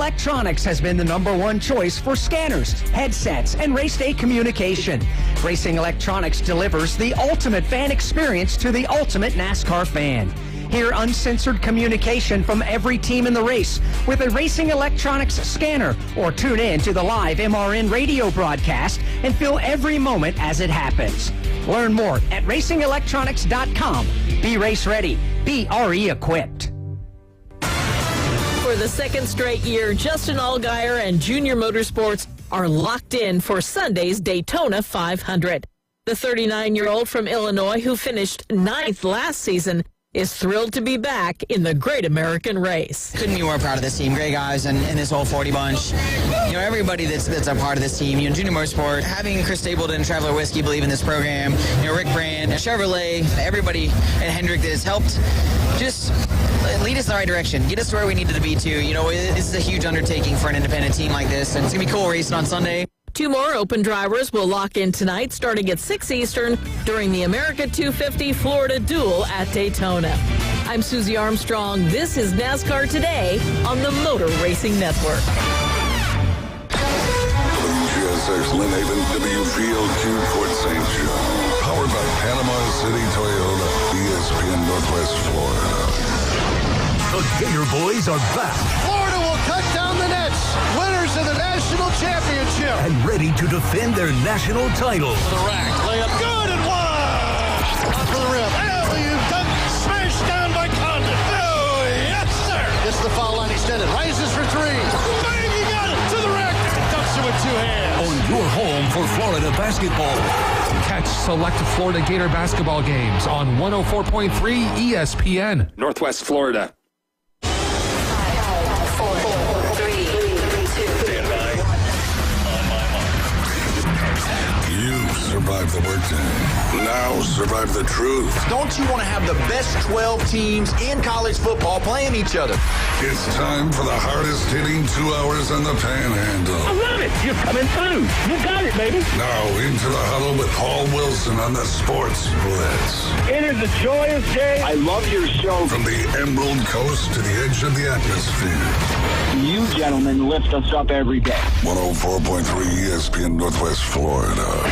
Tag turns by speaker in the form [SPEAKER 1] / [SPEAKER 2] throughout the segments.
[SPEAKER 1] Electronics has been the #1 choice for scanners, headsets, and race day communication. Racing Electronics delivers the ultimate fan experience to the ultimate NASCAR fan. Hear uncensored communication from every team in the race with a Racing Electronics scanner, or tune in to the live MRN radio broadcast and feel every moment as it happens. Learn more at racingelectronics.com. Be race ready. Be RE equipped.
[SPEAKER 2] For the second straight year, Justin Allgaier and Junior Motorsports are locked in for Sunday's Daytona 500. The 39-year-old from Illinois, who finished 9th last season, is thrilled to be back in the Great American Race.
[SPEAKER 3] Couldn't be more proud of this team. Great guys and this whole 40 bunch. You know, everybody that's a part of this team. You know, Junior Motorsport, having Chris Stapleton, Traveler Whiskey believe in this program. You know, Rick Brand, Chevrolet, everybody at Hendrick that has helped just lead us in the right direction. Get us to where we needed to be to. You know, this is a huge undertaking for an independent team like this, and it's going to be cool racing on Sunday.
[SPEAKER 2] 2 more open drivers will lock in tonight starting at 6 Eastern during the America 250 Florida Duel at Daytona. I'm Susie Armstrong. This is NASCAR Today on the Motor Racing Network.
[SPEAKER 4] WGSX Lynn Haven, WFLQ Port St. Joe. Powered by Panama City Toyota, ESPN Northwest Florida.
[SPEAKER 5] The Gator Boys are back.
[SPEAKER 6] Florida will cut down the nets. Winners of the national championship.
[SPEAKER 5] And ready to defend their national title.
[SPEAKER 6] The rack. Layup good and one. Up for the rim. Alley-oop dunk. Smashed down by Condon. Oh, yes, sir. Gets the foul line extended. Rises for three. Bang, he got it to the rack. Dunks it with 2 hands.
[SPEAKER 5] On your home for Florida basketball.
[SPEAKER 7] Catch select Florida Gator basketball games on 104.3 ESPN, Northwest Florida.
[SPEAKER 4] Survive the workday. Now survive the truth.
[SPEAKER 8] Don't you want to have the best 12 teams in college football playing each other?
[SPEAKER 4] It's time for the hardest hitting 2 hours on the Panhandle.
[SPEAKER 9] I love it. You're coming through. You got it, baby.
[SPEAKER 4] Now into the huddle with Paul Wilson on the Sports Blitz.
[SPEAKER 9] It is a joyous day. I love your show.
[SPEAKER 4] From the Emerald Coast to the edge of the atmosphere.
[SPEAKER 9] You gentlemen lift us up every day.
[SPEAKER 4] 104.3 ESPN Northwest Florida.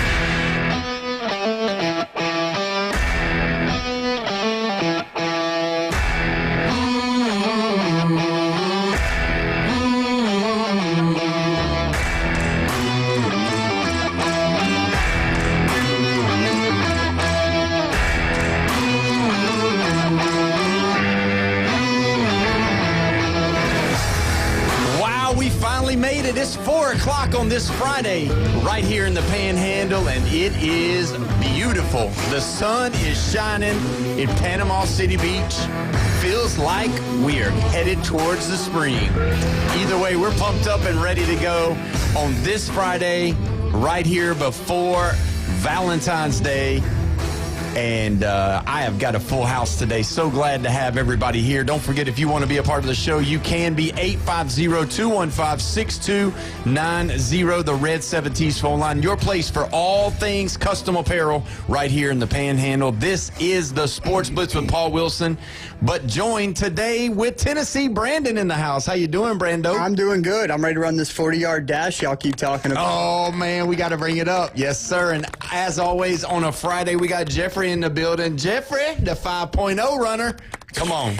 [SPEAKER 8] Made it. It's 4 o'clock on this Friday right here in the Panhandle, and it is beautiful. The sun is shining in Panama City Beach. Feels like we are headed towards the spring. Either way, we're pumped up and ready to go on this Friday right here before Valentine's Day. And I have got a full house today. So glad to have everybody here. Don't forget, if you want to be a part of the show, you can be 850-215-6290, the Red 7T's phone line. Your place for all things custom apparel right here in the Panhandle. This is the Sports Blitz with Paul Wilson, but joined today with Tennessee Brandon in the house. How you doing, Brando?
[SPEAKER 10] I'm doing good. I'm ready to run this 40-yard dash y'all keep talking about.
[SPEAKER 8] Oh, man, we got to bring it up. Yes, sir. And as always, on a Friday, we got Jeffrey in the building. Jeffrey, the 5.0 runner. Come on.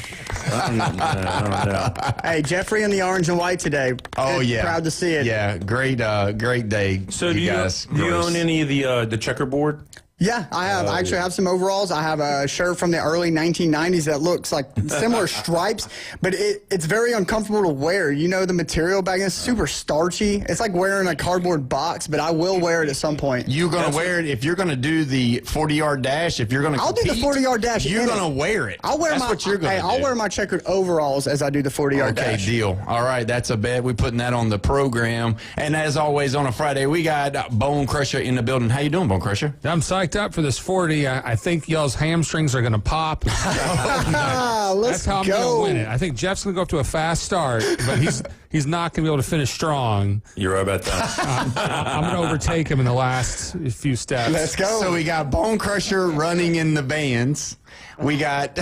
[SPEAKER 10] Hey, Jeffrey in the orange and white today.
[SPEAKER 8] Oh, yeah.
[SPEAKER 10] Proud to see it.
[SPEAKER 8] Yeah, great day.
[SPEAKER 11] So do you own any of the checkerboard?
[SPEAKER 10] Yeah, I have. I actually have some overalls. I have a shirt from the early 1990s that looks like similar stripes, but it's very uncomfortable to wear. You know, the material back then is super starchy. It's like wearing a cardboard box, but I will wear it at some point.
[SPEAKER 8] You're going to wear it if you're going to do the 40-yard dash. If you're going to compete,
[SPEAKER 10] I'll do the 40-yard dash.
[SPEAKER 8] You're going to wear it.
[SPEAKER 10] I'll wear
[SPEAKER 8] That's what you're going to do.
[SPEAKER 10] I'll wear my checkered overalls as I do the 40-yard dash.
[SPEAKER 8] Okay, deal. All right, that's a bet. We're putting that on the program. And as always, on a Friday, we got Bone Crusher in the building. How you doing, Bone Crusher?
[SPEAKER 7] I'm psyched up for this 40. I think y'all's hamstrings are going to pop.
[SPEAKER 10] Let's
[SPEAKER 7] That's how I'm
[SPEAKER 10] go.
[SPEAKER 7] going to win it. I think Jeff's going to go up to a fast start, but he's he's not going to be able to finish strong.
[SPEAKER 11] You're right about that.
[SPEAKER 7] I'm going to overtake him in the last few steps.
[SPEAKER 10] Let's go.
[SPEAKER 8] So we got Bone Crusher running in the bands. We got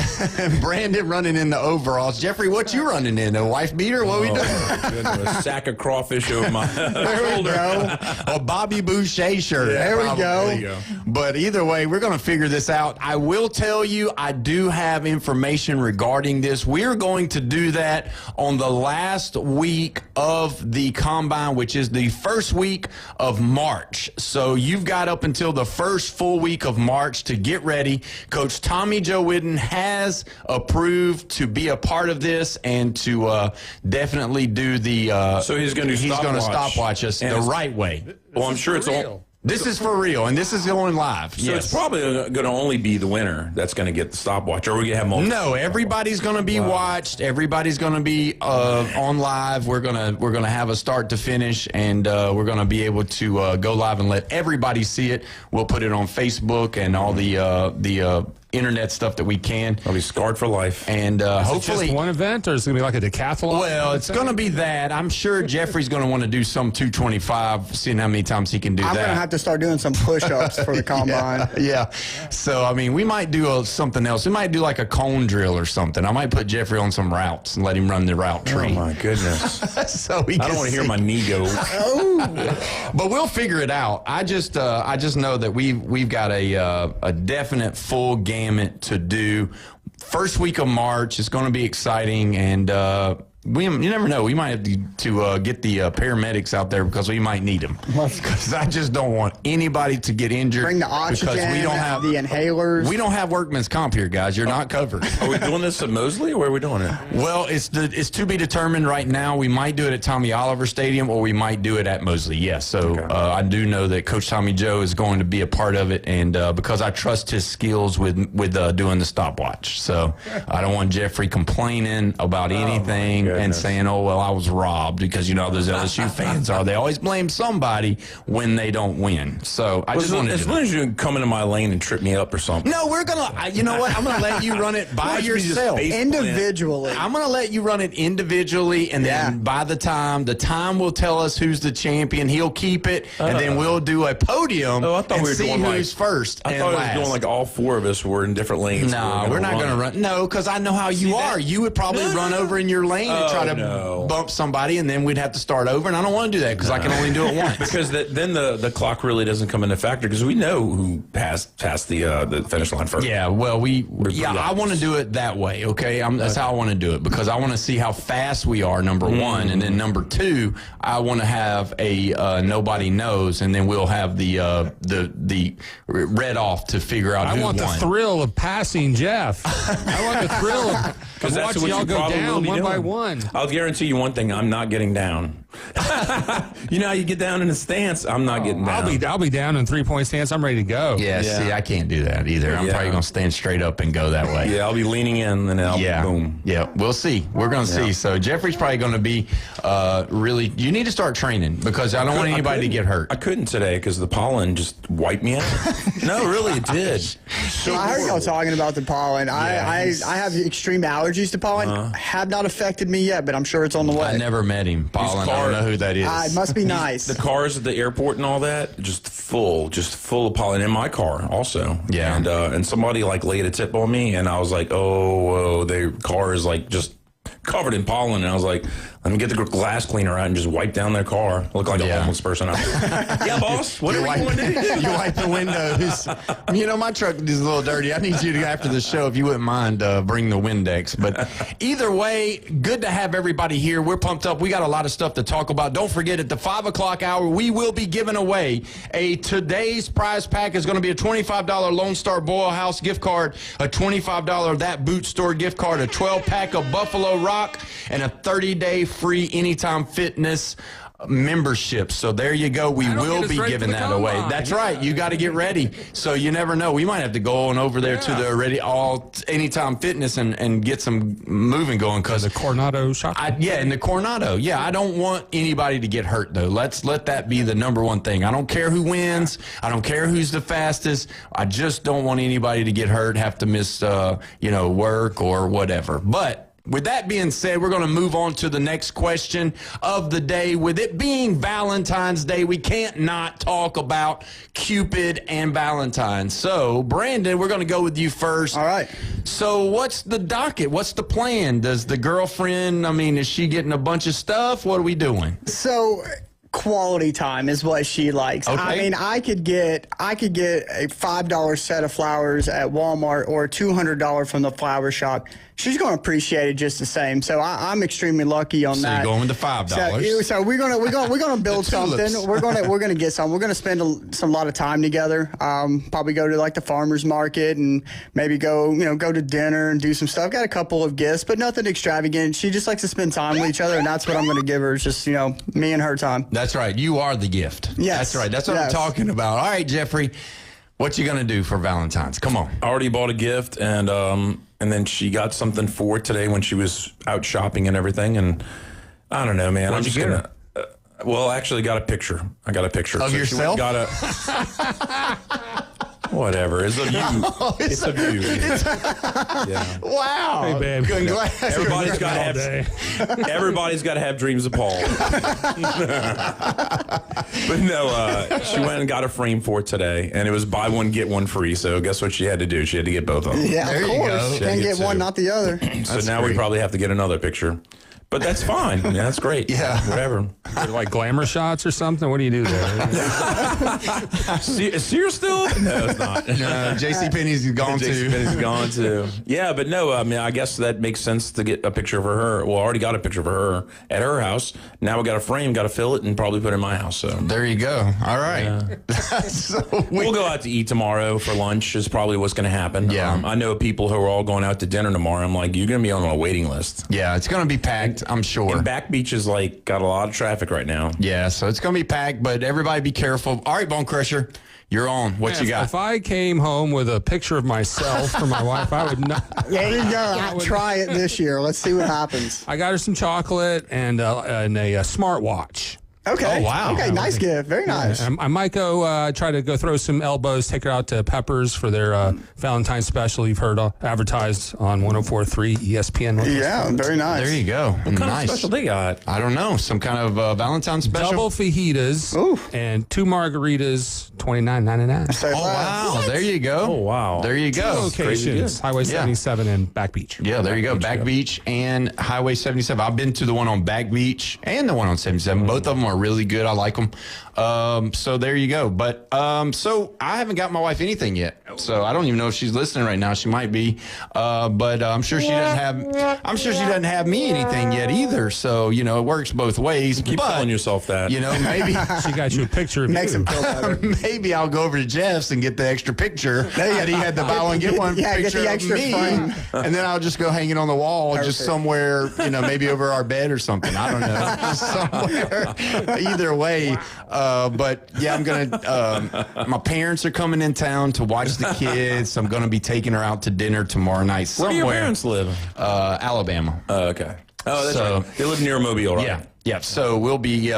[SPEAKER 8] Brandon running in the overalls. Jeffrey, what you running in? A wife beater? What we doing?
[SPEAKER 11] A sack of crawfish over my
[SPEAKER 10] There we go.
[SPEAKER 8] A Bobby Boucher shirt.
[SPEAKER 11] Yeah,
[SPEAKER 10] There we
[SPEAKER 11] probably.
[SPEAKER 10] go.
[SPEAKER 11] There you go.
[SPEAKER 8] But either way, we're going to figure this out. I will tell you, I do have information regarding this. We're going to do that on the last week of the combine, which is the first week of March. So you've got up until the first full week of March to get ready. Coach Tommy Joe Whidden has approved to be a part of this and to definitely do the.
[SPEAKER 11] So he's going to
[SPEAKER 8] stopwatch us the right way.
[SPEAKER 11] Well, I'm sure it's all.
[SPEAKER 8] This is for real, and this is going live.
[SPEAKER 11] So it's probably going to only be the winner that's going to get the stopwatch, or we can have multiple.
[SPEAKER 8] No, everybody's going to be watched. Everybody's going to be on live. We're gonna have a start to finish, and we're going to be able to go live and let everybody see it. We'll put it on Facebook and all the internet stuff that we can.
[SPEAKER 11] I'll be scarred for life.
[SPEAKER 8] And hopefully,
[SPEAKER 7] just one event, or is it going to be like a decathlon?
[SPEAKER 8] Well, it's going to be that. I'm sure Jeffrey's going to want to do some 225, seeing how many times he can do
[SPEAKER 10] I'm
[SPEAKER 8] that.
[SPEAKER 10] going to have to start doing some push-ups for the combine.
[SPEAKER 8] Yeah. So, I mean, we might do something else. We might do like a cone drill or something. I might put Jeffrey on some routes and let him run the route tree.
[SPEAKER 11] Oh, my goodness.
[SPEAKER 8] So
[SPEAKER 11] I don't want to hear my knee go.
[SPEAKER 8] But we'll figure it out. I just know that we've got a definite full gamut to do. First week of March is going to be exciting, and you never know. We might have to get the paramedics out there because we might need them. Because I just don't want anybody to get injured.
[SPEAKER 10] Bring the oxygen,
[SPEAKER 8] because we don't have
[SPEAKER 10] the inhalers.
[SPEAKER 8] We don't have workman's comp here, guys. You're not covered.
[SPEAKER 11] Are we doing this at Mosley, or where are we doing it?
[SPEAKER 8] Well, it's to be determined right now. We might do it at Tommy Oliver Stadium, or we might do it at Mosley. Yes. So I do know that Coach Tommy Joe is going to be a part of it, and because I trust his skills with doing the stopwatch. So I don't want Jeffrey complaining about anything and saying, "Oh well, I was robbed," because you know those LSU fans are. They always blame somebody when they don't win. So I just wanted
[SPEAKER 11] as long as you come into my lane and trip me up or something.
[SPEAKER 8] No, we're gonna. You know what? I'm gonna let you run it by yourself.
[SPEAKER 10] Individually.
[SPEAKER 8] I'm going to let you run it individually, and then by the time will tell us who's the champion. He'll keep it, and then we'll do a podium
[SPEAKER 11] I thought
[SPEAKER 8] and
[SPEAKER 11] we were
[SPEAKER 8] see
[SPEAKER 11] doing
[SPEAKER 8] who's first
[SPEAKER 11] I
[SPEAKER 8] and
[SPEAKER 11] thought
[SPEAKER 8] last.
[SPEAKER 11] it was doing like all four of us were in different lanes.
[SPEAKER 8] No, we're not going to run. No, because I know how you are. You would probably run over in your lane and try to bump somebody, and then we'd have to start over, and I don't want to do that because I can only do it once.
[SPEAKER 11] Because then the clock really doesn't come into factor because we know who passed the finish line first.
[SPEAKER 8] Yeah, well, I want to do it that way, okay? That's how I want to do it because I want to see how fast we are, number one, and then number two, I want to have a nobody knows, and then we'll have the red off to figure out who won.
[SPEAKER 7] I want the thrill of passing Jeff. I want the thrill of watching y'all go down one by one.
[SPEAKER 11] I'll guarantee you one thing: I'm not getting down. You know how you get down in a stance? I'm not getting down.
[SPEAKER 7] I'll be down in 3-point stance. I'm ready to go.
[SPEAKER 8] Yeah, see, I can't do that either. I'm probably going to stand straight up and go that way.
[SPEAKER 11] Yeah, I'll be leaning in, and then boom.
[SPEAKER 8] Yeah, we'll see. We're going to see. So Jeffrey's probably going to be really. You need to start training because I don't want anybody to get hurt.
[SPEAKER 11] I couldn't today because the pollen just wiped me out. No, really, it did. So
[SPEAKER 10] I heard y'all talking about the pollen. I have extreme allergies to pollen. Have not affected me yet, but I'm sure it's on the way.
[SPEAKER 8] I never met him. Pollen, I don't know who that is.
[SPEAKER 10] It must be nice.
[SPEAKER 11] The cars at the airport and all that, just full of pollen in my car also.
[SPEAKER 8] Yeah.
[SPEAKER 11] And somebody like laid a tip on me, and I was like, oh, their car is like just covered in pollen, and I was like, let me get the glass cleaner out and just wipe down their car. Look like a homeless person out there. Yeah, boss. What are we going to do?
[SPEAKER 8] You wipe the windows. You know, my truck is a little dirty. I need you to, after the show, if you wouldn't mind, bring the Windex. But either way, good to have everybody here. We're pumped up. We got a lot of stuff to talk about. Don't forget, at the 5 o'clock hour, we will be giving away today's prize pack is going to be a $25 Lone Star Boil House gift card, a $25 That Boot Store gift card, a 12-pack of Buffalo Rock, and a 30-day free Anytime Fitness membership. So there you go. We will be giving that away. That's right. You got to get ready. So you never know. We might have to go on over there to the Anytime Fitness and get some moving going because
[SPEAKER 7] the Coronado shot.
[SPEAKER 8] In the Coronado. Yeah, I don't want anybody to get hurt though. Let's let that be the number one thing. I don't care who wins. I don't care who's the fastest. I just don't want anybody to get hurt, have to miss work or whatever. But with that being said, we're going to move on to the next question of the day. With it being Valentine's Day, we can't not talk about Cupid and Valentine's. So, Brandon, we're going to go with you first.
[SPEAKER 10] All right.
[SPEAKER 8] So, what's the docket? What's the plan? Does the girlfriend, is she getting a bunch of stuff? What are we doing?
[SPEAKER 10] So, quality time is what she likes.
[SPEAKER 8] Okay.
[SPEAKER 10] I mean, I could get a $5 set of flowers at Walmart or $200 from the flower shop. She's going to appreciate it just the same. So I'm extremely lucky on that.
[SPEAKER 8] So you're going with the $5.
[SPEAKER 10] So we're gonna build something. We're gonna get some. We're gonna spend a lot of time together. Probably go to like the farmers market and maybe go to dinner and do some stuff. Got a couple of gifts, but nothing extravagant. She just likes to spend time with each other, and that's what I'm gonna give her. Is just me and her time.
[SPEAKER 8] That's right. You are the gift.
[SPEAKER 10] Yes.
[SPEAKER 8] That's right. That's what I'm talking about. All right, Jeffrey, what you gonna do for Valentine's? Come on.
[SPEAKER 11] I already bought a gift, and then she got something for it today when she was out shopping and everything. And I don't know, man.
[SPEAKER 8] What'd
[SPEAKER 11] I'm just
[SPEAKER 8] you get
[SPEAKER 11] gonna. Well, actually, got a picture. I got a picture
[SPEAKER 8] of yourself.
[SPEAKER 11] Whatever. It's of you. It's of you. Yeah.
[SPEAKER 8] Wow.
[SPEAKER 7] Hey, babe.
[SPEAKER 11] Everybody's got to have dreams of Paul. But no, she went and got a frame for it today, and it was buy one, get one free. So guess what she had to do? She had to get both of them.
[SPEAKER 10] Yeah,
[SPEAKER 8] there
[SPEAKER 10] of
[SPEAKER 8] you
[SPEAKER 10] course.
[SPEAKER 8] go.
[SPEAKER 10] Can't get one, not the other.
[SPEAKER 11] So now we probably have to get another picture. But that's fine. Yeah, that's great.
[SPEAKER 8] Yeah.
[SPEAKER 11] Whatever.
[SPEAKER 7] Like glamour shots or something? What do you do there?
[SPEAKER 11] Sears still? No, it's not.
[SPEAKER 8] No, JCPenney's gone too.
[SPEAKER 11] JCPenney's gone too. Yeah, but no, I guess that makes sense to get a picture for her. Well, I already got a picture for her at her house. Now we got a frame, got to fill it, and probably put it in my house. So
[SPEAKER 8] there you go. All right.
[SPEAKER 11] Yeah. We'll go out to eat tomorrow for lunch is probably what's going to happen.
[SPEAKER 8] Yeah.
[SPEAKER 11] I know people who are all going out to dinner tomorrow. I'm like, you're going to be on a waiting list.
[SPEAKER 8] Yeah, it's going to be packed, I'm sure.
[SPEAKER 11] And Back Beach is got a lot of traffic right now.
[SPEAKER 8] Yeah, so it's going to be packed, but everybody be careful. All right, Bone Crusher, you're on. What you got?
[SPEAKER 7] If I came home with a picture of myself for my wife, I would not.
[SPEAKER 10] There you go. Try it this year. Let's see what happens.
[SPEAKER 7] I got her some chocolate and a smartwatch.
[SPEAKER 10] Okay.
[SPEAKER 8] Oh, wow.
[SPEAKER 10] Okay, nice gift. Very nice.
[SPEAKER 7] Yeah, I might go try to go throw some elbows, take her out to Pepper's for their Valentine's special you've heard
[SPEAKER 8] E
[SPEAKER 7] advertised on 104.3 ESPN.
[SPEAKER 10] Yeah, very nice.
[SPEAKER 8] There you go.
[SPEAKER 11] What kind of special they got?
[SPEAKER 8] I don't know. Some kind of Valentine's special?
[SPEAKER 7] Double fajitas and 2 margaritas, $29.99.
[SPEAKER 8] Oh, wow. There you go.
[SPEAKER 11] Oh, wow.
[SPEAKER 8] There you go.
[SPEAKER 7] 2 locations, Highway 77 and Back Beach.
[SPEAKER 8] Yeah, there you go. Back Beach and Highway 77. I've been to the one on Back Beach and the one on 77. Both of them are really good. I like them. So there you go. But so I haven't got my wife anything yet. So I don't even know if she's listening right now. She might be. But I'm sure she doesn't have me anything yet either. So, it works both ways.
[SPEAKER 11] Keep telling yourself that.
[SPEAKER 8] Maybe
[SPEAKER 7] She got you a picture of
[SPEAKER 10] Makes him feel better.
[SPEAKER 8] maybe I'll go over to Jeff's and get the extra picture that he had the buy one get one
[SPEAKER 10] Yeah, get
[SPEAKER 8] picture
[SPEAKER 10] the
[SPEAKER 8] of
[SPEAKER 10] extra
[SPEAKER 8] me,
[SPEAKER 10] frame.
[SPEAKER 8] and then I'll just go hang it on the wall just
[SPEAKER 10] Perfect.
[SPEAKER 8] somewhere, maybe over our bed or something. I don't know, just somewhere. Either way, but yeah, I'm gonna. My parents are coming in town to watch the kids. I'm gonna be taking her out to dinner tomorrow night
[SPEAKER 11] Where
[SPEAKER 8] somewhere.
[SPEAKER 11] do your parents live?
[SPEAKER 8] Alabama.
[SPEAKER 11] Okay. Oh, that's
[SPEAKER 8] So-
[SPEAKER 11] right. They live near Mobile, right?
[SPEAKER 8] Yeah. Yeah, so we'll be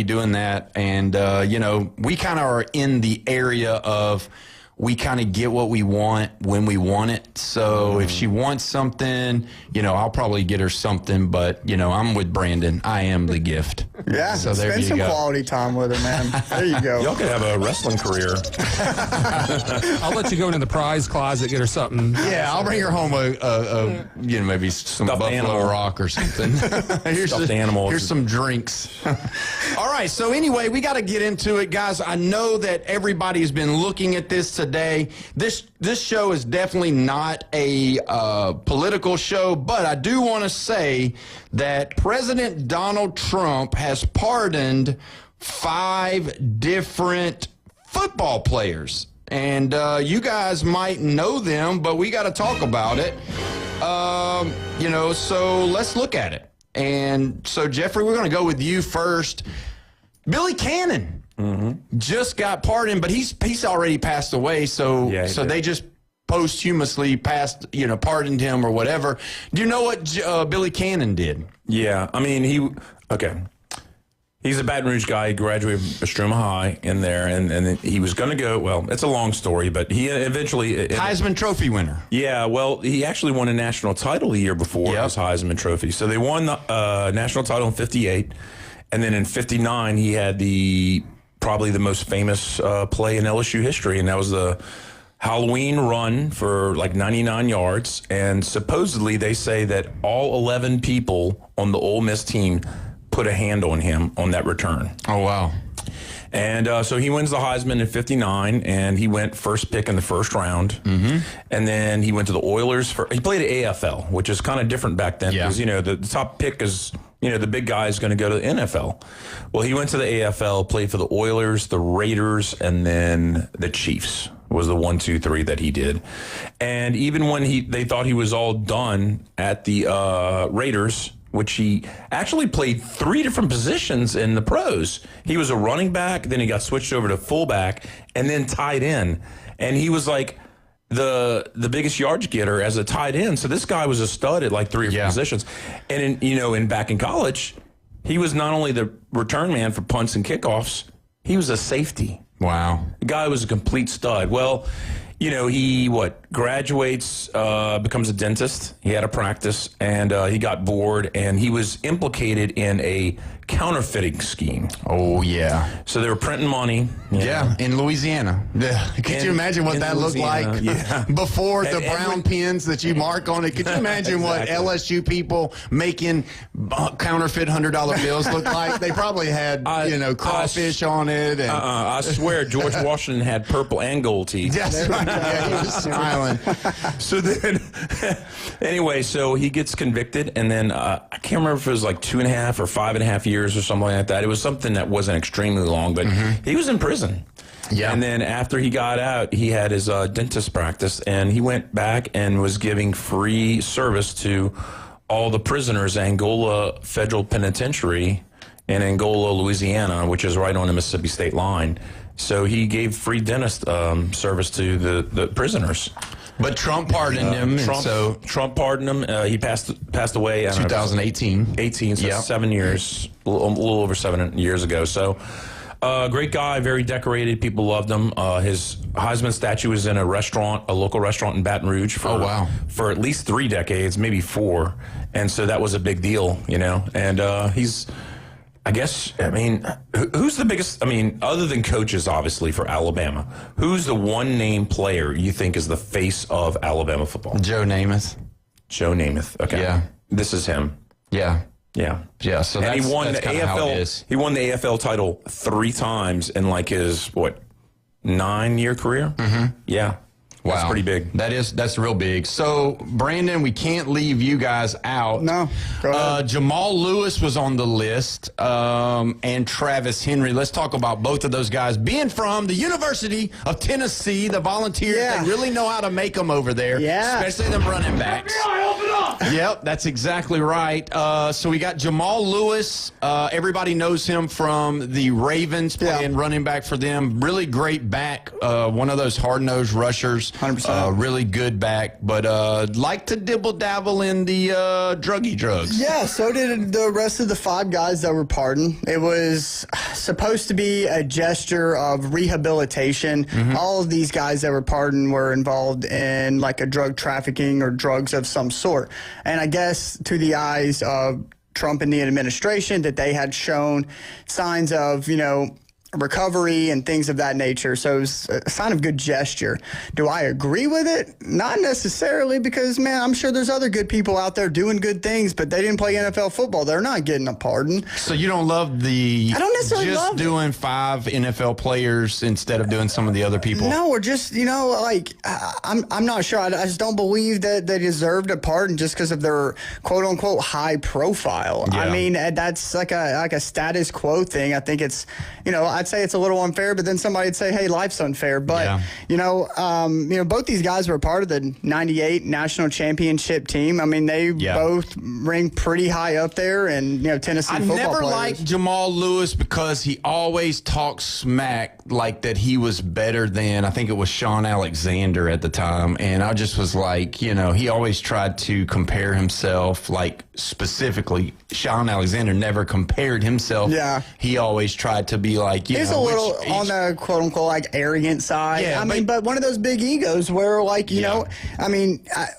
[SPEAKER 8] doing that, and we kind of are in the area of we kind of get what we want when we want it. So if she wants something, I'll probably get her something. But I'm with Brandon. I am the gift.
[SPEAKER 10] Yeah,
[SPEAKER 8] So there
[SPEAKER 10] spend
[SPEAKER 8] you
[SPEAKER 10] some
[SPEAKER 8] go.
[SPEAKER 10] quality time with her, man. There you go.
[SPEAKER 11] Y'all could have a wrestling career.
[SPEAKER 7] I'll let you go into the prize closet, get her something.
[SPEAKER 8] Yeah, I'll bring her home maybe some
[SPEAKER 11] Stuffed
[SPEAKER 8] Buffalo
[SPEAKER 11] animal.
[SPEAKER 8] Rock or something.
[SPEAKER 11] Stuffed animals.
[SPEAKER 8] Here's some drinks. All right, so anyway, we got to get into it, guys. I know that everybody's been looking at this today. This show is definitely not a political show, but I do want to say that President Donald Trump has pardoned 5 different football players. And you guys might know them, but we got to talk about it. So let's look at it. And so, Jeffrey, we're going to go with you first. Billy Cannon just got pardoned, but he's already passed away. So they just posthumously pardoned him or whatever. Do you know what Billy Cannon did?
[SPEAKER 11] Yeah, I mean, he He's a Baton Rouge guy. He graduated from Estroma High in there, and then he was going to go. Well, it's a long story, but he eventually
[SPEAKER 8] Heisman Trophy winner.
[SPEAKER 11] Yeah, well, he actually won a national title the year before his Heisman Trophy. So they won the national title in '58, and then in '59 he had probably the most famous play in LSU history, and that was the Halloween run for like 99 yards. And supposedly they say that all 11 people on the Ole Miss team put a hand on him on that return.
[SPEAKER 8] Oh, wow.
[SPEAKER 11] And so he wins the Heisman in '59, and he went first pick in the first round. Mm-hmm. And then he went to the Oilers. He played at AFL, which is kind of different back then because, the top pick is, the big guy is going to go to the NFL. Well, he went to the AFL, played for the Oilers, the Raiders, and then the Chiefs was the 1, 2, 3 that he did. And even when they thought he was all done at the Raiders, which he actually played 3 different positions in the pros. He was a running back, then he got switched over to fullback, and then tight end. And he was like the biggest yards getter as a tight end. So this guy was a stud at like 3 different positions. And back in college, he was not only the return man for punts and kickoffs, he was a safety.
[SPEAKER 8] Wow.
[SPEAKER 11] The guy was a complete stud. Well, he graduates, becomes a dentist. He had a practice, and he got bored, and he was implicated in a counterfeiting scheme.
[SPEAKER 8] Oh, yeah.
[SPEAKER 11] So they were printing money.
[SPEAKER 8] Yeah, in Louisiana. Could you imagine what that looked like before the brown pins that you mark on it? Could you imagine what LSU people making counterfeit $100 bills look like? They probably had, crawfish on it. And
[SPEAKER 11] I swear George Washington had purple and gold teeth.
[SPEAKER 8] That's right. Yeah, he was smiling.
[SPEAKER 11] So then, anyway, so he gets convicted, and then I can't remember if it was like 2.5 or 5.5 years or something like that. It was something that wasn't extremely long, but he was in prison. Yeah. And then after he got out, he had his dentist practice, and he went back and was giving free service to all the prisoners at Angola Federal Penitentiary in Angola, Louisiana, which is right on the Mississippi state line. So he gave free dentist service to the prisoners.
[SPEAKER 8] But Trump pardoned him.
[SPEAKER 11] Trump pardoned him. He passed away in
[SPEAKER 8] 2018.
[SPEAKER 11] 18, so 7 years, a little over 7 years ago. So great guy, very decorated. People loved him. His Heisman statue was in a local restaurant in Baton Rouge for at least 3 decades, maybe 4. And so that was a big deal, And he's... who's the biggest, other than coaches, obviously, for Alabama, who's the one name player you think is the face of Alabama football?
[SPEAKER 8] Joe Namath.
[SPEAKER 11] Joe Namath. Okay. Yeah. This is him.
[SPEAKER 8] Yeah.
[SPEAKER 11] Yeah.
[SPEAKER 8] Yeah. So
[SPEAKER 11] and
[SPEAKER 8] that's,
[SPEAKER 11] he won
[SPEAKER 8] that's
[SPEAKER 11] the AFL. How it is. He won the AFL title 3 times in like his 9-year career? Mm-hmm. Yeah.
[SPEAKER 8] Wow.
[SPEAKER 11] That's pretty big.
[SPEAKER 8] That's real big. So, Brandon, we can't leave you guys out.
[SPEAKER 10] No. Go ahead.
[SPEAKER 8] Jamal Lewis was on the list, and Travis Henry. Let's talk about both of those guys. Being from the University of Tennessee, the Volunteers, they really know how to make them over there, especially them running backs. Yep, that's exactly right. So we got Jamal Lewis. Everybody knows him from the Ravens, playing running back for them. Really great back, one of those hard-nosed rushers. 100%. Really good back, but like to dibble-dabble in the druggy drugs.
[SPEAKER 10] Yeah, so did the rest of the 5 guys that were pardoned. It was supposed to be a gesture of rehabilitation. Mm-hmm. All of these guys that were pardoned were involved in like a drug trafficking or drugs of some sort. And I guess to the eyes of Trump and the administration that they had shown signs of, recovery and things of that nature. So it was a sign of good gesture. Do I agree with it? Not necessarily, because, man, I'm sure there's other good people out there doing good things, but they didn't play NFL football. They're not getting a pardon.
[SPEAKER 8] So you don't love I don't necessarily love doing 5 NFL players instead of doing some of the other people?
[SPEAKER 10] No, or just, I'm not sure. I just don't believe that they deserved a pardon just because of their quote-unquote high profile. Yeah. I mean, that's like a status quo thing. I think it's, I'd say it's a little unfair, but then somebody would say, hey, life's unfair. But, both these guys were part of the 98 national championship team. I mean, they both ring pretty high up there, and, Tennessee football players. I never liked
[SPEAKER 8] Jamal Lewis because he always talked smack like that he was better than, I think it was Sean Alexander at the time. And I just was like, he always tried to compare himself like specifically, Sean Alexander never compared himself.
[SPEAKER 10] Yeah.
[SPEAKER 8] He always tried to be like,
[SPEAKER 10] He's a little on the quote-unquote, like, arrogant side.
[SPEAKER 8] Yeah,
[SPEAKER 10] but one of those big egos where, like, you know,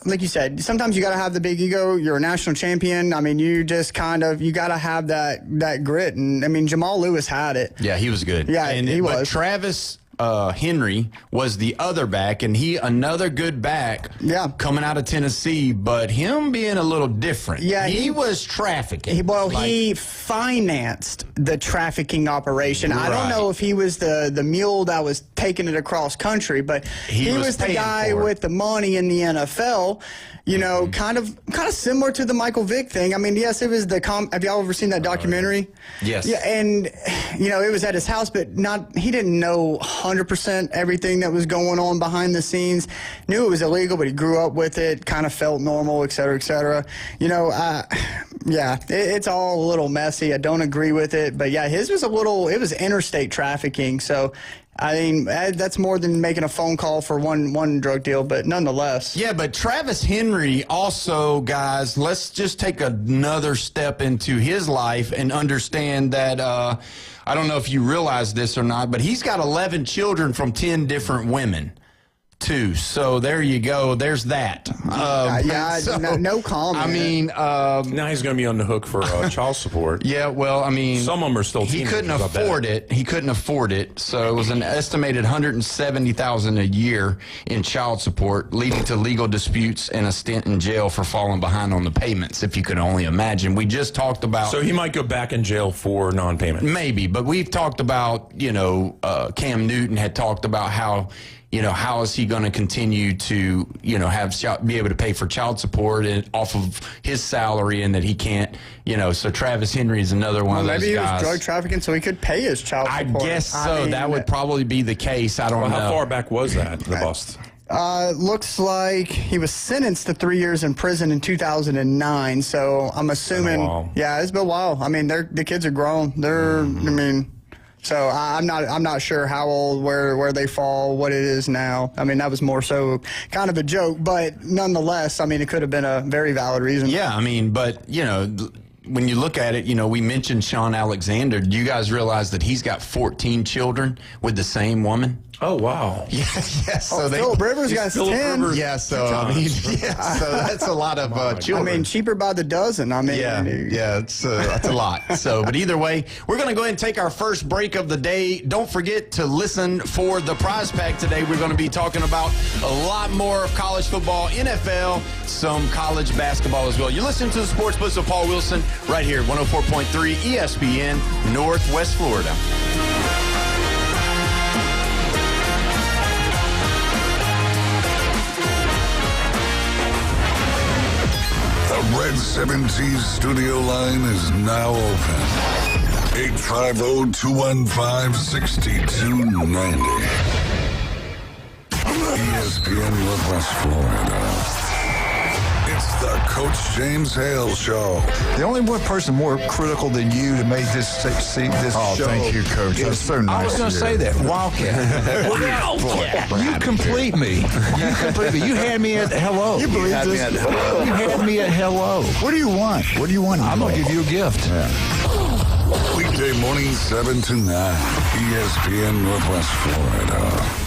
[SPEAKER 10] like you said, sometimes you got to have the big ego. You're a national champion. I mean, you just you got to have that grit. And, I mean, Jamal Lewis had it.
[SPEAKER 8] Yeah, he was good.
[SPEAKER 10] Yeah, he was.
[SPEAKER 8] But Travis Henry was the other back, and another good back coming out of Tennessee, but him being a little different.
[SPEAKER 10] Yeah,
[SPEAKER 8] he was trafficking.
[SPEAKER 10] He financed the trafficking operation.
[SPEAKER 8] Right.
[SPEAKER 10] I don't know if he was the mule that was taking it across country, but he was the guy with the money in the NFL. You know, kind of similar to the Michael Vick thing. I mean, yes, it was have y'all ever seen that documentary?
[SPEAKER 8] Yes.
[SPEAKER 10] Yeah, and you know, it was at his house, but he didn't know 100% everything that was going on behind the scenes. Knew it was illegal, but he grew up with it, kind of felt normal, et cetera, et cetera. You know, it's all a little messy. I don't agree with it, but yeah, his was it was interstate trafficking, so I mean, that's more than making a phone call for one drug deal, but nonetheless.
[SPEAKER 8] Yeah, but Travis Henry also, guys, let's just take another step into his life and understand that, I don't know if you realize this or not, but he's got 11 children from 10 different women. Too. So there you go. There's that.
[SPEAKER 10] No comment.
[SPEAKER 8] I mean,
[SPEAKER 11] now he's going to be on the hook for child support.
[SPEAKER 8] Yeah, well, I mean,
[SPEAKER 11] some of them are still teenagers.
[SPEAKER 8] He couldn't afford it. He couldn't afford it. So it was an estimated $170,000 a year in child support, leading to legal disputes and a stint in jail for falling behind on the payments. If you could only imagine. We just talked about.
[SPEAKER 11] So he might go back in jail for non-payment.
[SPEAKER 8] Maybe, but we've talked about. Cam Newton had talked about how. How is he going to continue to, be able to pay for child support and off of his salary, and that he can't, so Travis Henry is another one of those guys.
[SPEAKER 10] Maybe he was drug trafficking so he could pay his child support.
[SPEAKER 8] I guess so. That would probably be the case. I don't know.
[SPEAKER 11] How far back was that, the bust?
[SPEAKER 10] Looks like he was sentenced to 3 years in prison in 2009. So I'm assuming, it's been a while. I mean, the kids are grown. So I'm not sure how old, where they fall, what it is now. I mean, that was more so kind of a joke, but nonetheless, I mean, it could have been a very valid reason.
[SPEAKER 8] Yeah, I mean, but when you look at it, we mentioned Sean Alexander. Do you guys realize that he's got 14 children with the same woman?
[SPEAKER 11] Oh, wow.
[SPEAKER 8] Yes. So
[SPEAKER 10] Philip Rivers got 10.
[SPEAKER 8] Yeah, so so that's a lot of children.
[SPEAKER 10] I mean, cheaper by the dozen. I mean,
[SPEAKER 8] that's a lot. So, but either way, we're going to go ahead and take our first break of the day. Don't forget to listen for the prize pack today. We're going to be talking about a lot more of college football, NFL, some college basketball as well. You're listening to the Sports Blitz with Paul Wilson right here, 104.3 ESPN, Northwest Florida.
[SPEAKER 4] The Red 70s studio line is now open. 850-215-6290. ESPN Northwest Florida. It's the Coach James Hale Show.
[SPEAKER 12] The only one person more critical than you to make this show.
[SPEAKER 13] Oh, thank you, Coach. That's so nice.
[SPEAKER 12] I was going to say that. Wildcat. You complete me. You had me at hello.
[SPEAKER 13] You believe this?
[SPEAKER 12] You had me at hello.
[SPEAKER 13] What do you want? What do you want?
[SPEAKER 12] I'm going to give you a gift.
[SPEAKER 13] Yeah.
[SPEAKER 4] Weekday morning 7 to 9. ESPN Northwest Florida.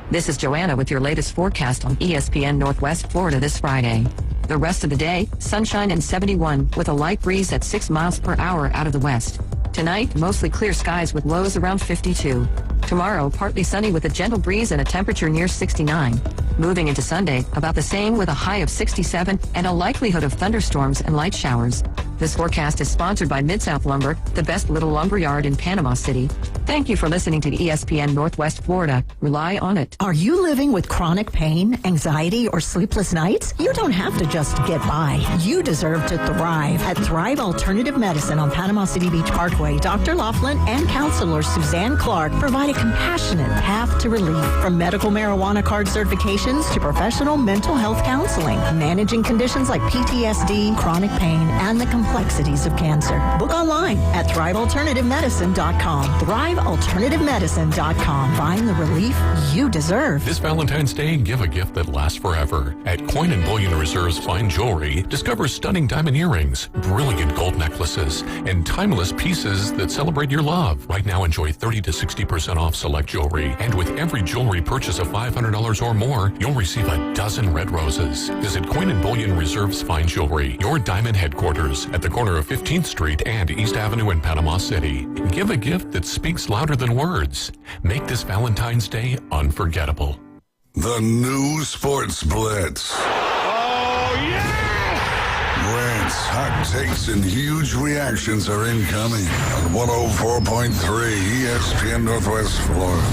[SPEAKER 14] This is Joanna with your latest forecast on ESPN Northwest Florida this Friday. The rest of the day, sunshine and 71 with a light breeze at 6 miles per hour out of the west. Tonight, mostly clear skies with lows around 52. Tomorrow, partly sunny with a gentle breeze and a temperature near 69. Moving into Sunday, about the same with a high of 67 and a likelihood of thunderstorms and light showers. This forecast is sponsored by Mid-South Lumber, the best little lumber yard in Panama City. Thank you for listening to ESPN Northwest Florida. Rely on it.
[SPEAKER 15] Are you living with chronic pain, anxiety, or sleepless nights? You don't have to just get by. You deserve to thrive. At Thrive Alternative Medicine on Panama City Beach Parkway, Dr. Laughlin and counselor Suzanne Clark provide a compassionate path to relief. From medical marijuana card certifications to professional mental health counseling, managing conditions like PTSD, chronic pain, and the complex complexities of cancer. Book online at thrivealternativemedicine.com. thrivealternativemedicine.com. Find the relief you deserve.
[SPEAKER 16] This Valentine's Day, give a gift that lasts forever. At Coin & Bullion Reserve's Fine Jewelry, discover stunning diamond earrings, brilliant gold necklaces, and timeless pieces that celebrate your love. Right now, enjoy 30 to 60% off select jewelry. And with every jewelry purchase of $500 or more, you'll receive a dozen red roses. Visit Coin & Bullion Reserve's Fine Jewelry, your diamond headquarters at the corner of 15th Street and East Avenue in Panama City. Give a gift that speaks louder than words. Make this Valentine's Day unforgettable.
[SPEAKER 4] The new Sports Blitz.
[SPEAKER 6] Oh, yeah!
[SPEAKER 4] Rants, hot takes, and huge reactions are incoming on 104.3 ESPN Northwest Florida.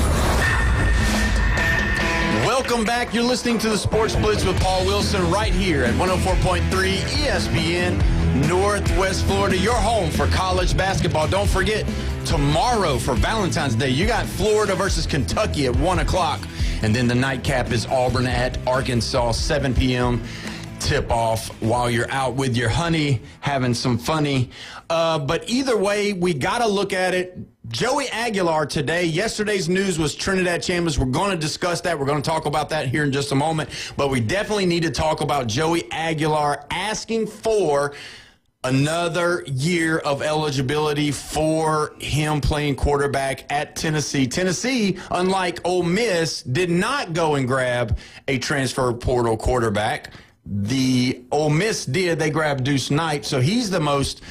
[SPEAKER 8] Welcome back. You're listening to the Sports Blitz with Paul Wilson right here at 104.3 ESPN Northwest Florida, your home for college basketball. Don't forget, tomorrow for Valentine's Day, you got Florida versus Kentucky at 1 o'clock. And then the nightcap is Auburn at Arkansas, 7 p.m. tip-off while you're out with your honey having some funny. But either way, we got to look at it. Joey Aguilar today. Yesterday's news was Trinidad Chambers. We're going to discuss that. We're going to talk about that here in just a moment. But we definitely need to talk about Joey Aguilar asking for another year of eligibility for him playing quarterback at Tennessee. Tennessee, unlike Ole Miss, did not go and grab a transfer portal quarterback. The Ole Miss did. They grabbed Deuce Knight. So he's the most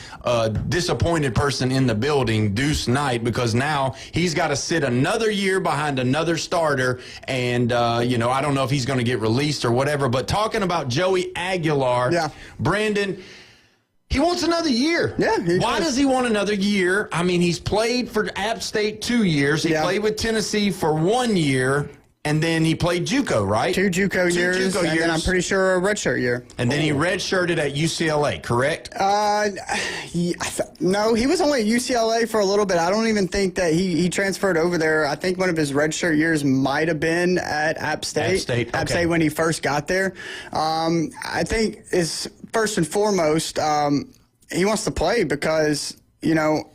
[SPEAKER 8] disappointed person in the building, Deuce Knight, because now he's got to sit another year behind another starter. And, I don't know if he's going to get released or whatever. But talking about Joey Aguilar, Brandon, he wants another year.
[SPEAKER 10] Yeah.
[SPEAKER 8] Why does he want another year? I mean, he's played for App State 2 years. He played with Tennessee for 1 year. And then he played JUCO, right?
[SPEAKER 10] Two JUCO years, and then I'm pretty sure a redshirt year.
[SPEAKER 8] And then he redshirted at UCLA, correct?
[SPEAKER 10] No, he was only at UCLA for a little bit. I don't even think that he transferred over there. I think one of his redshirt years might have been at App State. App State when he first got there. I think is first and foremost, he wants to play because, the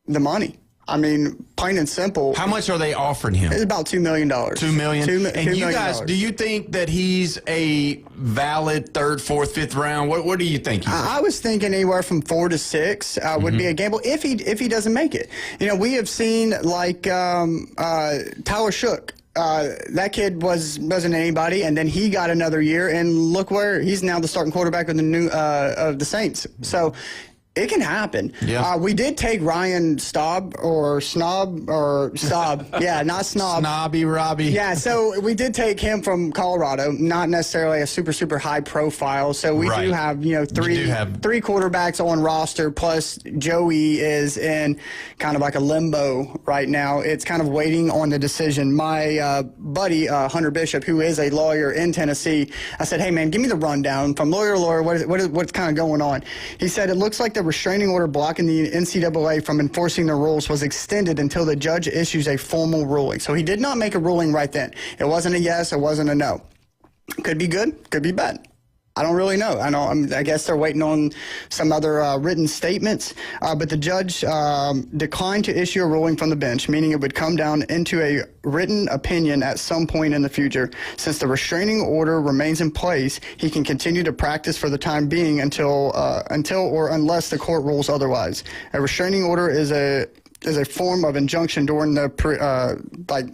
[SPEAKER 10] money. I mean, plain and simple.
[SPEAKER 8] How much are they offering him?
[SPEAKER 10] It's about $2 million.
[SPEAKER 8] $2 million. And you guys,
[SPEAKER 10] $2 million.
[SPEAKER 8] do you think that he's a valid third, fourth, fifth round? What do you think?
[SPEAKER 10] I was thinking anywhere from 4 to 6 would be a gamble if he doesn't make it. We have seen like Tyler Shook. That kid wasn't anybody, and then he got another year, and look where he's now the starting quarterback of the new of the Saints. So. It can happen. Yeah. We did take Ryan Staub. Yeah, not Snob.
[SPEAKER 8] Snobby Robbie.
[SPEAKER 10] Yeah, so we did take him from Colorado, not necessarily a super, super high profile. So we do have, three quarterbacks on roster, plus Joey is in kind of like a limbo right now. It's kind of waiting on the decision. My buddy, Hunter Bishop, who is a lawyer in Tennessee, I said, hey, man, give me the rundown from lawyer to lawyer. What's kind of going on? He said, it looks like the restraining order blocking the NCAA from enforcing the rules was extended until the judge issues a formal ruling. So he did not make a ruling right then. It wasn't a yes, it wasn't a no. Could be good, could be bad. I don't really know. I guess they're waiting on some other written statements. But the judge declined to issue a ruling from the bench, meaning it would come down into a written opinion at some point in the future. Since the restraining order remains in place, he can continue to practice for the time being until or unless the court rules otherwise. A restraining order is a form of injunction during the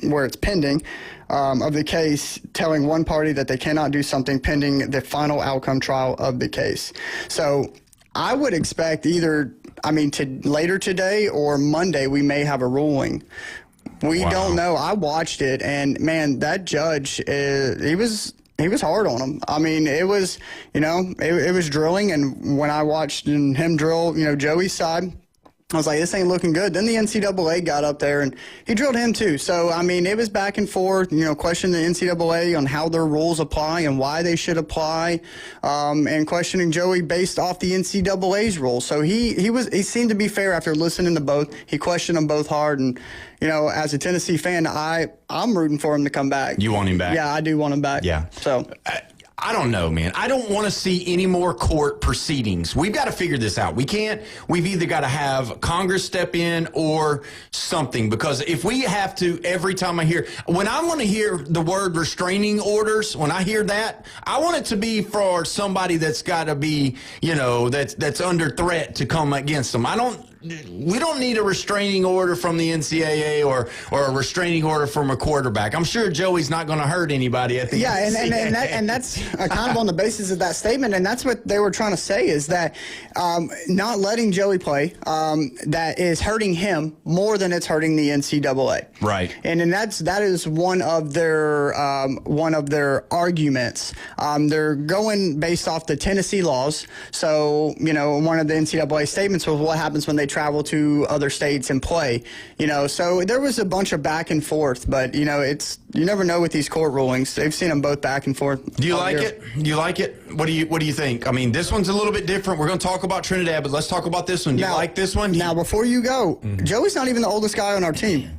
[SPEAKER 10] where it's pending of the case, telling one party that they cannot do something pending the final outcome trial of the case. So I would expect later today or Monday we may have a ruling. We don't know. I watched it, and man, that judge he was hard on him. I mean, it was it was drilling, and when I watched him drill Joey's side, I was like, this ain't looking good. Then the NCAA got up there, and he drilled him too. So, I mean, it was back and forth, questioning the NCAA on how their rules apply and why they should apply, and questioning Joey based off the NCAA's rules. So he seemed to be fair after listening to both. He questioned them both hard, and, as a Tennessee fan, I'm rooting for him to come back.
[SPEAKER 8] You want him back?
[SPEAKER 10] Yeah, I do want him back.
[SPEAKER 8] Yeah.
[SPEAKER 10] So
[SPEAKER 8] I don't know, man. I don't want to see any more court proceedings. We've got to figure this out. We've either got to have Congress step in or something, because if we have to, every time when I want to hear the word restraining orders, when I hear that, I want it to be for somebody that's got to be, that's under threat to come against them. We don't need a restraining order from the NCAA or a restraining order from a quarterback. I'm sure Joey's not going to hurt anybody at the NCAA.
[SPEAKER 10] And that's kind of on the basis of that statement, and that's what they were trying to say, is that not letting Joey play that is hurting him more than it's hurting the NCAA.
[SPEAKER 8] Right.
[SPEAKER 10] And that is one of their arguments. They're going based off the Tennessee laws. So one of the NCAA statements was what happens when they travel to other states and play. So there was a bunch of back and forth, but you never know with these court rulings. They've seen them both back and forth.
[SPEAKER 8] Do you like it? You like it? What do you think? I mean, this one's a little bit different. We're going to talk about Trinidad, but let's talk about this one. Do you like this one?
[SPEAKER 10] Now, before you go, Joey's not even the oldest guy on our team.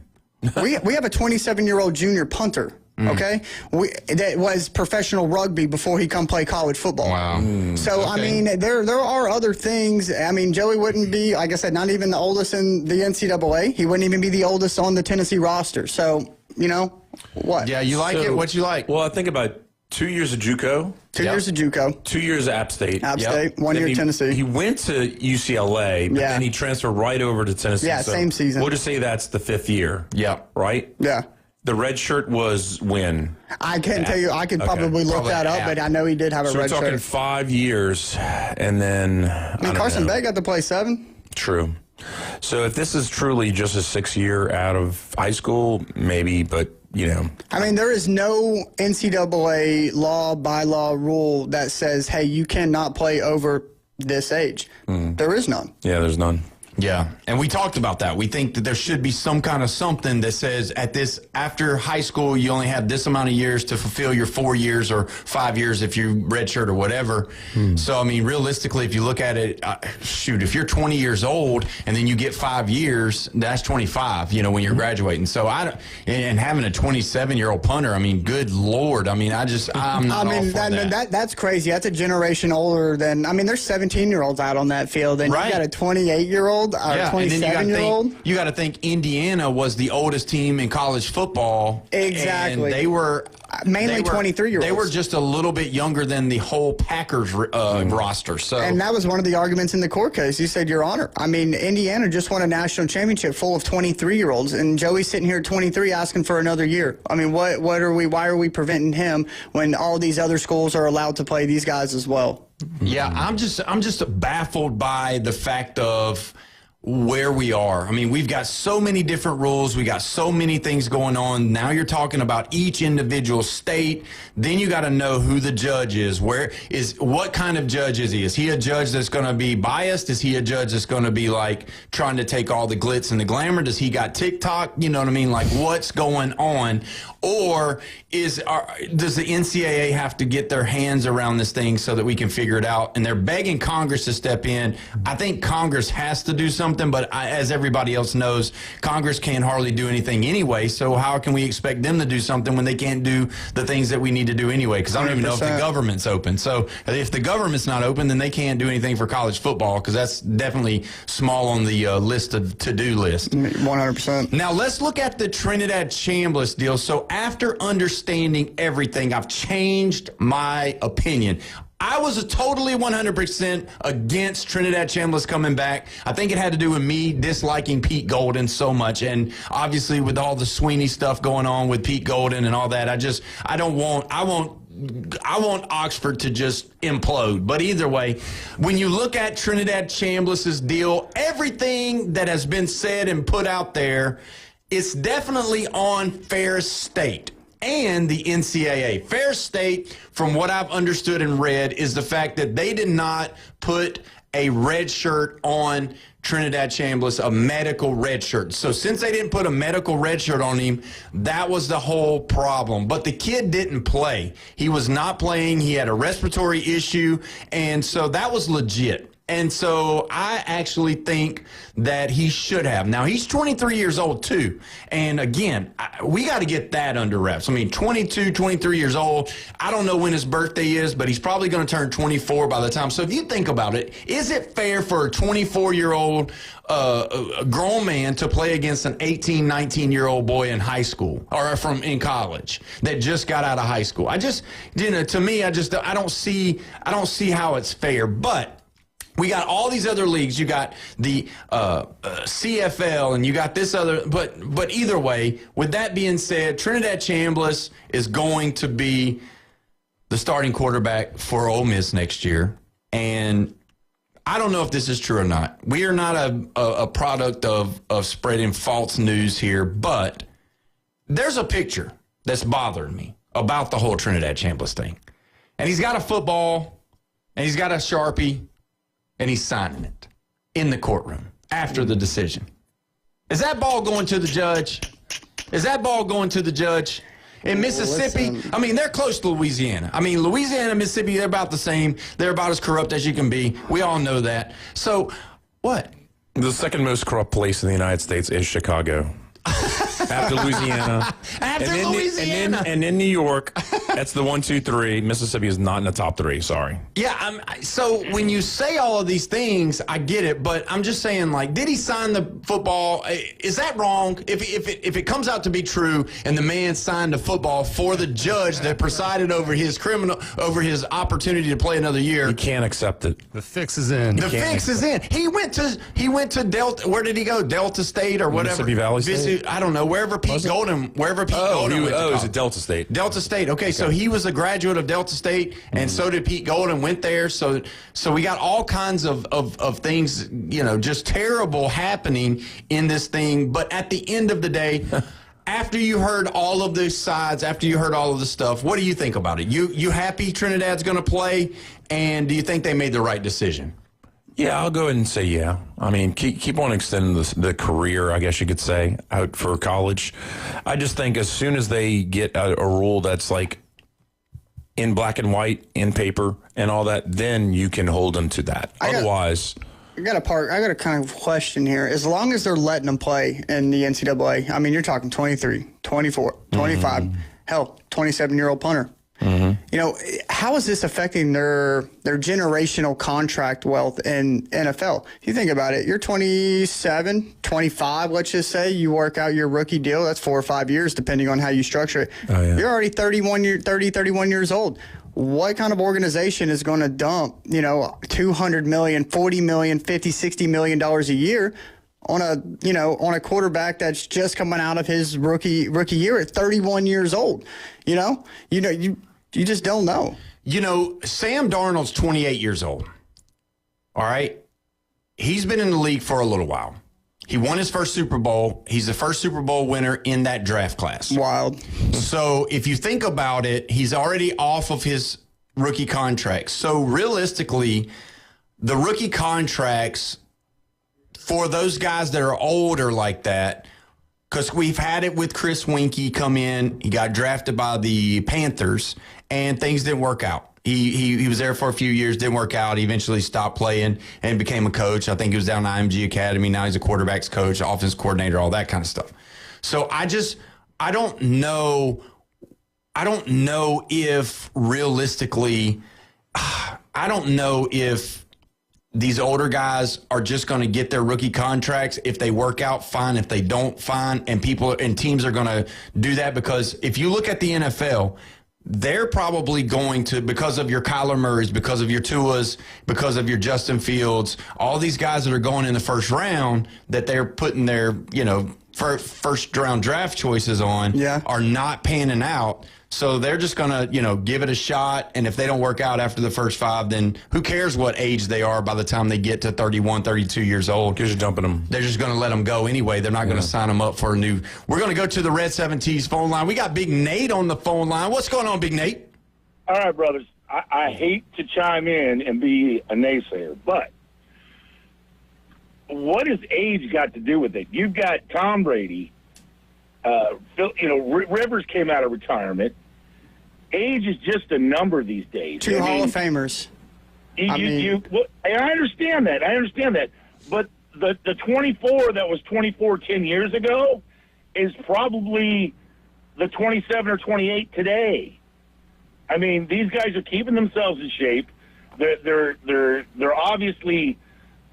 [SPEAKER 10] We have a 27-year-old junior punter. Okay, that was professional rugby before he come play college football.
[SPEAKER 8] Wow.
[SPEAKER 10] So
[SPEAKER 8] okay.
[SPEAKER 10] I mean, there are other things. I mean, Joey wouldn't be, like I said, not even the oldest in the NCAA. He wouldn't even be the oldest on the Tennessee roster. So what?
[SPEAKER 8] Yeah, you like it? What you like?
[SPEAKER 11] Well, I think about 2 years of JUCO.
[SPEAKER 10] 2 years of JUCO.
[SPEAKER 11] 2 years at App State.
[SPEAKER 10] App State. 1 year Tennessee.
[SPEAKER 11] He went to UCLA, but then he transferred right over to Tennessee.
[SPEAKER 10] Yeah,
[SPEAKER 11] so
[SPEAKER 10] same season.
[SPEAKER 11] We'll just say that's the 5th year.
[SPEAKER 8] Yeah.
[SPEAKER 11] Right?
[SPEAKER 10] Yeah.
[SPEAKER 11] The red shirt was when?
[SPEAKER 10] I can't tell you. I could probably look that up, but I know he did have a red shirt.
[SPEAKER 11] So we're talking 5 years, and then...
[SPEAKER 10] I mean, Carson Bay got to play 7.
[SPEAKER 11] True. So if this is truly just a 6th year out of high school, maybe, but, I
[SPEAKER 10] mean, there is no NCAA bylaw rule that says, hey, you cannot play over this age. There is none.
[SPEAKER 11] Yeah, there's none.
[SPEAKER 8] Yeah, and we talked about that. We think that there should be some kind of something that says after high school, you only have this amount of years to fulfill your 4 years or 5 years if you redshirt or whatever. So, I mean, realistically, if you look at it, if you're 20 years old and then you get 5 years, that's 25, when you're graduating. So, and having a 27-year-old punter, I mean, good Lord. I mean, I'm not all for that.
[SPEAKER 10] That's crazy. That's a generation older than, I mean, there's 17-year-olds out on that field, and you got a 28-year-old.
[SPEAKER 8] Yeah,
[SPEAKER 10] 27-year-old.
[SPEAKER 8] You got to think Indiana was the oldest team in college football.
[SPEAKER 10] Exactly.
[SPEAKER 8] And they were
[SPEAKER 10] mainly 23-year-olds.
[SPEAKER 8] They were just a little bit younger than the whole Packers roster. So,
[SPEAKER 10] and that was one of the arguments in the court case. You said, Your Honor, I mean, Indiana just won a national championship full of 23-year-olds, and Joey's sitting here at 23 asking for another year. I mean, why are we preventing him when all these other schools are allowed to play these guys as well?
[SPEAKER 8] Yeah, I'm just baffled by the fact of where we are. I mean, we've got so many different rules. We got so many things going on. Now you're talking about each individual state. Then you got to know who the judge is. What kind of judge is he? Is he a judge that's going to be biased? Is he a judge that's going to be like trying to take all the glitz and the glamour? Does he got TikTok? You know what I mean? Like, what's going on? Or does the NCAA have to get their hands around this thing so that we can figure it out? And they're begging Congress to step in. I think Congress has to do something, but as everybody else knows, Congress can't hardly do anything anyway. So how can we expect them to do something when they can't do the things that we need to do anyway? Because I don't even know if the government's open. So if the government's not open, then they can't do anything for college football, because that's definitely small on the list of to-do list.
[SPEAKER 10] 100%.
[SPEAKER 8] Now let's look at the Trinidad Chambliss deal. So after understanding everything, I've changed my opinion. I was totally 100% against Trinidad Chambliss coming back. I think it had to do with me disliking Pete Golden so much. And obviously with all the Sweeney stuff going on with Pete Golden and all that, I want Oxford to just implode. But either way, when you look at Trinidad Chambliss's deal, everything that has been said and put out there, it's definitely on Ferris State and the NCAA. Ferris State, from what I've understood and read, is the fact that they did not put a red shirt on Trinidad Chambliss, a medical red shirt. So since they didn't put a medical red shirt on him, that was the whole problem. But the kid didn't play. He was not playing. He had a respiratory issue, and so that was legit. And so I actually think that he should have. Now, he's 23 years old, too. And, again, we got to get that under wraps. I mean, 22, 23 years old. I don't know when his birthday is, but he's probably going to turn 24 by the time. So if you think about it, is it fair for a 24-year-old a grown man to play against an 18, 19-year-old boy in high school or in college that just got out of high school? I just, to me, I don't see how it's fair. But we got all these other leagues. You got the CFL, and you got this other. But either way, with that being said, Trinidad Chambliss is going to be the starting quarterback for Ole Miss next year. And I don't know if this is true or not. We are not a product of spreading false news here, but there's a picture that's bothering me about the whole Trinidad Chambliss thing. And he's got a football, and he's got a Sharpie, and he's signing it in the courtroom after the decision. Is that ball going to the judge? Is that ball going to the judge? In Mississippi, I mean, they're close to Louisiana. I mean, Louisiana and Mississippi, they're about the same. They're about as corrupt as you can be. We all know that. So, what?
[SPEAKER 11] The second most corrupt place in the United States is Chicago. After Louisiana. And in New York, that's the 1, 2, 3. Mississippi is not in the top 3. Sorry.
[SPEAKER 8] Yeah. So when you say all of these things, I get it. But I'm just saying, like, did he sign the football? Is that wrong? If it comes out to be true, and the man signed the football for the judge that presided over his opportunity to play another year,
[SPEAKER 11] you can't accept it.
[SPEAKER 12] The fix is in.
[SPEAKER 8] The fix is in. He went to Delta. Where did he go? Delta State or whatever.
[SPEAKER 11] Mississippi Valley State.
[SPEAKER 8] I don't know. Wherever Pete Golden went to
[SPEAKER 11] college. He's at Delta State.
[SPEAKER 8] Delta State. Okay, so he was a graduate of Delta State, and so did Pete Golden. Went there. So we got all kinds of things, just terrible happening in this thing. But at the end of the day, after you heard all of these sides, after you heard all of the stuff, what do you think about it? You happy Trinidad's going to play, and do you think they made the right decision?
[SPEAKER 11] Yeah, I'll go ahead and say yeah. I mean, keep on extending the career, I guess you could say, out for college. I just think as soon as they get a rule that's like in black and white, in paper, and all that, then you can hold them to that. Otherwise,
[SPEAKER 10] I got a kind of question here. As long as they're letting them play in the NCAA, I mean, you're talking 23, 24, 25, hell, 27-year-old punter.
[SPEAKER 11] Mm-hmm.
[SPEAKER 10] How is this affecting their generational contract wealth in NFL? If you think about it, you're 27, 25, let's just say, you work out your rookie deal. That's 4 or 5 years, depending on how you structure it.
[SPEAKER 11] Oh, yeah.
[SPEAKER 10] You're already 31 years old. What kind of organization is going to dump, $200 million, $40 million, $50, $60 million a year on a quarterback that's just coming out of his rookie year at 31 years old? You just don't know.
[SPEAKER 8] Sam Darnold's 28 years old. All right. He's been in the league for a little while. He won his first Super Bowl. He's the first Super Bowl winner in that draft class.
[SPEAKER 10] Wild.
[SPEAKER 8] So if you think about it, he's already off of his rookie contract. So realistically, the rookie contracts for those guys that are older like that, because we've had it with Chris Weinke come in. He got drafted by the Panthers, and things didn't work out. He was there for a few years, didn't work out. He eventually stopped playing and became a coach. I think he was down at IMG Academy. Now he's a quarterback's coach, offense coordinator, all that kind of stuff. So I don't know if realistically, I don't know if these older guys are just going to get their rookie contracts. If they work out, fine. If they don't, fine. And teams are going to do that, because if you look at the NFL, they're probably going to, because of your Kyler Murrays, because of your Tuas, because of your Justin Fields, all these guys that are going in the first round that they're putting their, first round draft choices on are not panning out. So they're just going to, give it a shot. And if they don't work out after the first 5, then who cares what age they are by the time they get to 31, 32 years old?
[SPEAKER 11] Because you're dumping them.
[SPEAKER 8] They're just going to let them go anyway. They're not going to sign them up for a new. We're going to go to the Red 17's phone line. We got Big Nate on the phone line. What's going on, Big Nate?
[SPEAKER 9] All right, brothers. I hate to chime in and be a naysayer, but what has age got to do with it? You've got Tom Brady. Rivers came out of retirement. Age is just a number these days.
[SPEAKER 10] 2 Hall of Famers.
[SPEAKER 9] I understand that. But the 24 that was 24 10 years ago is probably the 27 or 28 today. I mean, these guys are keeping themselves in shape. They're obviously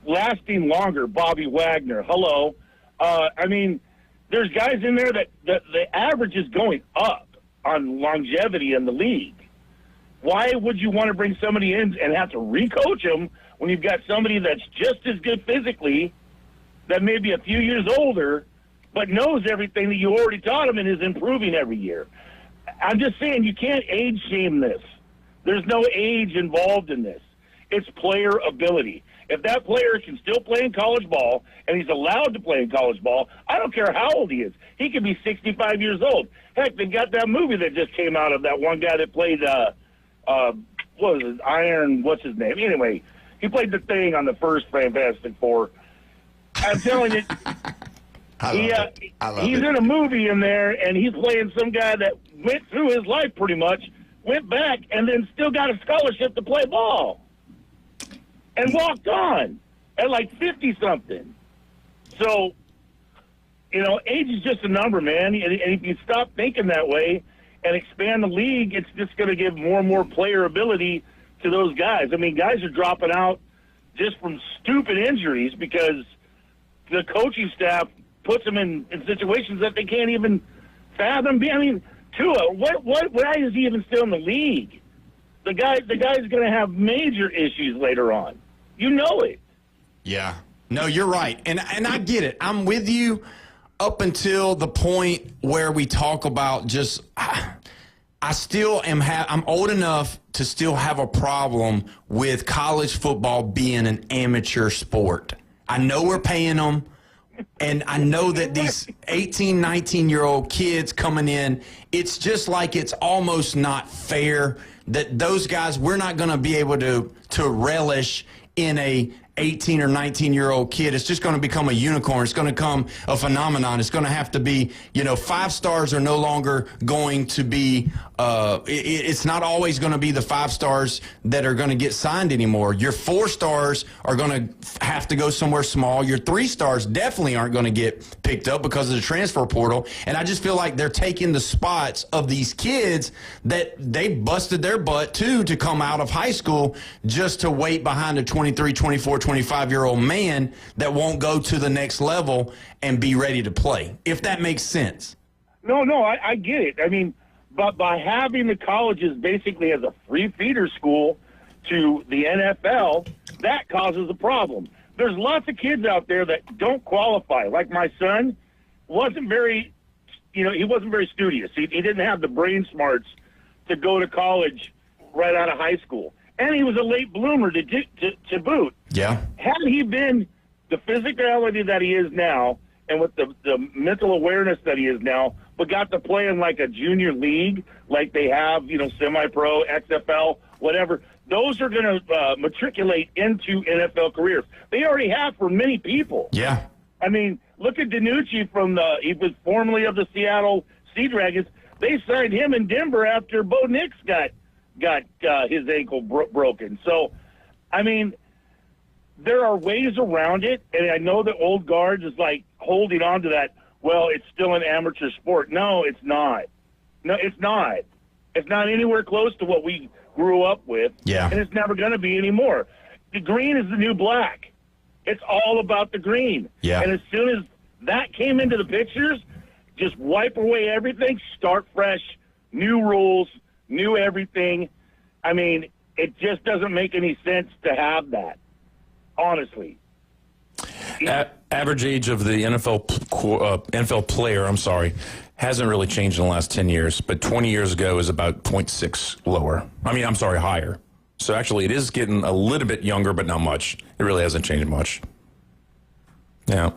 [SPEAKER 9] lasting longer. Bobby Wagner, hello. I mean, there's guys in there that the average is going up on longevity in the league. Why would you want to bring somebody in and have to recoach them when you've got somebody that's just as good physically, that may be a few years older, but knows everything that you already taught him and is improving every year? I'm just saying, you can't age shame this. There's no age involved in this. It's player ability. If that player can still play in college ball and he's allowed to play in college ball, I don't care how old he is. He could be 65 years old. Heck, they got that movie that just came out of that one guy that played, what was it, Iron, what's his name? Anyway, he played the Thing on the first Fantastic Four. I'm telling you, he's in a movie in there, and he's playing some guy that went through his life pretty much, went back, and then still got a scholarship to play ball. And walked on at like 50-something. So, age is just a number, man. And if you stop thinking that way and expand the league, it's just going to give more and more player ability to those guys. I mean, guys are dropping out just from stupid injuries because the coaching staff puts them in situations that they can't even fathom. I mean, Tua, why is he even still in the league? The guy's going to have major issues later on. You know it.
[SPEAKER 8] Yeah. No, you're right. And I get it. I'm with you up until the point where we talk about just I still I'm old enough to still have a problem with college football being an amateur sport. I know we're paying them, and I know that these 18, 19-year-old kids coming in, it's just like it's almost not fair that those guys, we're not going to be able to relish in a 18 or 19-year-old kid. It's just going to become a unicorn. It's going to become a phenomenon. It's going to have to be, 5 stars are no longer going to be, it's not always going to be the 5 stars that are going to get signed anymore. Your 4 stars are going to have to go somewhere small. Your 3 stars definitely aren't going to get picked up because of the transfer portal. And I just feel like they're taking the spots of these kids that they busted their butt to come out of high school just to wait behind a 23, 24, 25-year-old man that won't go to the next level and be ready to play, if that makes sense.
[SPEAKER 9] No, I get it. I mean, but by having the colleges basically as a free feeder school to the NFL, that causes a problem. There's lots of kids out there that don't qualify. Like my son wasn't very, he wasn't very studious. He didn't have the brain smarts to go to college right out of high school. And he was a late bloomer to boot.
[SPEAKER 8] Yeah.
[SPEAKER 9] Had he been the physicality that he is now and with the mental awareness that he is now, but got to play in like a junior league like they have, semi-pro, XFL, whatever, those are going to matriculate into NFL careers. They already have for many people.
[SPEAKER 8] Yeah.
[SPEAKER 9] I mean, look at DiNucci he was formerly of the Seattle Sea Dragons. They signed him in Denver after Bo Nix got his ankle broken. So, I mean, there are ways around it, and I know the old guard is like holding on to that, well, it's still an amateur sport. No, it's not. No, it's not. It's not anywhere close to what we grew up with, and it's never going to be anymore. The green is the new black. It's all about the green.
[SPEAKER 8] Yeah.
[SPEAKER 9] And as soon as that came into the pictures, just wipe away everything, start fresh, new rules, new everything. I mean, it just doesn't make any sense to have that, honestly.
[SPEAKER 11] Average age of the NFL player, hasn't really changed in the last 10 years, but 20 years ago is about 0.6 lower. Higher. So actually it is getting a little bit younger, but not much. It really hasn't changed much. Yeah.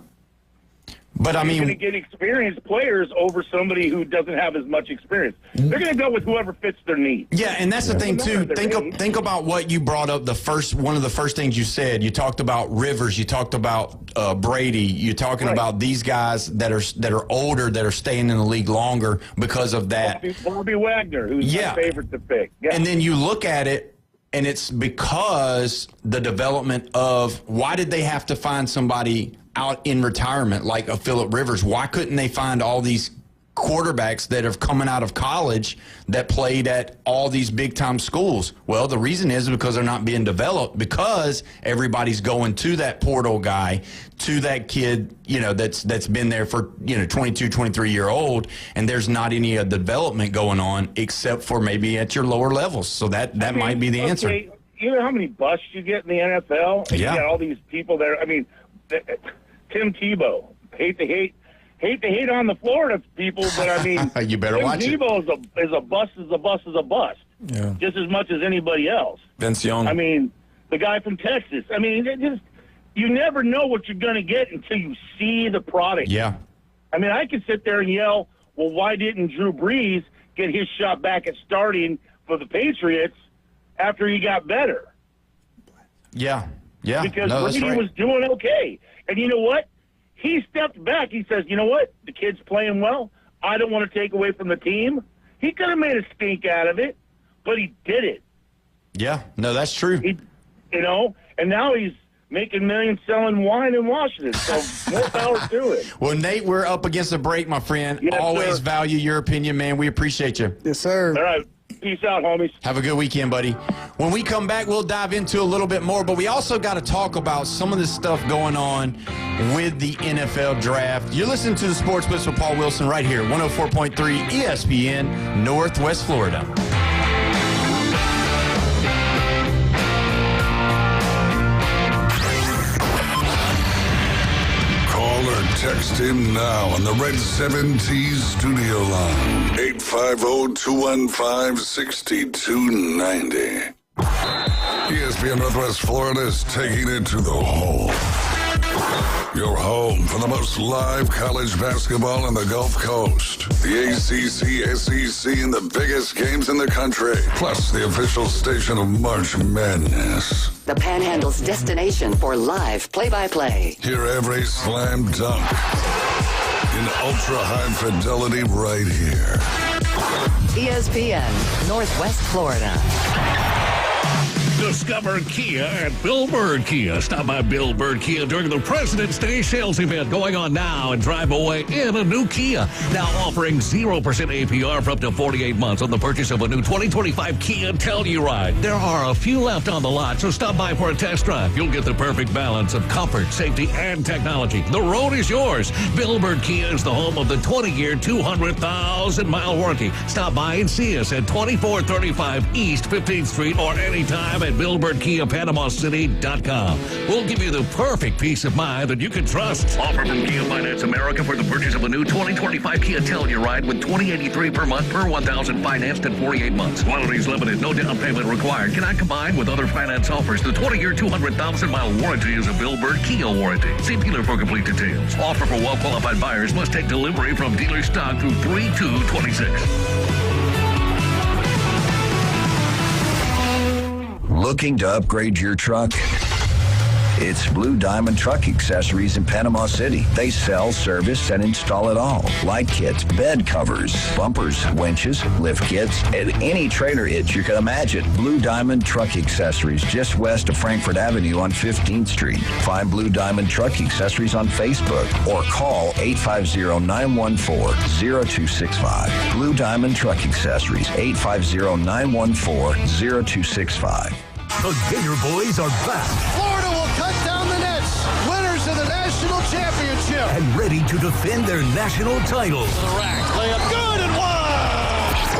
[SPEAKER 8] But I mean,
[SPEAKER 9] you're going to get experienced players over somebody who doesn't have as much experience. They're going to go with whoever fits their needs.
[SPEAKER 8] Yeah, and that's the thing too. Think about what you brought up. One of the first things you said. You talked about Rivers. You talked about Brady. You're talking about these guys that are older, that are staying in the league longer because of that.
[SPEAKER 9] Bobby Wagner, who's my favorite to pick. Yeah.
[SPEAKER 8] And then you look at it. And it's because the development of why did they have to find somebody out in retirement like a Phillip Rivers? Why couldn't they find all these quarterbacks that have coming out of college that played at all these big-time schools? Well, the reason is because they're not being developed, because everybody's going to that portal guy, to that kid, that's been there for, 22, 23-year-old, and there's not any of the development going on except for maybe at your lower levels. So that might be the answer.
[SPEAKER 9] You know how many busts you get in the NFL? And
[SPEAKER 8] Yeah.
[SPEAKER 9] You got all these people there. I mean, Tim Tebow, hate to hate on the Florida people, but I mean,
[SPEAKER 8] you better
[SPEAKER 9] Tim
[SPEAKER 8] watch it.
[SPEAKER 9] Tebow is a bust,
[SPEAKER 11] Yeah.
[SPEAKER 9] just as much as anybody else.
[SPEAKER 11] Vince Young.
[SPEAKER 9] I mean, the guy from Texas. I mean, you never know what you're going to get until you see the product.
[SPEAKER 8] Yeah.
[SPEAKER 9] I mean, I could sit there and yell, well, why didn't Drew Brees get his shot back at starting for the Patriots after he got better?
[SPEAKER 8] Yeah. Yeah.
[SPEAKER 9] Because
[SPEAKER 8] No, that's
[SPEAKER 9] Brady
[SPEAKER 8] right.
[SPEAKER 9] was doing okay. And you know what? He stepped back. He says, you know what? The kid's playing well. I don't want to take away from the team. He could have made a stink out of it, but he did it.
[SPEAKER 8] Yeah. No, that's true.
[SPEAKER 9] And now he's making millions selling wine in Washington. So more power to it.
[SPEAKER 8] Well, Nate, we're up against a break, my friend.
[SPEAKER 9] Yes,
[SPEAKER 8] Always
[SPEAKER 9] sir.
[SPEAKER 8] value your opinion, man. We appreciate you.
[SPEAKER 10] Yes, sir.
[SPEAKER 9] All right. Peace out, homies.
[SPEAKER 8] Have a good weekend, buddy. When we come back, we'll dive into a little bit more, but we also got to talk about some of the stuff going on with the NFL draft. You're listening to the Sports Blitz with Paul Wilson right here, 104.3 ESPN, Northwest Florida.
[SPEAKER 4] Call or text him now on the Red 7T's studio line. 850-215-6290. ESPN Northwest Florida is taking it to the hole. Your home for the most live college basketball on the Gulf Coast. The ACC, SEC, and the biggest games in the country. Plus the official station of March Madness.
[SPEAKER 17] The Panhandle's destination for live play-by-play.
[SPEAKER 4] Hear every slam dunk in ultra-high fidelity right here.
[SPEAKER 17] ESPN, Northwest Florida.
[SPEAKER 18] Discover Kia at Bill Bird Kia. Stop by Bill Bird Kia during the President's Day sales event going on now and drive away in a new Kia. Now offering 0% APR for up to 48 months on the purchase of a new 2025 Kia Telluride. There are a few left on the lot, so stop by for a test drive. You'll get the perfect balance of comfort, safety, and technology. The road is yours. Bill Bird Kia is the home of the 20-year, 200,000-mile warranty. Stop by and see us at 2435 East 15th Street or anytime at BillBirdKiaPanamaCity.com. We'll give you the perfect peace of mind that you can trust. Offer from Kia Finance America for the purchase of a new 2025 Kia Telluride with $20.83 per month per $1,000 financed in 48 months. Quantities limited, no down payment required. Cannot combine with other finance offers. The 20-year, 200,000-mile warranty is a Bill Bird Kia warranty. See dealer for complete details. Offer for well-qualified buyers must take delivery from dealer stock through 3/2/26.
[SPEAKER 13] Looking to upgrade your truck? It's Blue Diamond Truck Accessories in Panama City. They sell, service, and install it all. Light kits, bed covers, bumpers, winches, lift kits, and any trailer hitch you can imagine. Blue Diamond Truck Accessories, just west of Frankfort Avenue on 15th Street. Find Blue Diamond Truck Accessories on Facebook or call 850-914-0265. Blue Diamond Truck Accessories, 850-914-0265.
[SPEAKER 5] The Gator Boys are back
[SPEAKER 6] Florida will cut down the nets. Winners of the national championship.
[SPEAKER 5] and ready to defend their national title.
[SPEAKER 6] The rack. Layup good and one.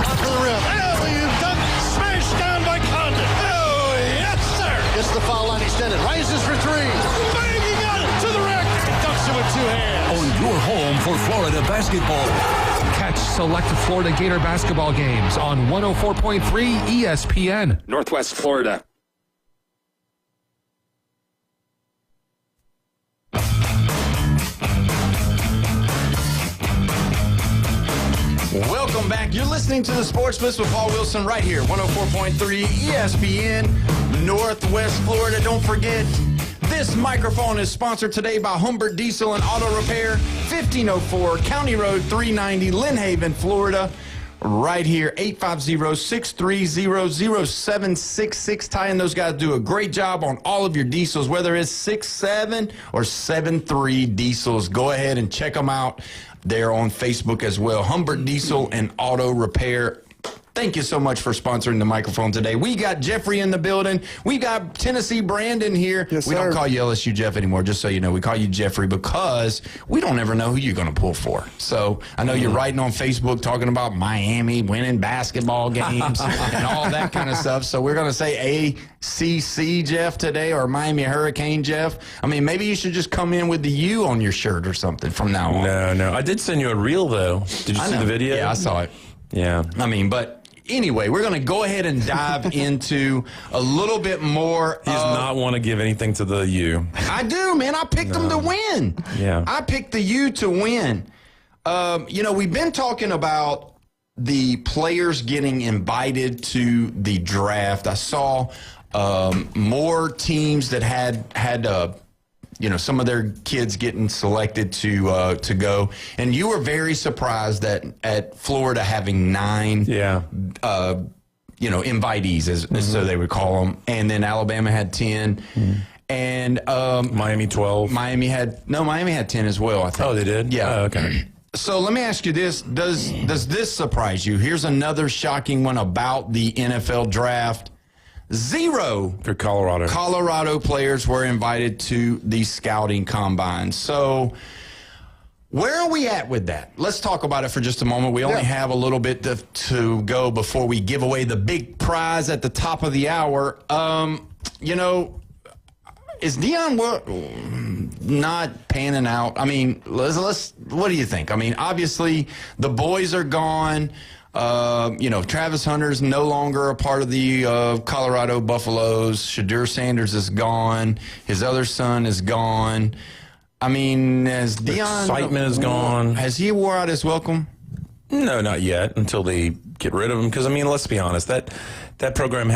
[SPEAKER 6] Up for the rim. Alley-oop dunk. Smashed down by Condon. Oh, yes, sir. Gets the foul line extended. Rises for three. Bang, he got it to the rack. Dunks it with two hands.
[SPEAKER 5] On your home for Florida basketball.
[SPEAKER 7] Catch select Florida Gator basketball games on 104.3 ESPN, Northwest Florida.
[SPEAKER 8] Welcome back. You're listening to the Sports Blitz with Paul Wilson right here, 104.3 ESPN, Northwest Florida. Don't forget, this microphone is sponsored today by Humbert Diesel and Auto Repair, 1504 County Road 390, Lynn Haven, Florida. right here, 850-630-0766. Ty and those guys do a great job on all of your diesels, whether it's 6.7 or 7.3 diesels. Go ahead and check them out. They're on Facebook as well. Humbert Diesel and Auto Repair. Thank you so much for sponsoring the microphone today. We got Jeffrey in the building. We got Tennessee Brandon here.
[SPEAKER 10] Yes,
[SPEAKER 8] we don't call you LSU Jeff anymore, just so you know. We call you Jeffrey because we don't ever know who you're going to pull for. So I know you're writing on Facebook talking about Miami winning basketball games and all that kind of stuff. So we're going to say ACC Jeff today or Miami Hurricane Jeff. I mean, maybe you should just come in with the U on your shirt or something from now on.
[SPEAKER 11] No. I did send you a reel, though. Did you see the video?
[SPEAKER 8] Yeah, I saw it.
[SPEAKER 11] Yeah.
[SPEAKER 8] I mean, but anyway, we're going to go ahead and dive into a little bit more.
[SPEAKER 11] He does not want to give anything to the U.
[SPEAKER 8] I do, man. I picked them to win.
[SPEAKER 11] Yeah.
[SPEAKER 8] I picked the U to win. We've been talking about the players getting invited to the draft. I saw more teams that had some of their kids getting selected to go. And you were very surprised that at Florida having 9 invitees, as so they would call them. And then Alabama had 10. And
[SPEAKER 11] Miami 12.
[SPEAKER 8] Miami had 10 as well, I think.
[SPEAKER 11] Oh, they did?
[SPEAKER 8] Yeah.
[SPEAKER 11] Oh, okay.
[SPEAKER 8] So let me ask you this. Does this surprise you? Here's another shocking one about the NFL draft. 0
[SPEAKER 11] for Colorado.
[SPEAKER 8] Colorado players were invited to the scouting combine. So where are we at with that? Let's talk about it for just a moment. We only have a little bit to go before we give away the big prize at the top of the hour. Is Dion not panning out? I mean, let's. What do you think? I mean, obviously the boys are gone. Travis Hunter's no longer a part of the Colorado Buffaloes. Shadur Sanders is gone. His other son is gone. I mean, has Dion...
[SPEAKER 11] Excitement is gone.
[SPEAKER 8] Has he wore out his welcome?
[SPEAKER 11] No, not yet, until they get rid of him. Because, I mean, let's be honest, that program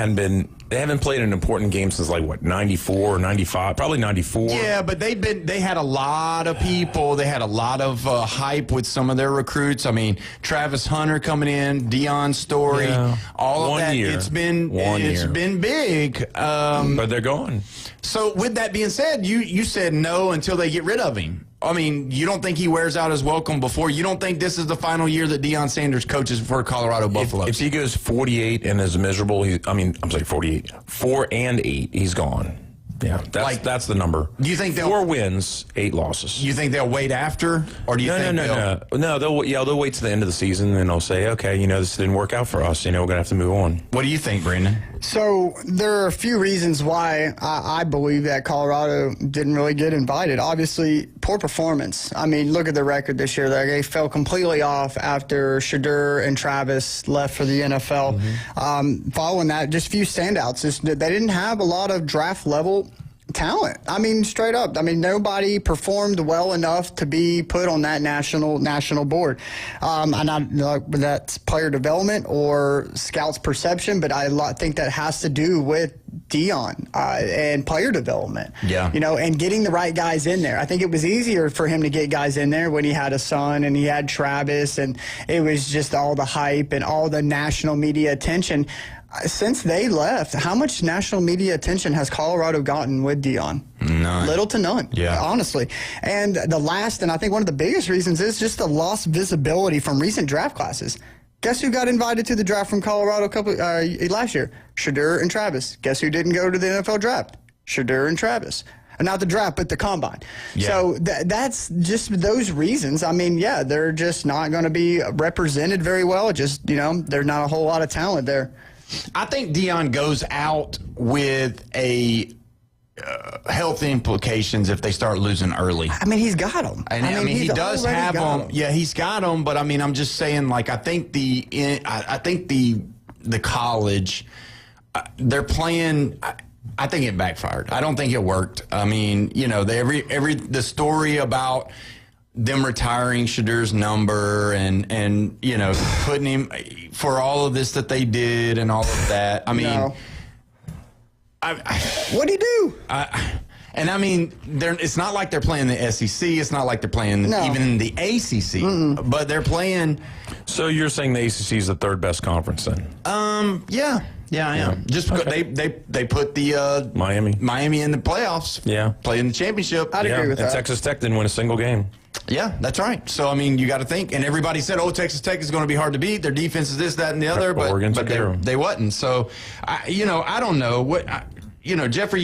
[SPEAKER 11] they haven't played an important game since, 94 or 95, probably 94.
[SPEAKER 8] Yeah, but they had a lot of people. They had a lot of hype with some of their recruits. I mean, Travis Hunter coming in, Dion Story, all of that.
[SPEAKER 11] Year.
[SPEAKER 8] It's been big.
[SPEAKER 11] But they're gone.
[SPEAKER 8] So with that being said, you said no until they get rid of him. I mean, you don't think he wears out his welcome before? You don't think this is the final year that Deion Sanders coaches for Colorado Buffaloes?
[SPEAKER 11] If he goes 48 and is miserable, 48, 4 and 8, he's gone. Yeah, that's the number.
[SPEAKER 8] Do you think
[SPEAKER 11] 4 wins, 8 losses?
[SPEAKER 8] You think they'll wait after, or do you think
[SPEAKER 11] no? They'll wait to the end of the season and they'll say, okay, this didn't work out for us. We're gonna have to move on.
[SPEAKER 8] What do you think, Brandon?
[SPEAKER 10] So there are a few reasons why I believe that Colorado didn't really get invited. Obviously, poor performance. I mean, look at the record this year. They fell completely off after Shadur and Travis left for the NFL. Following that, just a few standouts. They didn't have a lot of draft level talent. I mean, straight up. I mean, nobody performed well enough to be put on that national board. And I know that's player development or scouts' perception, but I think that has to do with Dion and player development.
[SPEAKER 8] Yeah.
[SPEAKER 10] And getting the right guys in there. I think it was easier for him to get guys in there when he had a son and he had Travis, and it was just all the hype and all the national media attention. Since they left, how much national media attention has Colorado gotten with Dion?
[SPEAKER 8] None.
[SPEAKER 10] Little to none, honestly. And the last, and I think one of the biggest reasons, is just the lost visibility from recent draft classes. Guess who got invited to the draft from Colorado last year? Shadur and Travis. Guess who didn't go to the NFL draft? Shadur and Travis. Not the draft, but the combine.
[SPEAKER 8] Yeah.
[SPEAKER 10] So that's just those reasons. I mean, they're just not going to be represented very well. Just, there's not a whole lot of talent there.
[SPEAKER 8] I think Dion goes out with a health implications if they start losing early.
[SPEAKER 10] I mean, he's got them.
[SPEAKER 8] And I mean, he does have them. Yeah, he's got them. But I mean, I'm just saying, I think the college, they're playing. I think it backfired. I don't think it worked. I mean, the story about them retiring Shadur's number and putting him for all of this that they did and all of that. I mean,
[SPEAKER 10] what'd he do?
[SPEAKER 8] And I mean, it's not like they're playing the SEC. It's not like they're playing even in the ACC. But they're playing.
[SPEAKER 11] So you're saying the ACC is the third best conference then?
[SPEAKER 8] Yeah, I am. Just because they put the Miami in the playoffs.
[SPEAKER 11] Yeah,
[SPEAKER 8] playing the championship.
[SPEAKER 10] I'd agree with that.
[SPEAKER 11] And Texas Tech didn't win a single game.
[SPEAKER 8] Yeah, that's right. So, I mean, you got to think. And everybody said, Texas Tech is going to be hard to beat. Their defense is this, that, and the other. But they wasn't. So, I don't know. Jeffrey,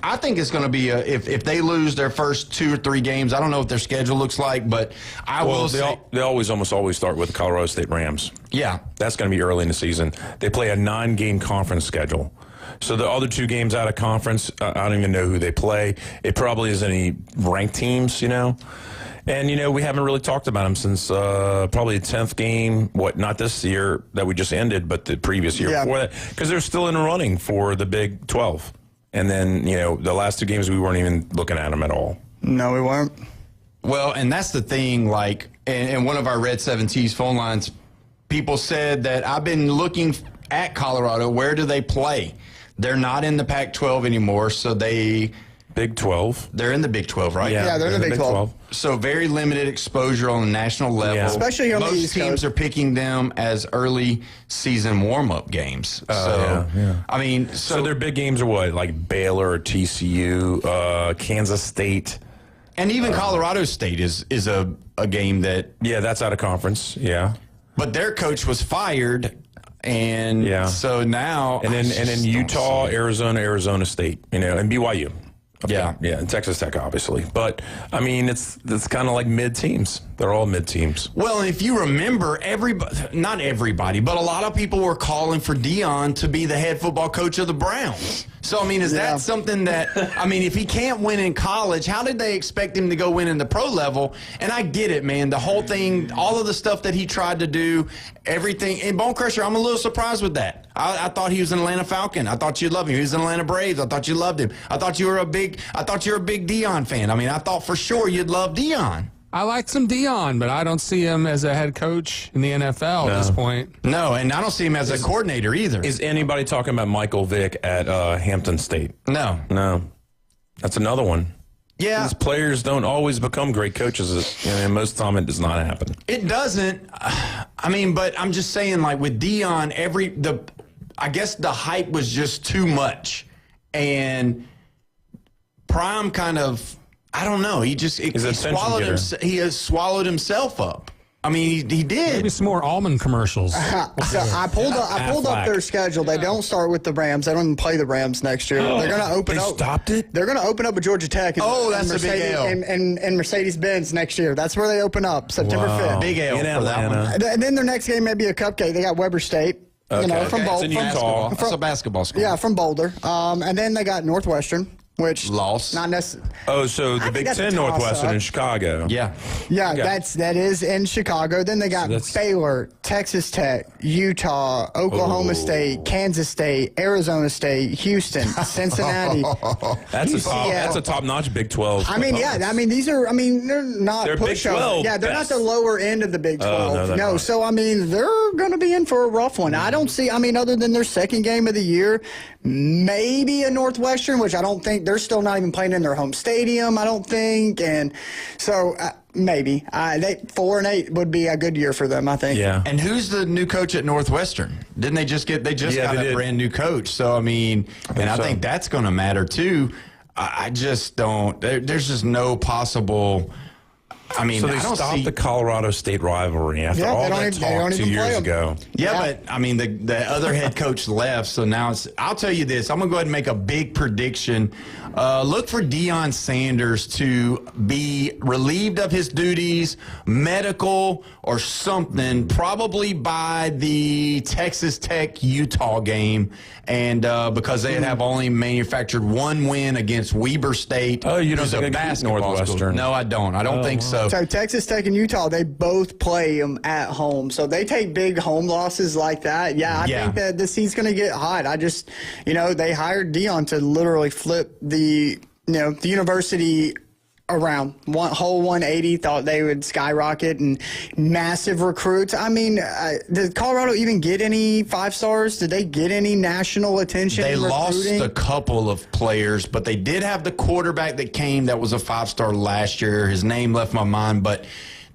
[SPEAKER 8] I think it's going to be if they lose their first 2 or 3 games, I don't know what their schedule looks like, but
[SPEAKER 11] they almost always start with the Colorado State Rams.
[SPEAKER 8] Yeah.
[SPEAKER 11] That's going to be early in the season. They play a 9-game conference schedule. So the other 2 games out of conference, I don't even know who they play. It probably isn't any ranked teams, And, we haven't really talked about them since probably the 10th game, not this year that we just ended, but the previous year before that, because they're still in the running for the Big 12. And then, the last 2 games, we weren't even looking at them at all.
[SPEAKER 10] No, we weren't.
[SPEAKER 8] Well, and that's the thing, in one of our Red 7T's phone lines, people said that I've been looking at Colorado. Where do they play? They're not in the Pac-12 anymore, so they...
[SPEAKER 11] Big 12.
[SPEAKER 8] They're in the Big 12, right?
[SPEAKER 10] Yeah, they're in the Big 12.
[SPEAKER 8] So very limited exposure on the national level.
[SPEAKER 10] Yeah. Especially here on the East Coast.
[SPEAKER 8] Most teams are picking them as early season warm-up games. I mean...
[SPEAKER 11] So their big games are what? Like Baylor, TCU, Kansas State.
[SPEAKER 8] And even Colorado State is a game that...
[SPEAKER 11] Yeah, that's out of conference, yeah.
[SPEAKER 8] But their coach was fired... And so now...
[SPEAKER 11] And then Utah, Arizona State, and BYU. Okay. Yeah, and Texas Tech, obviously. But, I mean, it's kind of like mid-teams. They're all mid-teams.
[SPEAKER 8] Well, and if you remember, not everybody, but a lot of people were calling for Deion to be the head football coach of the Browns. So, I mean, is that something that, if he can't win in college, how did they expect him to go win in the pro level? And I get it, man. The whole thing, all of the stuff that he tried to do, everything. And Bone Crusher, I'm a little surprised with that. I thought he was an Atlanta Falcon. I thought you'd love him. He was an Atlanta Braves. I thought you loved him. I thought you were a big Deion fan. I thought for sure you'd love Deion.
[SPEAKER 19] I like some Deion, but I don't see him as a head coach in the NFL at this point.
[SPEAKER 8] No, and I don't see him as a coordinator either.
[SPEAKER 11] Is anybody talking about Michael Vick at Hampton State?
[SPEAKER 8] No.
[SPEAKER 11] That's another one.
[SPEAKER 8] Yeah.
[SPEAKER 11] These players don't always become great coaches, and most of the time it does not happen.
[SPEAKER 8] It doesn't. But I'm just saying, with Deion, I guess the hype was just too much. And Prime kind of... I don't know. He has swallowed himself up. He did.
[SPEAKER 19] Maybe some more almond commercials.
[SPEAKER 10] So I pulled up their schedule. They don't start with the Rams. They don't even play the Rams next year. They're going to open up.
[SPEAKER 11] They stopped it?
[SPEAKER 10] They're going to open up with Georgia Tech.
[SPEAKER 8] That's a big L.
[SPEAKER 10] And Mercedes-Benz next year. That's where they open up, September 5th.
[SPEAKER 8] Big L for that one.
[SPEAKER 10] And then their next game may be a cupcake. They got Weber State. From Boulder.
[SPEAKER 11] It's in Utah.
[SPEAKER 8] That's a basketball school.
[SPEAKER 10] Yeah, from Boulder. And then they got Northwestern. Which
[SPEAKER 8] lost.
[SPEAKER 10] Not necessarily.
[SPEAKER 11] Oh, so the Big Ten Northwestern in Chicago.
[SPEAKER 8] Yeah.
[SPEAKER 10] Yeah, that is in Chicago. Then they got Baylor, Texas Tech, Utah, Oklahoma State, Kansas State, Arizona State, Houston, Cincinnati.
[SPEAKER 11] That's a top-notch Big 12.
[SPEAKER 10] These are. They're not
[SPEAKER 11] They're Big 12.
[SPEAKER 10] Yeah, they're not the lower end of the Big 12.
[SPEAKER 11] No.
[SPEAKER 10] So they're going to be in for a rough one. I don't see. Other than their second game of the year, maybe a Northwestern, which I don't think. They're still not even playing in their home stadium, I don't think. And so maybe 4-8 would be a good year for them, I think.
[SPEAKER 11] Yeah.
[SPEAKER 8] And who's the new coach at Northwestern? Didn't they just got a brand new coach? So, I think that's going to matter too. I just don't. There's just no possible.
[SPEAKER 11] So they stopped the Colorado State rivalry after all that talk 2 years ago.
[SPEAKER 8] Yeah, but the other head coach left, so now I'll tell you this. I'm going to go ahead and make a big prediction. Look for Deion Sanders to be relieved of his duties, medical or something, probably by the Texas Tech-Utah game, and because they have only manufactured one win against Weber State.
[SPEAKER 11] Oh, you don't think a basketball Northwestern?
[SPEAKER 8] School. No, I don't. I don't think so.
[SPEAKER 10] So Texas Tech and Utah, they both play them at home. So they take big home losses like that. I think that this season's going to get hot. I just, they hired Deion to literally flip the university around whole 180, thought they would skyrocket and massive recruits. I mean, did Colorado even get any 5-stars? Did they get any national attention?
[SPEAKER 8] They lost a couple of players, but they did have the quarterback that came that was a 5-star last year. His name left my mind, but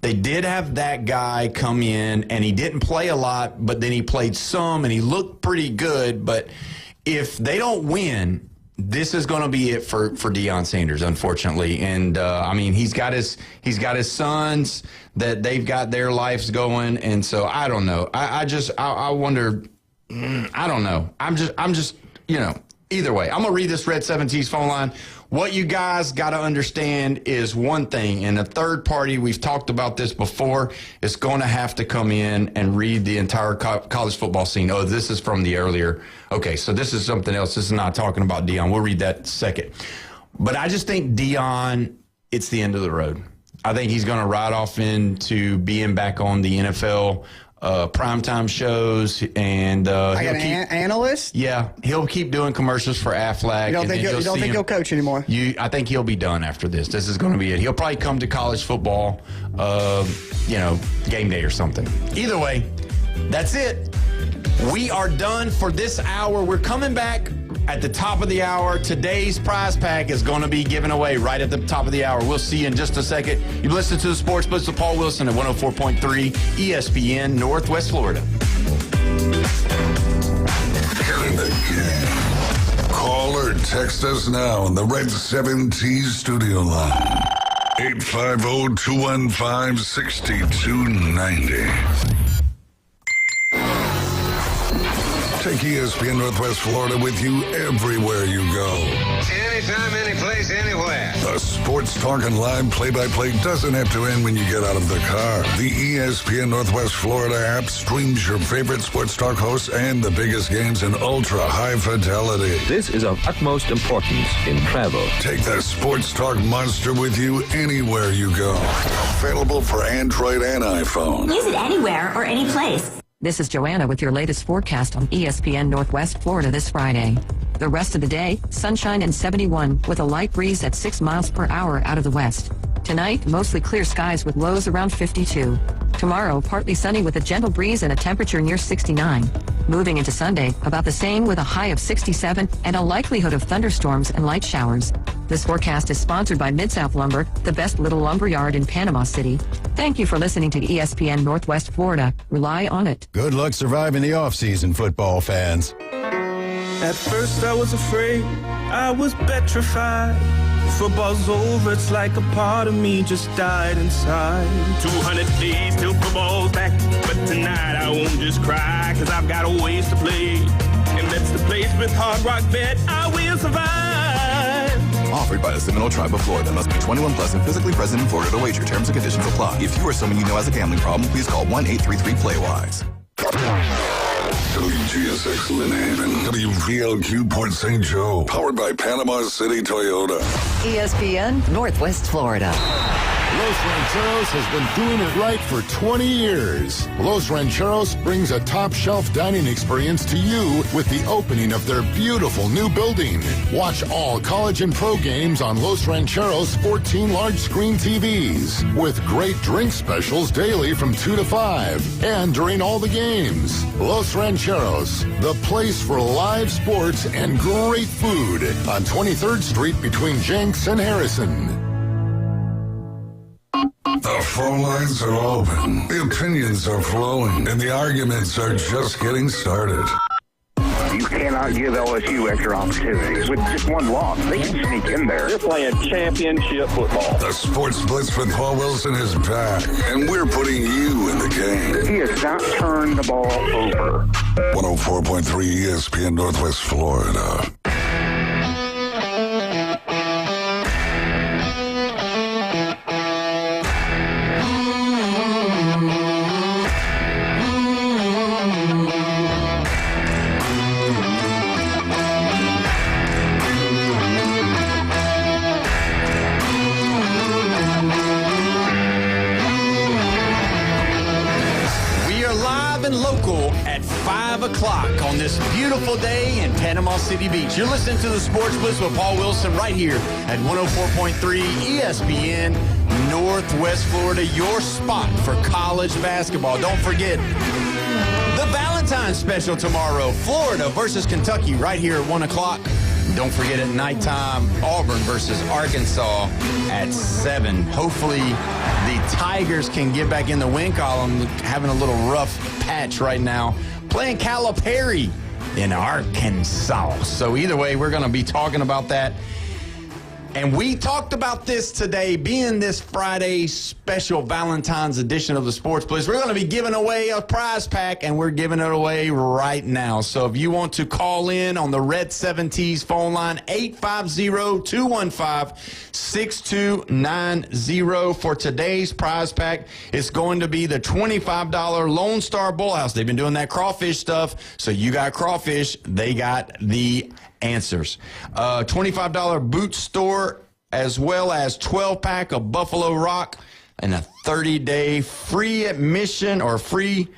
[SPEAKER 8] they did have that guy come in, and he didn't play a lot, but then he played some, and he looked pretty good. But if they don't win, this is going to be it for Deion Sanders, unfortunately. And I mean, he's got his sons that they've got their lives going, and so I don't know. I wonder. I don't know. I'm just Either way, I'm gonna read this Red 17's phone line. What you guys got to understand is one thing, and a third party, we've talked about this before, is going to have to come in and read the entire college football scene. Oh, this is from the earlier. Okay, so this is something else. This is not talking about Deion. We'll read that second. But I just think Deion, it's the end of the road. I think he's going to ride off into being back on the NFL primetime shows, and
[SPEAKER 10] like an analyst.
[SPEAKER 8] Yeah, he'll keep doing commercials for Affleck.
[SPEAKER 10] You don't think he'll coach anymore?
[SPEAKER 8] I think he'll be done after this. This is going to be it. He'll probably come to college football, game day or something. Either way, that's it. We are done for this hour. We're coming back at the top of the hour. Today's prize pack is going to be given away right at the top of the hour. We'll see you in just a second. You listen to the Sports Blitz with Paul Wilson at 104.3 ESPN, Northwest Florida.
[SPEAKER 4] Get in the game. Call or text us now on the Red 17 studio line. 850-215-6290. Take ESPN Northwest Florida with you everywhere you go.
[SPEAKER 20] Anytime, anyplace, anywhere.
[SPEAKER 4] The sports talk and live play-by-play doesn't have to end when you get out of the car. The ESPN Northwest Florida app streams your favorite sports talk hosts and the biggest games in ultra-high fidelity.
[SPEAKER 21] This is of utmost importance in travel.
[SPEAKER 4] Take the sports talk monster with you anywhere you go. Available for Android and iPhone.
[SPEAKER 14] Use it anywhere or any place. This is Joanna with your latest forecast on ESPN Northwest Florida this Friday. The rest of the day, sunshine and 71 with a light breeze at 6 miles per hour out of the west. Tonight, mostly clear skies with lows around 52. Tomorrow, partly sunny with a gentle breeze and a temperature near 69. Moving into Sunday, about the same with a high of 67 and a likelihood of thunderstorms and light showers. This forecast is sponsored by Mid-South Lumber, the best little lumber yard in Panama City. Thank you for listening to ESPN Northwest Florida. Rely on it.
[SPEAKER 22] Good luck surviving the off-season, football fans.
[SPEAKER 23] At first I was afraid, I was petrified. Football's over, it's like a part of me just died inside. 200 days till football's back, but tonight I won't just cry, cause I've got a ways to play. And that's the place with Hard Rock Bet, I will survive.
[SPEAKER 24] Offered by the Seminole Tribe of Florida. Must be 21 plus and physically present in Florida to wager. Terms and conditions apply. If you or someone you know has a gambling problem, please call 1-833-PLAY-WISE.
[SPEAKER 4] WGSX Lynn Haven, WVLQ Port St. Joe, powered by Panama City Toyota.
[SPEAKER 17] ESPN Northwest Florida.
[SPEAKER 6] Los Rancheros has been doing it right for 20 years. Los Rancheros brings a top-shelf dining experience to you with the opening of their beautiful new building. Watch all college and pro games on Los Rancheros' 14 large-screen TVs with great drink specials daily from 2 to 5 and during all the games. Los Rancheros, the place for live sports and great food on 23rd Street between Jenks and Harrison.
[SPEAKER 4] The phone lines are open, the opinions are flowing, and the arguments are just getting started.
[SPEAKER 25] You cannot give LSU extra opportunities. With just one loss, they can sneak in there. They're playing championship football.
[SPEAKER 4] The Sports Blitz with Paul Wilson is back, and we're putting you in the game.
[SPEAKER 25] He has not turned the ball over.
[SPEAKER 4] 104.3 ESPN Northwest Florida.
[SPEAKER 8] live and local at 5 o'clock on this beautiful day in Panama City Beach. You're listening to the Sports Blitz with Paul Wilson right here at 104.3 ESPN, Northwest Florida, your spot for college basketball. Don't forget the Valentine's special tomorrow, Florida versus Kentucky, right here at 1 o'clock. Don't forget at nighttime, Auburn versus Arkansas at 7. Hopefully, the Tigers can get back in the win column, having a little rough patch right now, playing Calipari in Arkansas. So either way, we're going to be talking about that. And we talked about this today, being this Friday special Valentine's edition of the Sports Blitz. We're going to be giving away a prize pack, and we're giving it away right now. So if you want to call in on the Red 7T's phone line, 850-215-6290 for today's prize pack. It's going to be the $25 Lone Star Bullhouse. They've been doing that crawfish stuff, so you got crawfish, they got the answers. $25 boot store, as well as 12-pack of Buffalo Rock and a 30-day free admission or free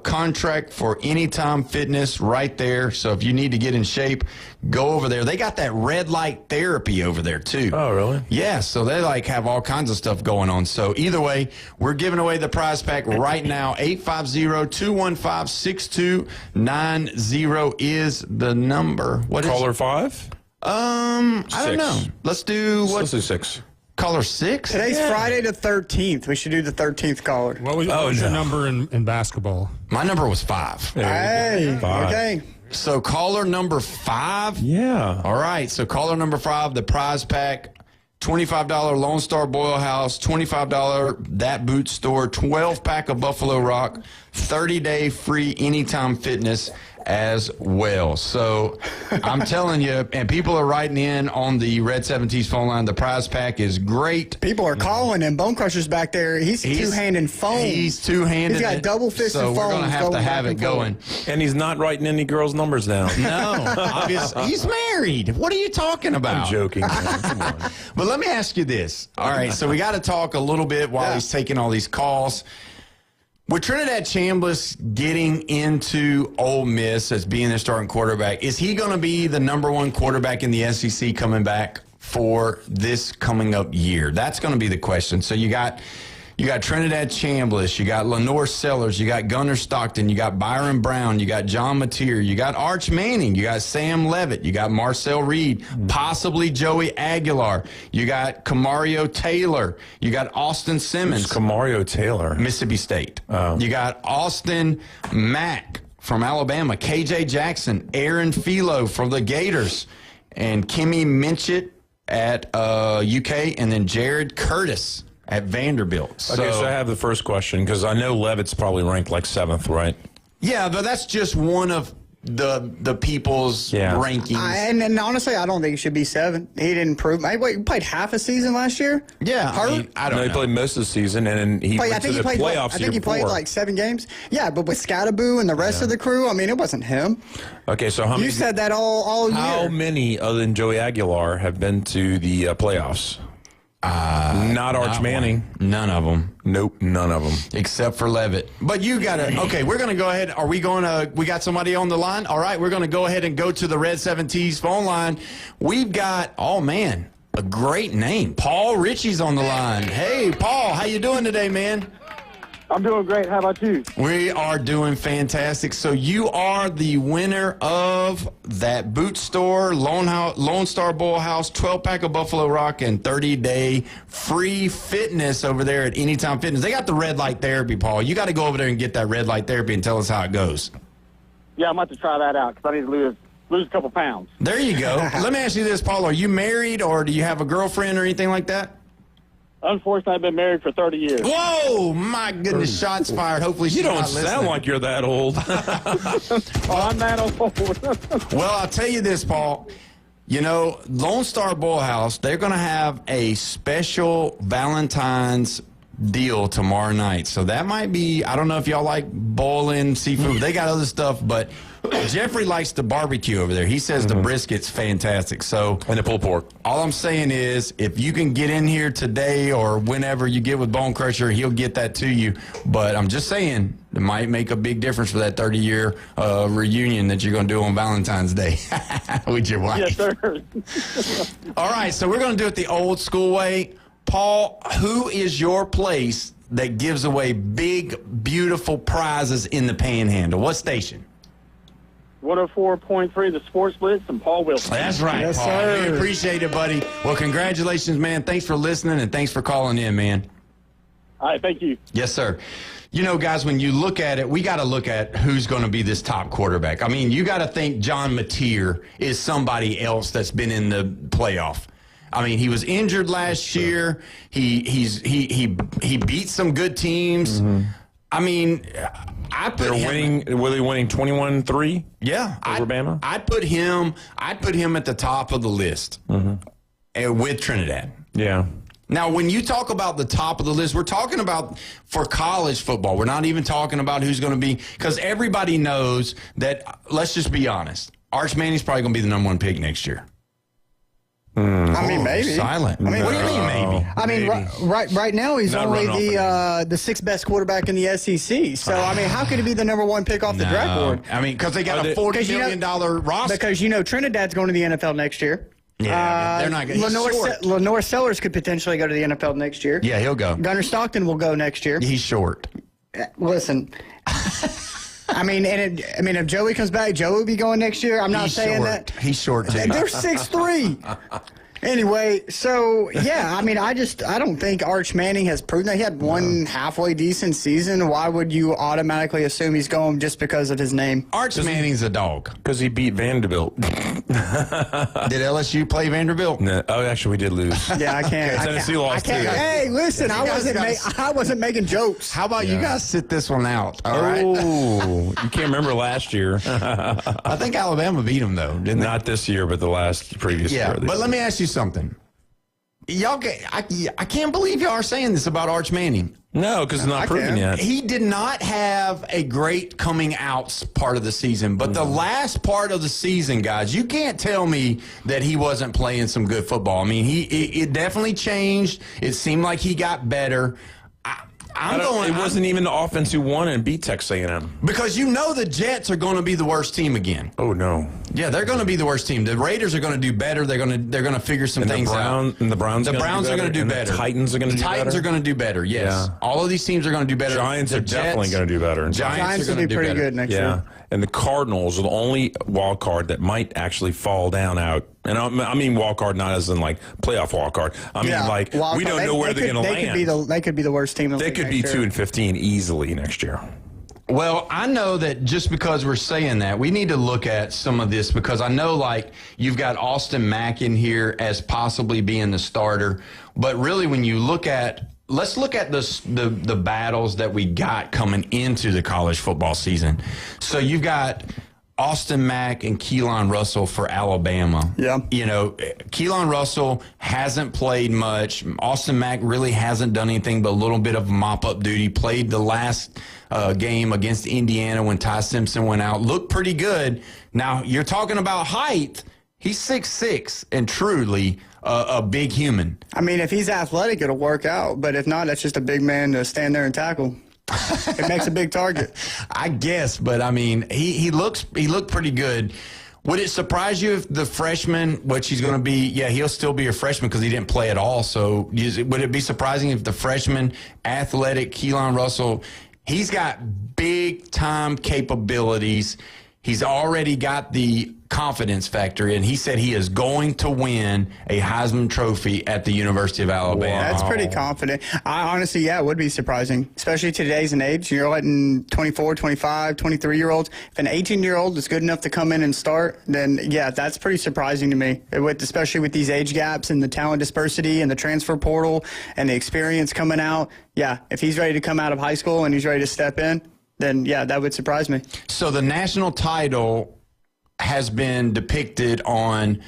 [SPEAKER 8] contract for Anytime Fitness right there. So if you need to get in shape, go over there. They got that red light therapy over there too.
[SPEAKER 11] Oh, really?
[SPEAKER 8] Yeah, so they have all kinds of stuff going on. So either way, we're giving away the prize pack right now. 850-215-6290 is the number. What is
[SPEAKER 11] Caller 5?
[SPEAKER 8] I don't know. Let's do what?
[SPEAKER 11] Let's do 6.
[SPEAKER 8] Caller 6?
[SPEAKER 10] Today's Friday the 13th. We should do the 13th caller.
[SPEAKER 19] What was your number in basketball?
[SPEAKER 8] My number was 5.
[SPEAKER 10] Hey,
[SPEAKER 11] 5.
[SPEAKER 10] okay.
[SPEAKER 8] So caller number 5?
[SPEAKER 11] Yeah.
[SPEAKER 8] All right. So caller number 5, the prize pack, $25 Lone Star Boil House, $25 That Boot Store, 12-pack of Buffalo Rock, 30-day free Anytime Fitness as well. So I'm telling you, and people are writing in on the Red 70's phone line. The prize pack is great.
[SPEAKER 10] People are calling, and Bone Crusher's back there. He's two-handing foam.
[SPEAKER 8] He's two-handed.
[SPEAKER 10] He's got double-fisted
[SPEAKER 8] foam. So we're going to have to have it going.
[SPEAKER 11] And he's not writing any girls' numbers down.
[SPEAKER 8] No, obviously. He's married. What are you talking about?
[SPEAKER 11] I'm joking. Come on.
[SPEAKER 8] But let me ask you this. All right, so we got to talk a little bit while he's taking all these calls. With Trinidad Chambliss getting into Ole Miss as being their starting quarterback, is he going to be the number one quarterback in the SEC coming back for this coming up year? That's going to be the question. So you got Trinidad Chambliss, you got Lenore Sellers, you got Gunnar Stockton, you got Byron Brown, you got John Mateer, you got Arch Manning, you got Sam Levitt, you got Marcel Reed, possibly Joey Aguilar, you got Camario Taylor, you got Austin Simmons.
[SPEAKER 11] Who's Camario Taylor?
[SPEAKER 8] Mississippi State.
[SPEAKER 11] Oh.
[SPEAKER 8] You got Austin Mack from Alabama, KJ Jackson, Aaron Philo from the Gators, and Kimmy Minchett at UK, and then Jared Curtis at Vanderbilt.
[SPEAKER 11] Okay, so I have the first question, because I know Levitt's probably ranked like 7th, right?
[SPEAKER 8] Yeah, but that's just one of the people's rankings.
[SPEAKER 10] And honestly, I don't think it should be 7. He didn't prove. He played half a season last year.
[SPEAKER 8] Yeah,
[SPEAKER 10] hurt.
[SPEAKER 8] I don't know.
[SPEAKER 11] He played most of the season, and he went to the playoffs.
[SPEAKER 10] I think he played like 7 games. Yeah, but with Scattaboo and the rest of the crew, I mean, it wasn't him.
[SPEAKER 11] Okay, so how many?
[SPEAKER 10] You said that all year.
[SPEAKER 11] How many other than Joey Aguilar have been to the playoffs? Not Arch Manning.
[SPEAKER 8] None of them.
[SPEAKER 11] Nope, none of them.
[SPEAKER 8] Except for Levitt. But you got to, okay, we're going to go ahead. Are we going to, we got somebody on the line? All right, we're going to go ahead and go to the Red 7T's phone line. We've got, oh man, a great name. Paul Ritchie's on the line. Hey, Paul, how you doing today, man?
[SPEAKER 1] I'm doing great. How about you?
[SPEAKER 8] We are doing fantastic. So you are the winner of that boot store, Lone Star Bowl House, 12-pack of Buffalo Rock, and 30-day free fitness over there at Anytime Fitness. They got the red light therapy, Paul. You got to go over there and get that red light therapy and tell us how it goes.
[SPEAKER 1] Yeah, I'm about to try that out because I need to lose a couple pounds.
[SPEAKER 8] There you go. Let me ask you this, Paul. Are you married or do you have a girlfriend or anything like that?
[SPEAKER 1] Unfortunately, I've been married for 30 years.
[SPEAKER 8] Whoa, my goodness, shots fired. Hopefully she's not listening.
[SPEAKER 11] You don't sound like you're that old.
[SPEAKER 1] Oh, I'm that old.
[SPEAKER 8] Well, I'll tell you this, Paul. You know, Lone Star Bowl House, they're going to have a special Valentine's deal tomorrow night. So that might be, I don't know if y'all like boiling seafood. They got other stuff, but Jeffrey likes the barbecue over there. He says the brisket's fantastic. So,
[SPEAKER 11] and the pulled pork.
[SPEAKER 8] All I'm saying is, if you can get in here today or whenever you get with Bone Crusher, he'll get that to you. But I'm just saying, it might make a big difference for that 30-year reunion that you're going to do on Valentine's Day with your wife.
[SPEAKER 1] Yes, sir.
[SPEAKER 8] All right, so we're going to do it the old school way. Paul, who is your place that gives away big, beautiful prizes in the Panhandle? What station?
[SPEAKER 1] 104.3, the Sports Blitz, and Paul Wilson.
[SPEAKER 8] That's right,
[SPEAKER 1] yes,
[SPEAKER 8] Paul.
[SPEAKER 1] Sir.
[SPEAKER 8] We appreciate it, buddy. Well, congratulations, man. Thanks for listening, and thanks for calling in, man.
[SPEAKER 1] All right, thank you.
[SPEAKER 8] Yes, sir. You know, guys, when you look at it, we got to look at who's going to be this top quarterback. I mean, you got to think John Mateer is somebody else that's been in the playoff. I mean, he was injured last year. He beat some good teams. I mean, I put him.
[SPEAKER 11] Were they winning 21-3?
[SPEAKER 8] Yeah,
[SPEAKER 11] over Bama.
[SPEAKER 8] I'd put him at the top of the list with Trinidad.
[SPEAKER 11] Yeah.
[SPEAKER 8] Now, when you talk about the top of the list, we're talking about for college football. We're not even talking about who's going to be, because everybody knows that. Let's just be honest. Arch Manning's probably going to be the number 1 pick next year.
[SPEAKER 10] I mean, maybe.
[SPEAKER 8] Silent. I mean, what do you mean, maybe?
[SPEAKER 10] I mean, right now he's
[SPEAKER 8] Not
[SPEAKER 10] only
[SPEAKER 8] running
[SPEAKER 10] the 6th best quarterback in the SEC. So, I mean, how could he be the number 1 pick off the draft board?
[SPEAKER 8] I mean, because they got a $40 million roster.
[SPEAKER 10] Because, Trinidad's going to the NFL next year.
[SPEAKER 8] Yeah, they're not going to.
[SPEAKER 10] Lenore Sellers could potentially go to the NFL next year.
[SPEAKER 8] Yeah, he'll go.
[SPEAKER 10] Gunnar Stockton will go next year.
[SPEAKER 8] He's short.
[SPEAKER 10] Listen. I mean, if Joey comes back, Joey will be going next year. I'm not saying
[SPEAKER 8] short.
[SPEAKER 10] that.
[SPEAKER 8] He's short, too.
[SPEAKER 10] They're 6'3". Anyway, so, yeah, I mean, I don't think Arch Manning has proven that. He had one halfway decent season. Why would you automatically assume he's going just because of his name?
[SPEAKER 8] Arch Manning's a dog.
[SPEAKER 11] Because he beat Vanderbilt.
[SPEAKER 8] Did LSU play Vanderbilt?
[SPEAKER 11] No. Oh, actually, we did lose.
[SPEAKER 10] Yeah, I can't.
[SPEAKER 11] Tennessee lost, too.
[SPEAKER 10] Hey, listen, I wasn't making jokes.
[SPEAKER 8] How about you guys sit this one out, all right?
[SPEAKER 11] Oh, you can't remember last year.
[SPEAKER 8] I think Alabama beat them, though, didn't they?
[SPEAKER 11] Not this year, but the previous year.
[SPEAKER 8] Yeah, but let me ask you something. I can't believe y'all are saying this about Arch Manning.
[SPEAKER 11] No, because it's not proven yet.
[SPEAKER 8] He did not have a great coming out part of the season, but the last part of the season, guys, you can't tell me that he wasn't playing some good football. I mean, it definitely changed. It seemed like he got better.
[SPEAKER 11] It wasn't even the offense who won and beat Texas A&M.
[SPEAKER 8] Because the Jets are going to be the worst team again.
[SPEAKER 11] Oh, no.
[SPEAKER 8] Yeah, they're going to be the worst team. The Raiders are going to do better. They're going to figure some things out.
[SPEAKER 11] And the Browns are going to do better. The Titans are going to do better.
[SPEAKER 8] The Titans are going to do better, yes. Yeah. All of these teams are going to do better.
[SPEAKER 11] Giants are definitely going to do better.
[SPEAKER 10] Giants will be pretty good next year.
[SPEAKER 11] And the Cardinals are the only wild card that might actually fall down out. And I mean wild card, not as in like playoff wild card. I mean we don't know where they're going to land.
[SPEAKER 10] They could be the worst team in the league.
[SPEAKER 11] They could be 2-15 easily next year.
[SPEAKER 8] Well, I know that just because we're saying that, we need to look at some of this, because I know, like, you've got Austin Mack in here as possibly being the starter. But really, when you look at, let's look at the battles that we got coming into the college football season. So you've got Austin Mack and Keelan Russell for Alabama.
[SPEAKER 10] Yeah.
[SPEAKER 8] Keelan Russell hasn't played much. Austin Mack really hasn't done anything but a little bit of mop-up duty. Played the last game against Indiana when Ty Simpson went out. Looked pretty good. Now, you're talking about height. He's 6'6", and truly a big human.
[SPEAKER 10] I mean, if he's athletic, it'll work out. But if not, that's just a big man to stand there and tackle. It makes a big target.
[SPEAKER 8] I guess, but I mean, he looked pretty good. Would it surprise you if the freshman, which he's going to be, he'll still be a freshman because he didn't play at all. So would it be surprising if the freshman, athletic Keelan Russell, he's got big time capabilities. He's already got the confidence factor in. He said he is going to win a Heisman Trophy at the University of Alabama.
[SPEAKER 10] Wow. That's pretty confident. I honestly, it would be surprising, especially today's and age. You're letting 24, 25, 23-year-olds. If an 18-year-old is good enough to come in and start, then, that's pretty surprising to me, especially with these age gaps and the talent dispersity and the transfer portal and the experience coming out. Yeah, if he's ready to come out of high school and he's ready to step in, then, that would surprise me.
[SPEAKER 8] So the national title has been depicted on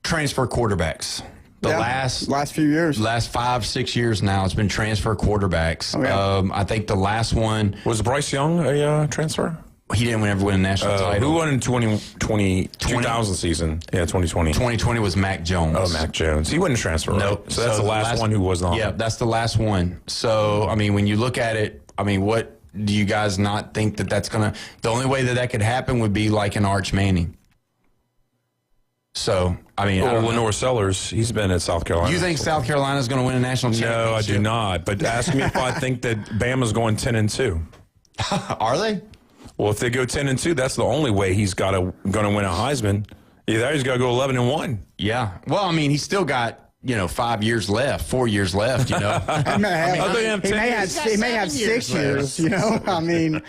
[SPEAKER 8] transfer quarterbacks.
[SPEAKER 10] last few years.
[SPEAKER 8] Last 5-6 years now, it's been transfer quarterbacks.
[SPEAKER 10] Oh, yeah.
[SPEAKER 8] I think the last one
[SPEAKER 11] was Bryce Young a transfer.
[SPEAKER 8] He didn't ever win a national title.
[SPEAKER 11] Who won in 2000 season? Yeah, 2020.
[SPEAKER 8] 2020 was Mac Jones.
[SPEAKER 11] Oh, Mac Jones. He wasn't a transfer.
[SPEAKER 8] Nope.
[SPEAKER 11] Right? So that's the last one who was not.
[SPEAKER 8] Yeah, that's the last one. So, I mean, when you look at it, I mean, what do you guys not think that's going to – the only way that could happen would be like an Arch Manning. So, I mean,
[SPEAKER 11] Lenore Sellers, he's been at South Carolina.
[SPEAKER 8] You think South Carolina's going to win a national championship?
[SPEAKER 11] No, I do not. But ask me if I think that Bama's going 10-2.
[SPEAKER 8] Are they?
[SPEAKER 11] Well, if they go 10-2, that's the only way he's going to win a Heisman. Either he's got to go 11-1.
[SPEAKER 8] Yeah. Well, I mean, he's still got 4 years left. You know.
[SPEAKER 10] he may have 6 years. You know, I mean.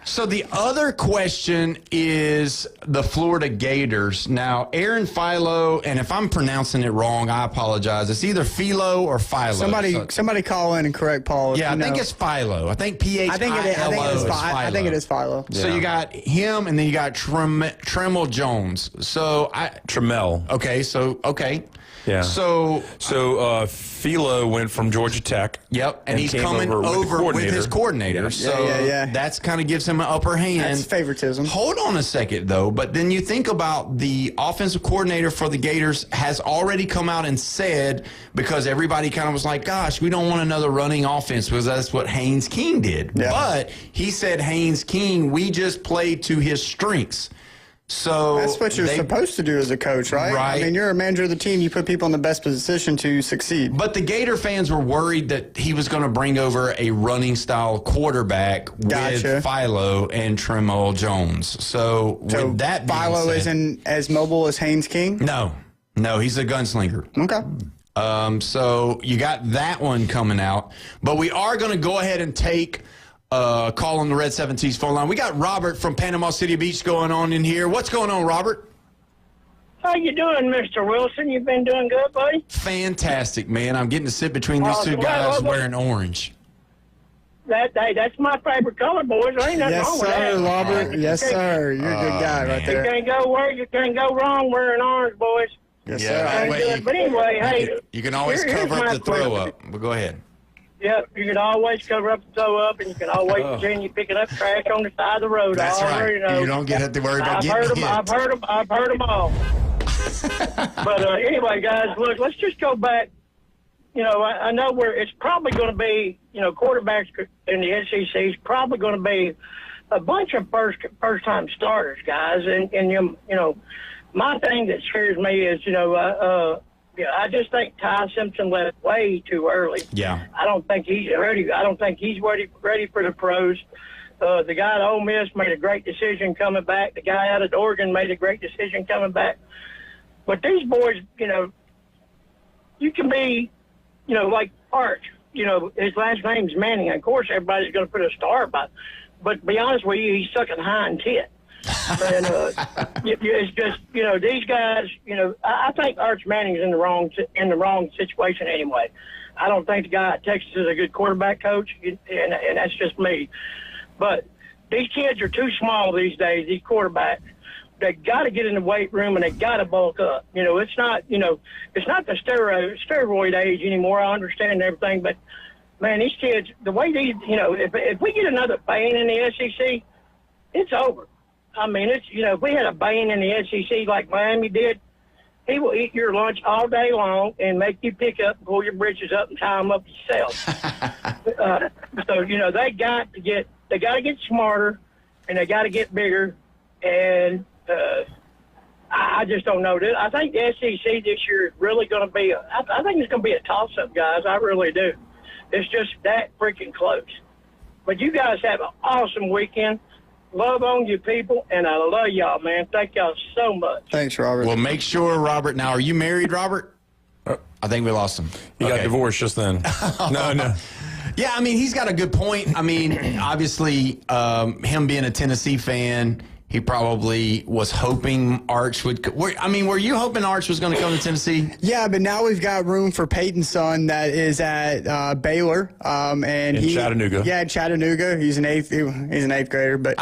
[SPEAKER 8] So the other question is the Florida Gators. Now, Aaron Philo, and if I'm pronouncing it wrong, I apologize. It's either Philo or Philo.
[SPEAKER 10] Somebody call in and correct Paul.
[SPEAKER 8] Yeah, I think it's Philo. I think Philo.
[SPEAKER 10] I think it is Philo.
[SPEAKER 8] So you got him, and then you got Tremel Jones. So
[SPEAKER 11] Tremel.
[SPEAKER 8] Okay.
[SPEAKER 11] Yeah.
[SPEAKER 8] So
[SPEAKER 11] Philo went from Georgia Tech.
[SPEAKER 8] Yep, and he's coming over with his coordinator. So that's kind of gives him an upper hand.
[SPEAKER 10] That's favoritism.
[SPEAKER 8] Hold on a second, though. But then you think about the offensive coordinator for the Gators has already come out and said, because everybody kind of was like, gosh, we don't want another running offense because that's what Haynes King did. Yeah. But he said, Haynes King, we just played to his strengths. So
[SPEAKER 10] that's what you're supposed to do as a coach, right?
[SPEAKER 8] Right.
[SPEAKER 10] I mean, you're a manager of the team. You put people in the best position to succeed.
[SPEAKER 8] But the Gator fans were worried that he was going to bring over a running style quarterback with Philo and Tremel Jones. So with that being
[SPEAKER 10] Philo
[SPEAKER 8] said,
[SPEAKER 10] isn't as mobile as Haynes King?
[SPEAKER 8] No, he's a gunslinger.
[SPEAKER 10] Okay.
[SPEAKER 8] So you got that one coming out. But we are going to go ahead and take call on the Red 17's phone line. We got Robert from Panama City Beach going on in here. What's going on, Robert?
[SPEAKER 2] How you doing, Mr. Wilson? You've been doing good, buddy?
[SPEAKER 8] Fantastic, man. I'm getting to sit between these two guys wearing orange.
[SPEAKER 2] That's my favorite color, boys. There ain't nothing wrong with that.
[SPEAKER 10] Yes, sir, Robert. Yes, sir. You're a good guy right there.
[SPEAKER 2] You can't go wrong wearing orange, boys.
[SPEAKER 10] Yes, sir.
[SPEAKER 2] But anyway, hey.
[SPEAKER 8] You can always cover up the throw up. But go ahead.
[SPEAKER 2] Yeah, you can always cover up the throw up, and you can always continue picking up trash on the side of the road.
[SPEAKER 8] That's right. You don't get to worry about getting hit.
[SPEAKER 2] I've heard them all. But anyway, guys, look, let's just go back. I know it's probably going to be, quarterbacks in the SEC is probably going to be a bunch of first-time starters, guys. And my thing that scares me is, I just think Ty Simpson left way too early.
[SPEAKER 8] Yeah.
[SPEAKER 2] I don't think he's ready. I don't think he's ready for the pros. The guy at Ole Miss made a great decision coming back. The guy out of Oregon made a great decision coming back. But these boys, you can be, like Arch. His last name's Manning. Of course, everybody's going to put a star by. But to be honest with you, he's sucking hind tit. And it's just, these guys, I think Arch Manning's in the wrong situation anyway. I don't think the guy at Texas is a good quarterback coach, and that's just me. But these kids are too small these days, these quarterbacks. They got to get in the weight room and they got to bulk up. It's not the steroid age anymore. I understand everything, but man, these kids, the way these, if we get another Bain in the SEC, it's over. I mean, it's, if we had a Bain in the SEC like Miami did, he will eat your lunch all day long and make you pick up, pull your britches up, and tie them up yourself. So they got to get smarter, and they got to get bigger. And I just don't know. I think the SEC this year is really going to be. I think it's going to be a toss-up, guys. I really do. It's just that freaking close. But you guys have an awesome weekend. Love on you people, and I love y'all, man. Thank y'all so much.
[SPEAKER 10] Thanks, Robert.
[SPEAKER 8] Well, make sure, Robert. Now, are you married, Robert? I think we lost him.
[SPEAKER 11] He got divorced just then. No.
[SPEAKER 8] Yeah, I mean, he's got a good point. I mean, obviously, him being a Tennessee fan, He probably was hoping Arch would. Were you hoping Arch was going to come to Tennessee?
[SPEAKER 10] Yeah, but now we've got room for Peyton's son that is at Baylor, and
[SPEAKER 11] in Chattanooga.
[SPEAKER 10] Yeah, Chattanooga. He's an eighth grader, but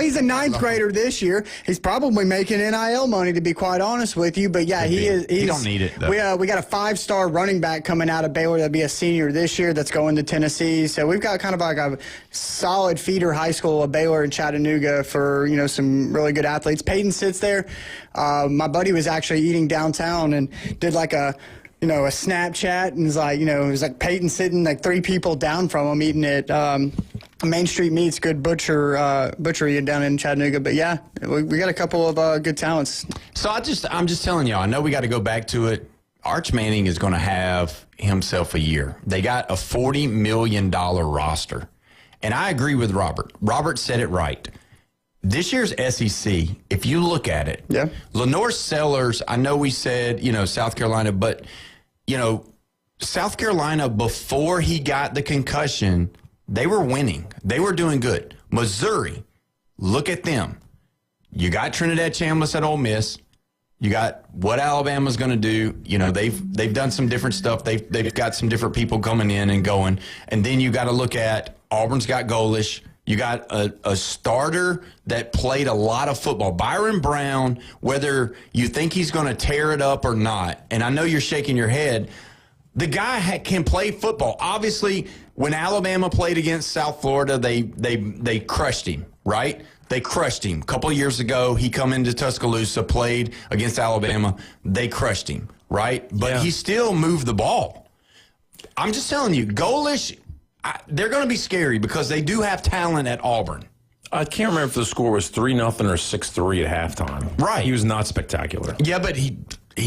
[SPEAKER 10] he's a ninth grader this year. He's probably making NIL money, to be quite honest with you. But yeah, he
[SPEAKER 8] don't need it, though.
[SPEAKER 10] We got a 5-star running back coming out of Baylor that'll be a senior this year that's going to Tennessee. So we've got kind of like a solid feeder high school of Baylor and Chattanooga for some really good athletes. Peyton sits there. My buddy was actually eating downtown and did like a Snapchat, and it was like Peyton sitting like 3 people down from him eating at Main Street Meats, good butchery down in Chattanooga. But yeah, we got a couple of good talents.
[SPEAKER 8] So I'm just telling y'all, I know we got to go back to it. Arch Manning is going to have himself a year. They got a $40 million roster. And I agree with Robert. Robert said it right. This year's SEC, if you look at it, Lenore Sellers, I know we said, South Carolina, but, South Carolina, before he got the concussion, they were winning. They were doing good. Missouri, look at them. You got Trinidad Chambliss at Ole Miss. You got what Alabama's going to do. They've done some different stuff. They've got some different people coming in and going. And then you got to look at Auburn's got Golish. You got a starter that played a lot of football. Byron Brown, whether you think he's going to tear it up or not, and I know you're shaking your head, the guy can play football. Obviously, when Alabama played against South Florida, they crushed him, right? They crushed him. A couple of years ago, he come into Tuscaloosa, played against Alabama. They crushed him, right? But he still moved the ball. I'm just telling you, Golish, they're going to be scary because they do have talent at Auburn.
[SPEAKER 11] I can't remember if the score was 3-0 or 6-3 at halftime.
[SPEAKER 8] Right.
[SPEAKER 11] He was not spectacular.
[SPEAKER 8] Yeah, but he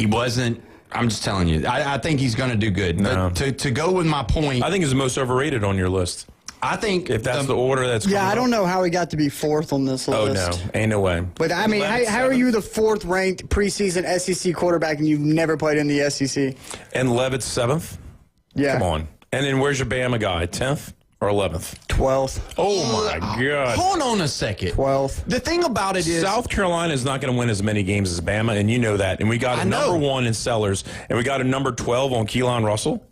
[SPEAKER 8] wasn't. I'm just telling you. I think he's going to do good.
[SPEAKER 11] No.
[SPEAKER 8] But to go with my point.
[SPEAKER 11] I think he's the most overrated on your list.
[SPEAKER 8] I think
[SPEAKER 11] if that's the order that's coming
[SPEAKER 10] I don't know how he got to be 4th on this list.
[SPEAKER 11] Oh, no. Ain't no way.
[SPEAKER 10] But, I mean, how are you the 4th-ranked preseason SEC quarterback and you've never played in the SEC?
[SPEAKER 11] And Levitt's 7th?
[SPEAKER 10] Yeah.
[SPEAKER 11] Come on. And then where's your Bama guy, 10th or 11th?
[SPEAKER 10] 12th.
[SPEAKER 11] Oh, my God.
[SPEAKER 8] Hold on a second.
[SPEAKER 10] 12th.
[SPEAKER 8] The thing about it is
[SPEAKER 11] South Carolina is not going to win as many games as Bama, and you know that. And we got a number 1 in Sellers, and we got a number 12 on Keelan Russell.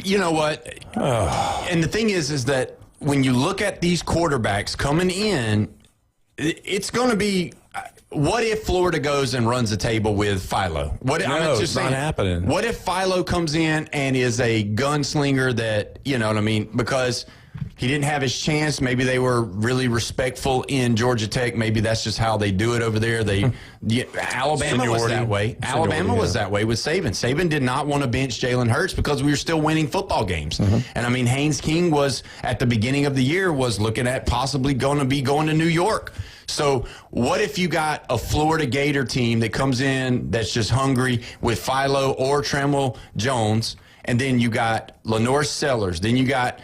[SPEAKER 8] You know what? And the thing is that when you look at these quarterbacks coming in, it's going to be, what if Florida goes and runs the table with Philo?
[SPEAKER 11] It's not happening.
[SPEAKER 8] What if Philo comes in and is a gunslinger that, you know what I mean? Because he didn't have his chance. Maybe they were really respectful in Georgia Tech. Maybe that's just how they do it over there. Alabama was that way. Alabama was that way with Saban. Saban did not want to bench Jalen Hurts because we were still winning football games. And I mean, Haynes King was at the beginning of the year was looking at possibly going to New York. So what if you got a Florida Gator team that comes in that's just hungry with Philo or Tremel Jones, and then you got Lenore Sellers, then you got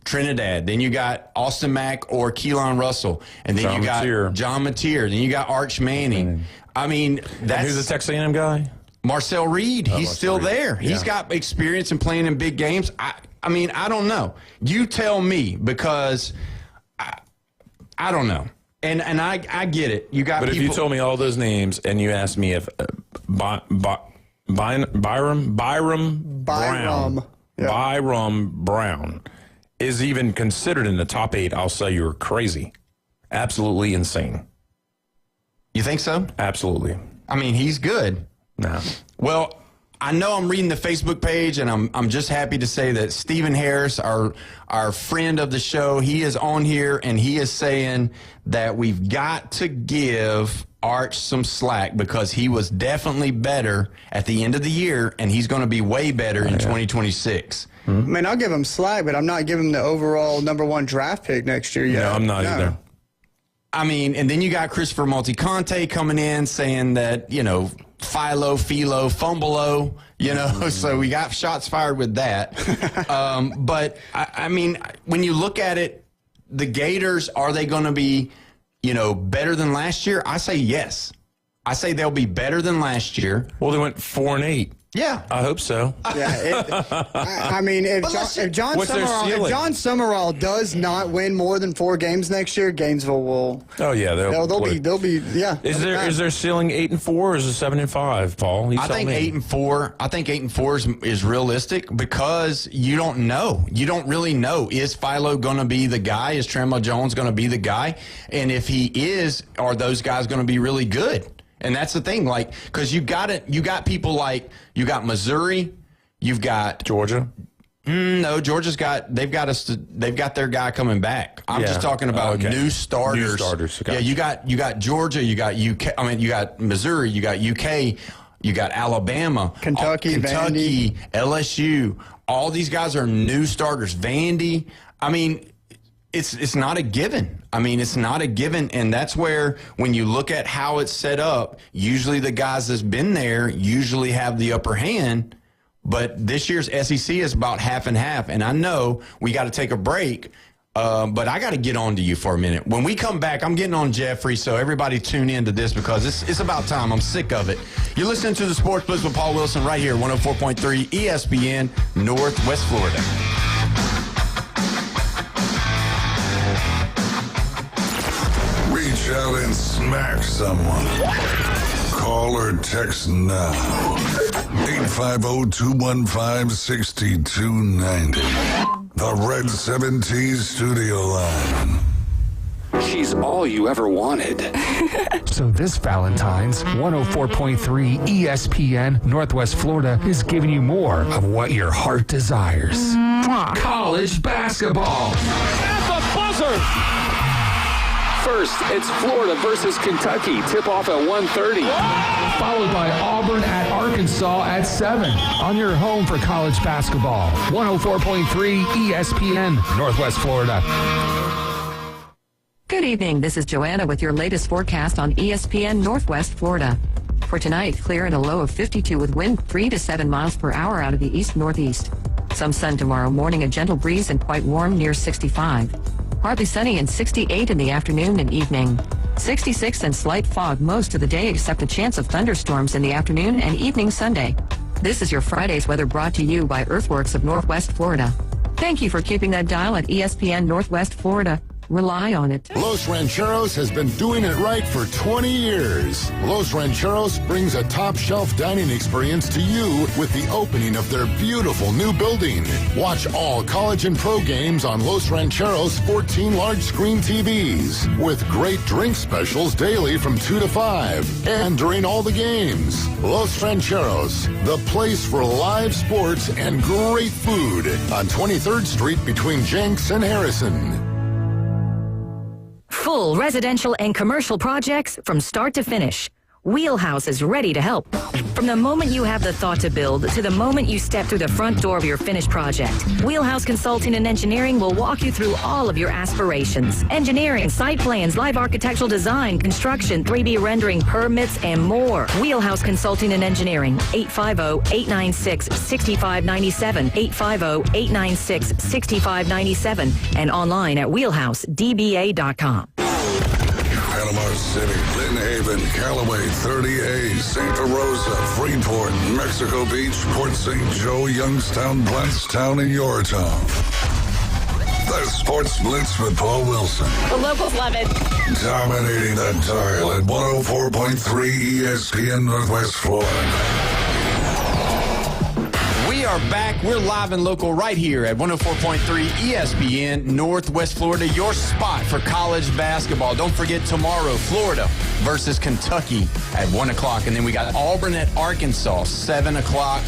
[SPEAKER 8] Trinidad, then you got Austin Mack or Keelan Russell, and then you got John Mateer, then you got Arch Manning. I mean, that's
[SPEAKER 11] who's the Texas A&M guy?
[SPEAKER 8] Marcel Reed. He's still there. Yeah. He's got experience in playing in big games. I mean, I don't know. You tell me, because I don't know. And I get it. You got.
[SPEAKER 11] But
[SPEAKER 8] people,
[SPEAKER 11] if you told me all those names and you asked me if Byram Brown is even considered in the top 8, I'll say you're crazy. Absolutely insane.
[SPEAKER 8] You think so?
[SPEAKER 11] Absolutely.
[SPEAKER 8] I mean, he's good.
[SPEAKER 11] No.
[SPEAKER 8] Well, I know I'm reading the Facebook page, and I'm just happy to say that Stephen Harris, our friend of the show, he is on here, and he is saying that we've got to give Arch some slack because he was definitely better at the end of the year, and he's going to be way better in 2026.
[SPEAKER 10] I mean, I'll give him slack, but I'm not giving him the overall number 1 draft pick next year yet.
[SPEAKER 11] No, I'm not either.
[SPEAKER 8] I mean, and then you got Christopher Multiconte coming in saying that, Philo, Fumbolo, so we got shots fired with that. But, I mean, when you look at it, the Gators, are they going to be, better than last year? I say yes. I say they'll be better than last year.
[SPEAKER 11] Well, they went 4-8.
[SPEAKER 8] Yeah.
[SPEAKER 11] I hope so.
[SPEAKER 10] I mean, if John Summerall does not win more than 4 games next year, Gainesville will.
[SPEAKER 11] Oh yeah,
[SPEAKER 10] they'll be. Yeah.
[SPEAKER 11] Is there ceiling 8-4 or is it 7-5, Paul?
[SPEAKER 8] I think 8-4. I think 8-4 is realistic because you don't know. You don't really know. Is Philo going to be the guy? Is Tremont Jones going to be the guy? And if he is, are those guys going to be really good? And that's the thing, like, because you got people like, you got Missouri, you've got
[SPEAKER 11] Georgia.
[SPEAKER 8] No, they've got their guy coming back. I'm just talking about new starters.
[SPEAKER 11] New starters. Okay.
[SPEAKER 8] Yeah, you got Georgia, you got UK. I mean, you got Missouri, you got UK, you got Alabama,
[SPEAKER 10] Kentucky,
[SPEAKER 8] LSU. All these guys are new starters. Vandy. I mean, it's not a given. It's not a given, and that's where when you look at how it's set up, usually the guys that's been there usually have the upper hand, but this year's SEC is about half and half, and I know we got to take a break, but I got to get on to you for a minute. When we come back, I'm getting on Jeffrey, so everybody tune into this because it's about time. I'm sick of it. You're listening to the Sports Blitz with Paul Wilson right here, 104.3 ESPN, Northwest Florida.
[SPEAKER 4] Reach out and smack someone. Call or text now. 850-215-6290. The Red 17 Studio Line.
[SPEAKER 7] She's all you ever wanted. So this Valentine's, 104.3 ESPN Northwest Florida is giving you more of what your heart desires. College basketball.
[SPEAKER 3] At the buzzer!
[SPEAKER 7] First, it's Florida versus Kentucky. Tip-off at 1:30. Followed by Auburn at Arkansas at 7. On your home for college basketball. 104.3 ESPN, Northwest Florida.
[SPEAKER 14] Good evening. This is Joanna with your latest forecast on ESPN Northwest Florida. For tonight, clear and a low of 52 with wind 3 to 7 miles per hour out of the east-northeast. Some sun tomorrow morning, a gentle breeze and quite warm near 65. Partly sunny and 68 in the afternoon and evening. 66 and slight fog most of the day except a chance of thunderstorms in the afternoon and evening Sunday. This is your Friday's weather brought to you by Earthworks of Northwest Florida. Thank you for keeping that dial at ESPN Northwest Florida. Rely on it.
[SPEAKER 6] Los Rancheros has been doing it right for 20 years. Los Rancheros brings a top-shelf dining experience to you with the opening of their beautiful new building. Watch all college and pro games on Los Rancheros' 14 large-screen TVs with great drink specials daily from 2 to 5 and during all the games. Los Rancheros, the place for live sports and great food on 23rd Street between Jenks and Harrison.
[SPEAKER 9] Full residential and commercial projects from start to finish. Wheelhouse is ready to help. From the moment you have the thought to build to the moment you step through the front door of your finished project, Wheelhouse Consulting and Engineering will walk you through all of your aspirations. Engineering, site plans, live architectural design, construction, 3D rendering, permits, and more. Wheelhouse Consulting and Engineering, 850-896-6597, 850-896-6597, and online at wheelhousedba.com.
[SPEAKER 4] Panama City, Lynn Haven, Callaway, 30A, Santa Rosa, Freeport, Mexico Beach, Port St. Joe, Youngstown, Blancstown, and Yorktown. The Sports Blitz with Paul Wilson.
[SPEAKER 3] The locals love it.
[SPEAKER 4] Dominating the dial at 104.3 ESPN Northwest Florida.
[SPEAKER 8] We are back. We're live and local right here at 104.3 ESPN Northwest Florida, your spot for college basketball. Don't forget tomorrow, Florida versus Kentucky at 1 o'clock. And then we got Auburn at Arkansas, 7 o'clock.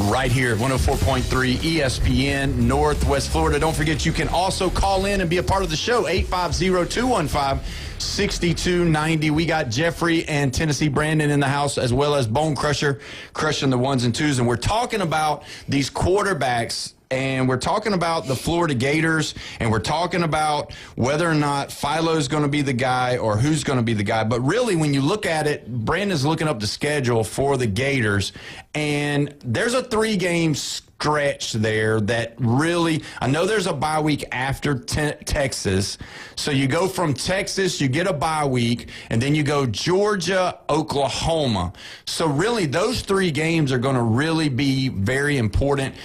[SPEAKER 8] Right here at 104.3 ESPN Northwest Florida. Don't forget you can also call in and be a part of the show, 850-215-6290. We got Jeffrey and Tennessee Brandon in the house, as well as Bone Crusher crushing the ones and twos. And we're talking about these quarterbacks, and we're talking about the Florida Gators, and we're talking about whether or not Philo's going to be the guy or who's going to be the guy. But really, when you look at it, Brandon's looking up the schedule for the Gators, And there's a 3-game stretch there that really, I know there's a bye week after Texas. So you go from Texas, you get a bye week, and then you go Georgia, Oklahoma. So really those 3 games are going to really be very important.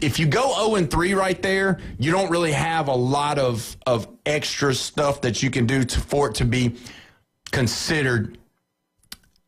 [SPEAKER 8] If you go 0-3 right there, you don't really have a lot of extra stuff that you can do for it to be considered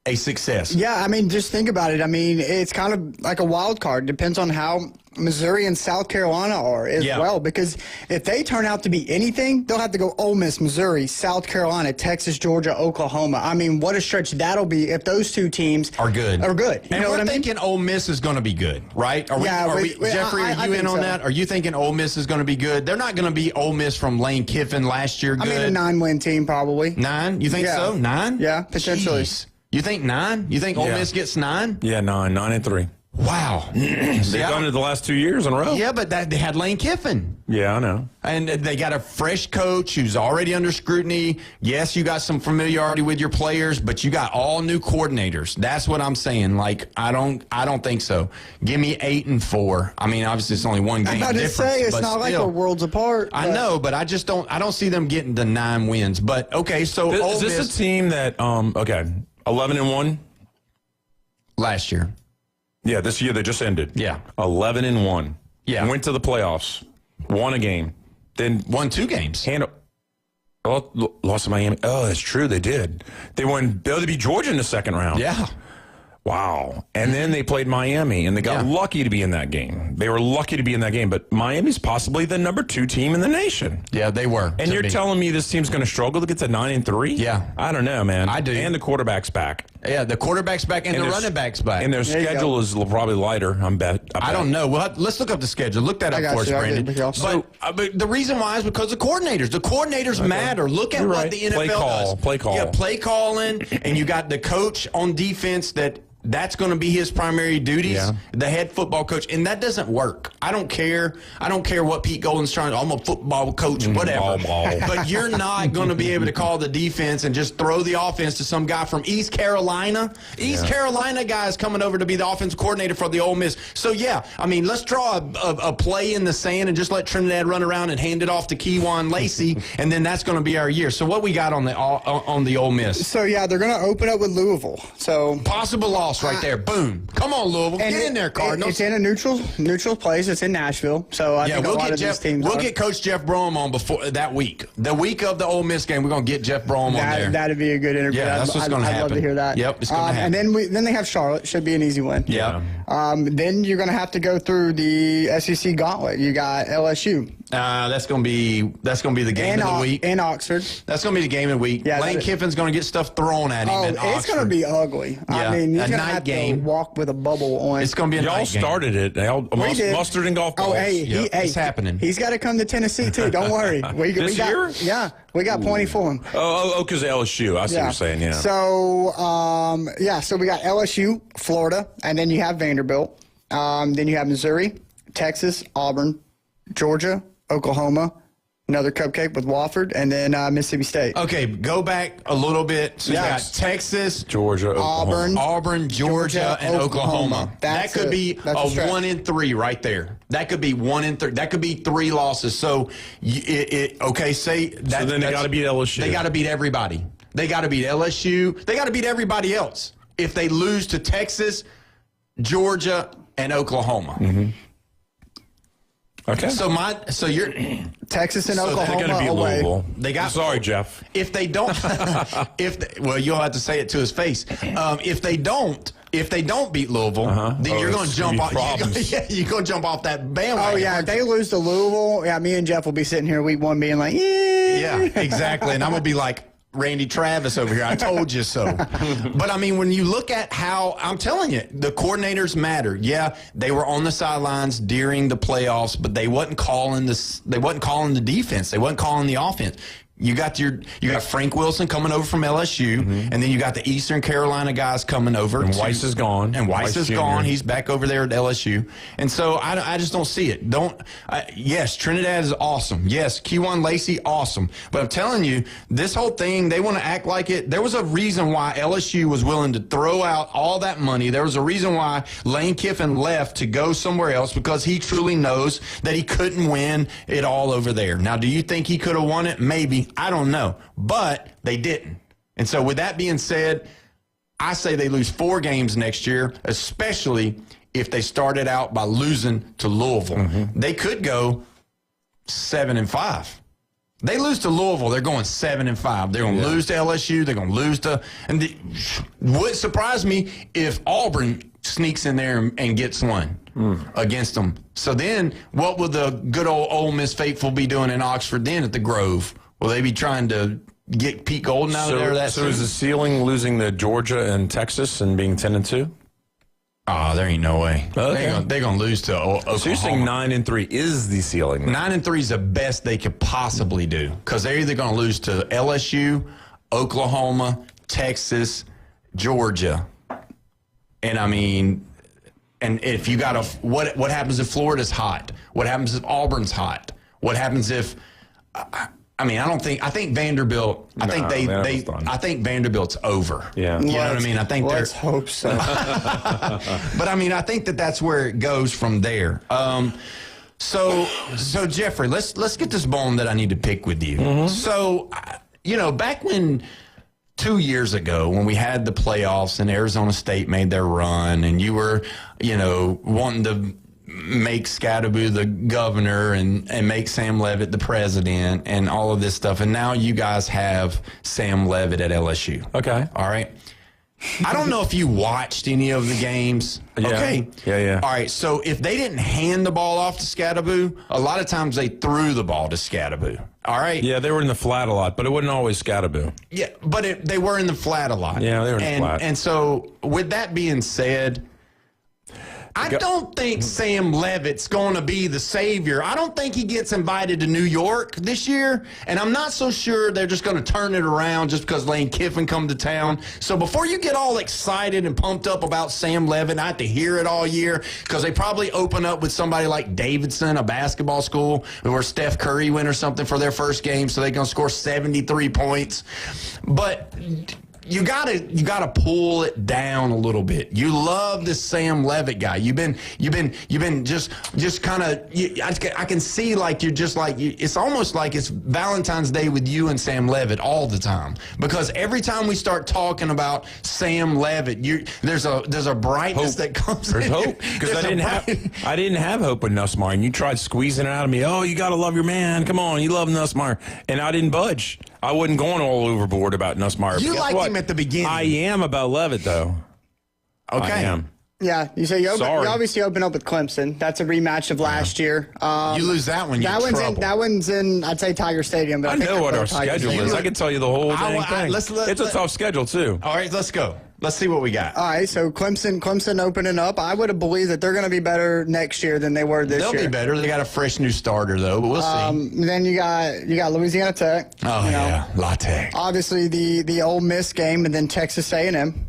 [SPEAKER 8] a success.
[SPEAKER 10] Yeah, I mean, just think about it. I mean, it's kind of like a wild card. Depends on how Missouri and South Carolina are as well. Because if they turn out to be anything, they'll have to go Ole Miss, Missouri, South Carolina, Texas, Georgia, Oklahoma. I mean, what a stretch that'll be if those 2 teams
[SPEAKER 8] are good.
[SPEAKER 10] You know what I mean?
[SPEAKER 8] Thinking Ole Miss is going to be good, right? Jeffrey, are you in on that? Are you thinking Ole Miss is going to be good? They're not going to be Ole Miss from Lane Kiffin last year good.
[SPEAKER 10] I mean, a 9-win team probably.
[SPEAKER 8] 9? You think so? 9?
[SPEAKER 10] Yeah, potentially.
[SPEAKER 8] Jeez. You think 9? You think Ole Miss gets 9?
[SPEAKER 11] Yeah, 9-3.
[SPEAKER 8] Wow.
[SPEAKER 11] They've done it the last 2 years in a row.
[SPEAKER 8] Yeah, but they had Lane Kiffin.
[SPEAKER 11] Yeah, I know.
[SPEAKER 8] And they got a fresh coach who's already under scrutiny. Yes, you got some familiarity with your players, but you got all new coordinators. That's what I'm saying. Like, I don't think so. Give me 8-4. I mean, obviously it's only 1 game
[SPEAKER 10] I'm about to say it's not like we're worlds apart.
[SPEAKER 8] I know, but I don't see them getting the 9 wins. But okay, so
[SPEAKER 11] is this a team that 11-1
[SPEAKER 8] last year?
[SPEAKER 11] Yeah, this year they just ended.
[SPEAKER 8] Yeah,
[SPEAKER 11] 11-1.
[SPEAKER 8] Yeah,
[SPEAKER 11] went to the playoffs, won a game, then
[SPEAKER 8] won 2 games.
[SPEAKER 11] Lost to Miami. Oh, that's true. They did. They beat Georgia in the second round.
[SPEAKER 8] Yeah.
[SPEAKER 11] Wow. And then they played Miami, and they got lucky to be in that game. They were lucky to be in that game, but Miami's possibly the number 2 team in the nation.
[SPEAKER 8] Yeah, they were.
[SPEAKER 11] And you're telling me this team's going to struggle to get to 9-3?
[SPEAKER 8] Yeah.
[SPEAKER 11] I don't know, man.
[SPEAKER 8] I do.
[SPEAKER 11] And the quarterback's back.
[SPEAKER 8] Yeah, the quarterback's back and the running back's back.
[SPEAKER 11] And their schedule is probably lighter, I
[SPEAKER 8] don't know. Let's look up the schedule. Look that up for us, Brandon. But the reason why is because the coordinators. The coordinators matter. Look at what the NFL does.
[SPEAKER 11] Play call.
[SPEAKER 8] Yeah, play calling, and you got the coach on defense that's going to be his primary duties, the head football coach, and that doesn't work. I don't care what Pete Golden's trying to. I'm a football coach, whatever. But you're not going to be able to call the defense and just throw the offense to some guy from East Carolina. East Carolina guy is coming over to be the offensive coordinator for the Ole Miss. So, I mean, let's draw a play in the sand and just let Trinidad run around and hand it off to Keywan Lacey, and then that's going to be our year. So what we got on the Ole Miss?
[SPEAKER 10] So, they're going to open up with Louisville. So
[SPEAKER 8] possible loss right there. Boom. Come on, Louisville. Get in there, Cardinals.
[SPEAKER 10] It's in a neutral place. It's in Nashville. So I think a lot of these teams
[SPEAKER 8] We'll get Coach Jeff Brougham on before that week. The week of the Ole Miss game, we're going to get Jeff Brougham on there.
[SPEAKER 10] That'd be a good interview.
[SPEAKER 8] Yeah, that's what's going to happen.
[SPEAKER 10] I'd love to hear that.
[SPEAKER 8] Yep, it's going to happen.
[SPEAKER 10] And then they have Charlotte. Should be an easy win.
[SPEAKER 8] Yeah.
[SPEAKER 10] Then you're going to have to go through the SEC gauntlet. You got LSU.
[SPEAKER 8] That's going to be the game of the week.
[SPEAKER 10] In Oxford.
[SPEAKER 8] That's going to be the game of the week. Yeah, Lane Kiffin's going to get stuff thrown at him in Oxford.
[SPEAKER 10] It's going to be ugly.
[SPEAKER 8] Yeah.
[SPEAKER 10] I mean, he's
[SPEAKER 8] a
[SPEAKER 10] going to
[SPEAKER 8] night
[SPEAKER 10] have
[SPEAKER 8] game.
[SPEAKER 10] to walk with a bubble on.
[SPEAKER 8] It's going to be a night game.
[SPEAKER 11] Y'all started it. Mustard and golf balls.
[SPEAKER 10] Oh, hey,
[SPEAKER 8] it's happening.
[SPEAKER 10] He's got to come to Tennessee, too. Don't worry.
[SPEAKER 11] This year?
[SPEAKER 10] Yeah. We got plenty for him.
[SPEAKER 11] Because LSU. I see what you're saying, yeah.
[SPEAKER 10] So, so we got LSU, Florida, and then you have Vanderbilt. Then you have Missouri, Texas, Auburn, Georgia, Oklahoma, another cupcake with Wofford, and then Mississippi State.
[SPEAKER 8] Okay, go back a little bit. So you got Texas,
[SPEAKER 11] Georgia,
[SPEAKER 8] Auburn, Georgia, and Oklahoma. That could be a 1-3 right there. That could be 1-3. That could be 3 losses. So, say that.
[SPEAKER 11] So then they got to beat LSU.
[SPEAKER 8] They got to beat everybody. They got to beat LSU. They got to beat everybody else. If they lose to Texas, Georgia, and Oklahoma.
[SPEAKER 11] Mm-hmm. Okay.
[SPEAKER 8] So you're
[SPEAKER 10] Texas and Oklahoma
[SPEAKER 11] they're going to beat
[SPEAKER 10] away.
[SPEAKER 11] Louisville.
[SPEAKER 8] I'm
[SPEAKER 11] sorry, Jeff.
[SPEAKER 8] If they don't, you'll have to say it to his face. If they don't beat Louisville, then you're going to jump off. You're going to jump off that bandwagon.
[SPEAKER 10] Oh yeah, if they lose to Louisville, me and Jeff will be sitting here week 1 being like, yeah,
[SPEAKER 8] exactly, and I'm going to be like Randy Travis over here. I told you so. But I mean, when you look at how, I'm telling you, the coordinators matter. Yeah, they were on the sidelines during the playoffs, but they wasn't calling the defense. They wasn't calling the offense. You got Frank Wilson coming over from LSU, and then you got the Eastern Carolina guys coming over.
[SPEAKER 11] And Weiss is gone.
[SPEAKER 8] And Weiss is gone. He's back over there at LSU. And so I just don't see it. Yes, Trinidad is awesome. Yes, Q1 Lacey, awesome. But I'm telling you, this whole thing, they want to act like it. There was a reason why LSU was willing to throw out all that money. There was a reason why Lane Kiffin left to go somewhere else, because he truly knows that he couldn't win it all over there. Now, do you think he could have won it? Maybe. I don't know, but they didn't. And so with that being said, I say they lose 4 games next year, especially if they started out by losing to Louisville. They could go 7-5. They lose to Louisville, they're going 7-5. They're going to lose to LSU. They're going to lose to would surprise me if Auburn sneaks in there and gets one against them. So then what will the good old Ole Miss faithful be doing in Oxford then at the Grove? Will they be trying to get Pete Golden out of there?
[SPEAKER 11] So is the ceiling losing to Georgia and Texas and being 10-2?
[SPEAKER 8] Oh, there ain't no way.
[SPEAKER 11] Okay.
[SPEAKER 8] They're going to lose to Oklahoma.
[SPEAKER 11] So you're saying 9-3 is the ceiling?
[SPEAKER 8] 9-3 is the best they could possibly do, because they're either going to lose to LSU, Oklahoma, Texas, Georgia. And I mean, and if you got what happens if Florida's hot? What happens if Auburn's hot? What happens if I think Vanderbilt. I think Vanderbilt's over.
[SPEAKER 11] Yeah,
[SPEAKER 8] you know what I mean. I think
[SPEAKER 10] let's hope so.
[SPEAKER 8] But I mean, I think that's where it goes from there. So Jeffrey, let's get this bone that I need to pick with you. So, back when 2 years ago, when we had the playoffs and Arizona State made their run, and you were, wanting to make Scadaboo the governor and make Sam Leavitt the president and all of this stuff. And now you guys have Sam Leavitt at LSU.
[SPEAKER 11] Okay.
[SPEAKER 8] All right. I don't know if you watched any of the games.
[SPEAKER 11] Yeah.
[SPEAKER 8] Okay.
[SPEAKER 11] Yeah.
[SPEAKER 8] All right. So if they didn't hand the ball off to Scadaboo, a lot of times they threw the ball to Scadaboo. All right.
[SPEAKER 11] Yeah, they were in the flat a lot, but it wasn't always Scadaboo.
[SPEAKER 8] Yeah, but they were in the flat a lot.
[SPEAKER 11] Yeah, they were in the flat.
[SPEAKER 8] And so with that being said, I don't think Sam Leavitt's going to be the savior. I don't think he gets invited to New York this year, and I'm not so sure they're just going to turn it around just because Lane Kiffin come to town. So before you get all excited and pumped up about Sam Leavitt, I have to hear it all year, because they probably open up with somebody like Davidson, a basketball school, where Steph Curry went or something for their first game, so they're going to score 73 points. But you gotta pull it down a little bit. You love this Sam Leavitt guy. You've been just kind of. I can see like you're just like it's almost like it's Valentine's Day with you and Sam Leavitt all the time, because every time we start talking about Sam Leavitt, there's a brightness that comes.
[SPEAKER 11] There's hope, because I didn't have hope with Nussmeier, and you tried squeezing it out of me. Oh, you gotta love your man. Come on, you love Nussmeier, and I didn't budge. I wasn't going all overboard about Nussmeier.
[SPEAKER 8] You liked him at the beginning.
[SPEAKER 11] I am about Leavitt, though.
[SPEAKER 8] Okay.
[SPEAKER 11] I am.
[SPEAKER 10] Yeah, you obviously open up with Clemson. That's a rematch of last year.
[SPEAKER 8] You lose that one, you're in trouble.
[SPEAKER 10] That one's in, I'd say, Tiger Stadium. But
[SPEAKER 11] I know what our schedule is. I can tell you the whole dang thing. It's a tough schedule, too.
[SPEAKER 8] All right, let's go. Let's see what we got.
[SPEAKER 10] All right, so Clemson opening up. I would have believed that they're going to be better next year than they were this year.
[SPEAKER 8] They'll be better. They got a fresh new starter, though, but we'll see.
[SPEAKER 10] Then you got Louisiana Tech.
[SPEAKER 8] Oh, yeah, La Tech.
[SPEAKER 10] Obviously, the Ole Miss game, and then Texas A&M.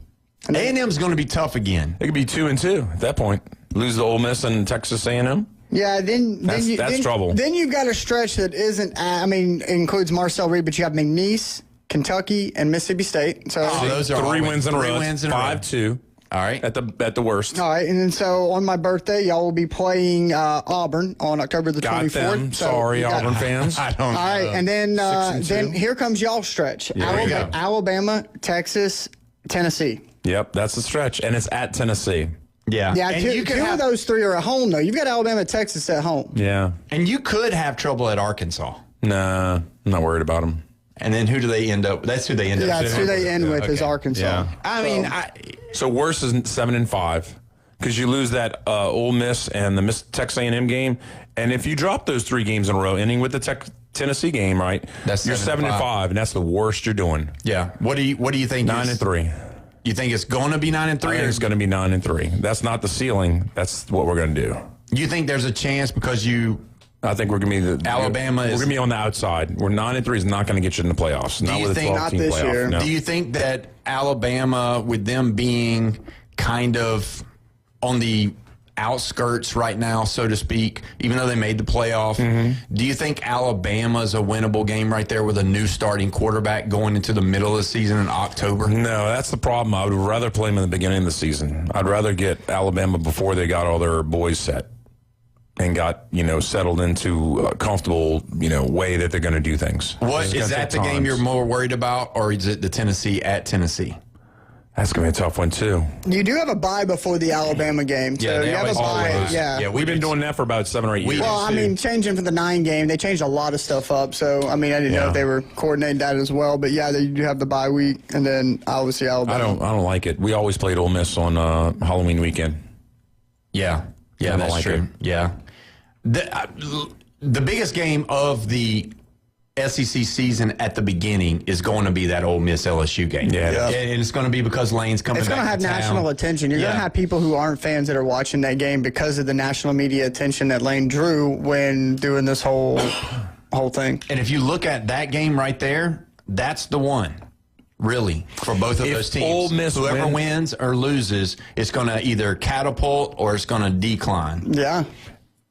[SPEAKER 8] A&M's going to be tough again.
[SPEAKER 11] It could be 2-2 at that point. Lose to Ole Miss and Texas A&M.
[SPEAKER 10] Yeah,
[SPEAKER 11] that's trouble.
[SPEAKER 10] Then you've got a stretch that includes Marcel Reed, but you have McNeese, Kentucky, and Mississippi State. So
[SPEAKER 11] those are 3 wins in a row. 5-2.
[SPEAKER 8] All right.
[SPEAKER 11] At the worst.
[SPEAKER 10] All right, and then so on my birthday, y'all will be playing Auburn on October the 24th.
[SPEAKER 11] Them.
[SPEAKER 10] So
[SPEAKER 11] sorry, Auburn fans.
[SPEAKER 8] I don't know.
[SPEAKER 10] All right, and then here comes y'all stretch. Alabama, Texas, Tennessee.
[SPEAKER 11] Yep, that's the stretch, and it's at Tennessee.
[SPEAKER 8] Yeah.
[SPEAKER 10] And two of those three are at home, though. You've got Alabama, Texas at home.
[SPEAKER 11] Yeah.
[SPEAKER 8] And you could have trouble at Arkansas.
[SPEAKER 11] Nah, I'm not worried about them.
[SPEAKER 8] And then who do they end up? That's who they end up.
[SPEAKER 10] Yeah, that's who they end with is Arkansas.
[SPEAKER 11] Yeah.
[SPEAKER 8] I mean,
[SPEAKER 11] so worse is 7-5, because you lose that Ole Miss and the Texas A&M game, and if you drop those 3 games in a row, ending with the Tennessee game, right? You're 7-5, and that's the worst you're doing.
[SPEAKER 8] Yeah. What do you think?
[SPEAKER 11] 9-3.
[SPEAKER 8] You think it's going to be 9-3?
[SPEAKER 11] I think it's going to be 9-3. That's not the ceiling. That's what we're going to do.
[SPEAKER 8] You think there's a chance because you
[SPEAKER 11] I think we're going to be
[SPEAKER 8] Alabama.
[SPEAKER 11] We're going to be on the outside. We're 9-3 is not going to get you in the playoffs. Not with a 12-team playoff. No.
[SPEAKER 8] Do you think that Alabama, with them being kind of on the outskirts right now, so to speak, even though they made the playoff, do you think Alabama is a winnable game right there with a new starting quarterback going into the middle of the season in October?
[SPEAKER 11] No, that's the problem. I would rather play them in the beginning of the season. I'd rather get Alabama before they got all their boys set and got, settled into a comfortable, way that they're going to do things.
[SPEAKER 8] What is that the game you're more worried about, or is it the Tennessee at Tennessee?
[SPEAKER 11] That's going to be a tough one, too.
[SPEAKER 10] You do have a bye before the Alabama game. So you have a bye.
[SPEAKER 11] Yeah, we've been doing that for about 7 or 8 years.
[SPEAKER 10] Well, changing for the 9 game, they changed a lot of stuff up. So, I didn't know if they were coordinating that as well. But, yeah, they do have the bye week, and then obviously Alabama.
[SPEAKER 11] I don't like it. We always played Ole Miss on Halloween weekend.
[SPEAKER 8] Yeah, that's true. Yeah. The biggest game of the SEC season at the beginning is going to be that Ole Miss LSU game. Yeah. And it's going to be because Lane's coming back to town.
[SPEAKER 10] It's going to have national attention. You're going to have people who aren't fans that are watching that game because of the national media attention that Lane drew when doing this whole thing.
[SPEAKER 8] And if you look at that game right there, that's the one. Really, for both of those teams.
[SPEAKER 11] Ole Miss
[SPEAKER 8] whoever wins or loses, it's going to either catapult or it's going to decline.
[SPEAKER 10] Yeah.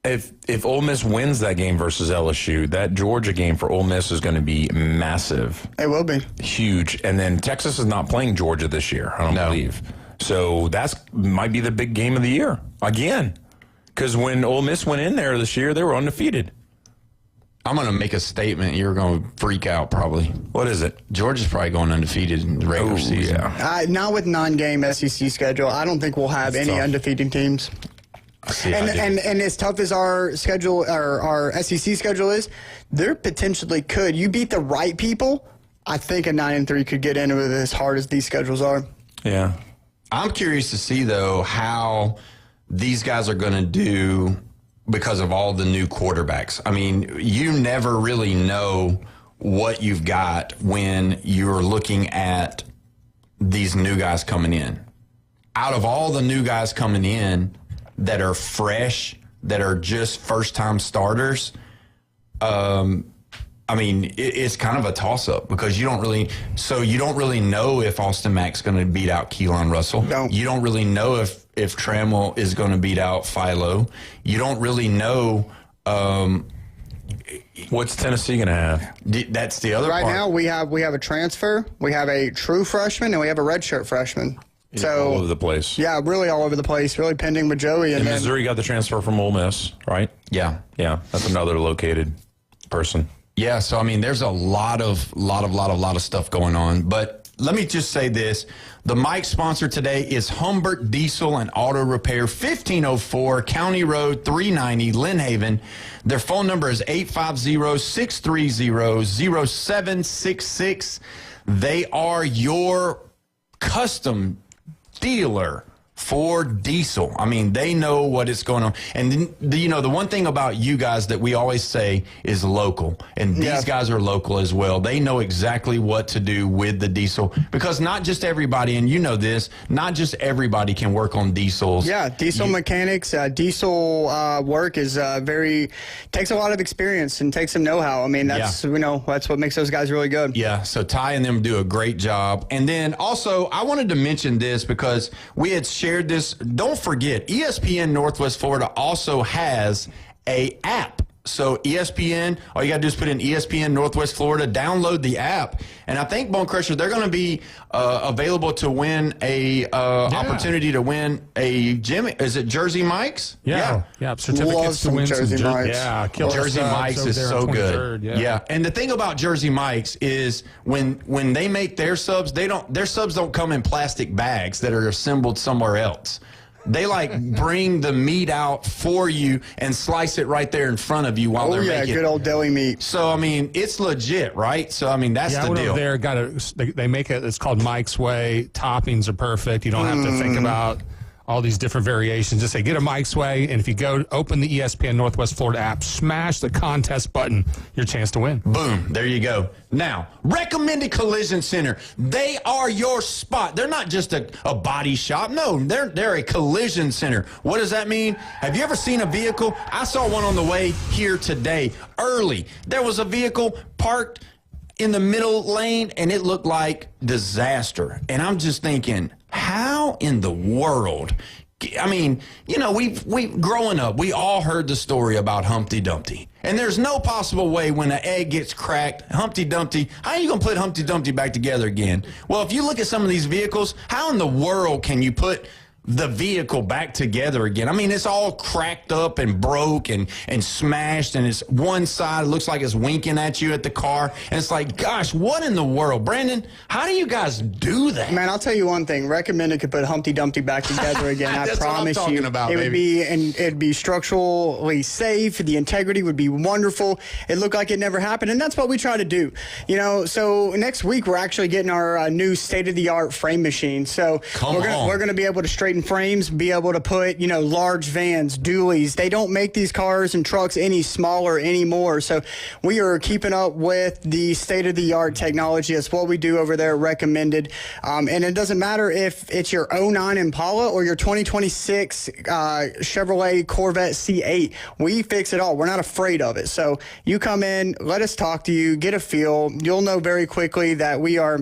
[SPEAKER 11] If Ole Miss wins that game versus LSU, that Georgia game for Ole Miss is going to be massive.
[SPEAKER 10] It will be.
[SPEAKER 11] Huge. And then Texas is not playing Georgia this year, I don't believe. So that might be the big game of the year again. Because when Ole Miss went in there this year, they were undefeated.
[SPEAKER 8] I'm going to make a statement. You're going to freak out probably.
[SPEAKER 11] What is it?
[SPEAKER 8] Georgia's probably going undefeated in the regular season.
[SPEAKER 11] Yeah.
[SPEAKER 10] Not with 9-game SEC schedule. I don't think we'll have any undefeated teams. And as tough as our schedule or our SEC schedule is, there potentially could. You beat the right people, I think a 9-3 could get into it as hard as these schedules are.
[SPEAKER 11] Yeah.
[SPEAKER 8] I'm curious to see, though, how these guys are going to do because of all the new quarterbacks. You never really know what you've got when you're looking at these new guys coming in. Out of all the new guys coming in that are fresh, that are just first-time starters, it's kind of a toss-up because you don't really know if Austin Mack's going to beat out Keelan Russell.
[SPEAKER 10] No.
[SPEAKER 8] You don't really know if Trammell is going to beat out Philo. You don't really know.
[SPEAKER 11] What's Tennessee going to have?
[SPEAKER 8] That's the other part.
[SPEAKER 10] Right now, we have a transfer, we have a true freshman, and we have a redshirt freshman. So,
[SPEAKER 11] all over the place.
[SPEAKER 10] Yeah, really all over the place. Really pending with Joey.
[SPEAKER 11] And Missouri got the transfer from Ole Miss, right?
[SPEAKER 8] Yeah.
[SPEAKER 11] Yeah, that's another located person.
[SPEAKER 8] Yeah, so there's a lot of stuff going on. But let me just say this. The mic sponsor today is Humbert Diesel and Auto Repair, 1504 County Road 390, Lynn Haven. Their phone number is 850-630-0766. They are your custom dealer for diesel. They know what is going on. And the one thing about you guys that we always say is local. And these guys are local as well. They know exactly what to do with the diesel because not just everybody, and you know this, not just everybody can work on diesels.
[SPEAKER 10] Yeah, diesel mechanics, diesel work is takes a lot of experience and takes some know-how. That's what makes those guys really good.
[SPEAKER 8] Yeah, so Ty and them do a great job. And then also, I wanted to mention this because we had shared this. Don't forget, ESPN Northwest Florida also has a app. So ESPN, all you got to do is put in ESPN Northwest Florida, download the app, and I think Bone Crusher, they're going to be available to win a opportunity to win a gym. Is it Jersey Mike's?
[SPEAKER 19] Yeah. Certificates to win
[SPEAKER 10] Jersey Mike's.
[SPEAKER 19] Yeah,
[SPEAKER 8] Jersey Mike's is so good. Yeah, and the thing about Jersey Mike's is when they make their subs, their subs don't come in plastic bags that are assembled somewhere else. They bring the meat out for you and slice it right there in front of you while they're making it.
[SPEAKER 10] Good old deli meat.
[SPEAKER 8] So it's legit, right? So that's the deal.
[SPEAKER 19] They make it. It's called Mike's Way. Toppings are perfect. You don't have to think about all these different variations. Just say, get a Mike's Way, and if you go open the ESPN Northwest Florida app, smash the contest button, your chance to win.
[SPEAKER 8] Boom. There you go. Now, Recommended Collision Center. They are your spot. They're not just a body shop. No, they're a collision center. What does that mean? Have you ever seen a vehicle? I saw one on the way here today, early. There was a vehicle parked in the middle lane, and it looked like disaster. And I'm just thinking, how in the world? I mean, you know, we growing up, we all heard the story about Humpty Dumpty. And there's no possible way when an egg gets cracked, Humpty Dumpty, how are you going to put Humpty Dumpty back together again? Well, if you look at some of these vehicles, how in the world can you put the vehicle back together again? I mean, it's all cracked up and broke and smashed, and it's one side looks like it's winking at you at the car, and it's like, gosh, what in the world? Brandon, how do you guys do that?
[SPEAKER 10] Man, I'll tell you one thing. Recommended could put Humpty Dumpty back together again. I promise you. It'd be structurally safe. The integrity would be wonderful. It looked like it never happened, and that's what we try to do. You know, so next week we're actually getting our new state-of-the-art frame machine. So we're going to be able to straighten frames, be able to put, you know, large vans, dualies. They don't make these cars and trucks any smaller anymore. So we are keeping up with the state-of-the-art technology. That's what we do over there, Recommended. And it doesn't matter if it's your 09 Impala or your 2026 Chevrolet Corvette C8. We fix it all. We're not afraid of it. So you come in, let us talk to you, get a feel. You'll know very quickly that we are,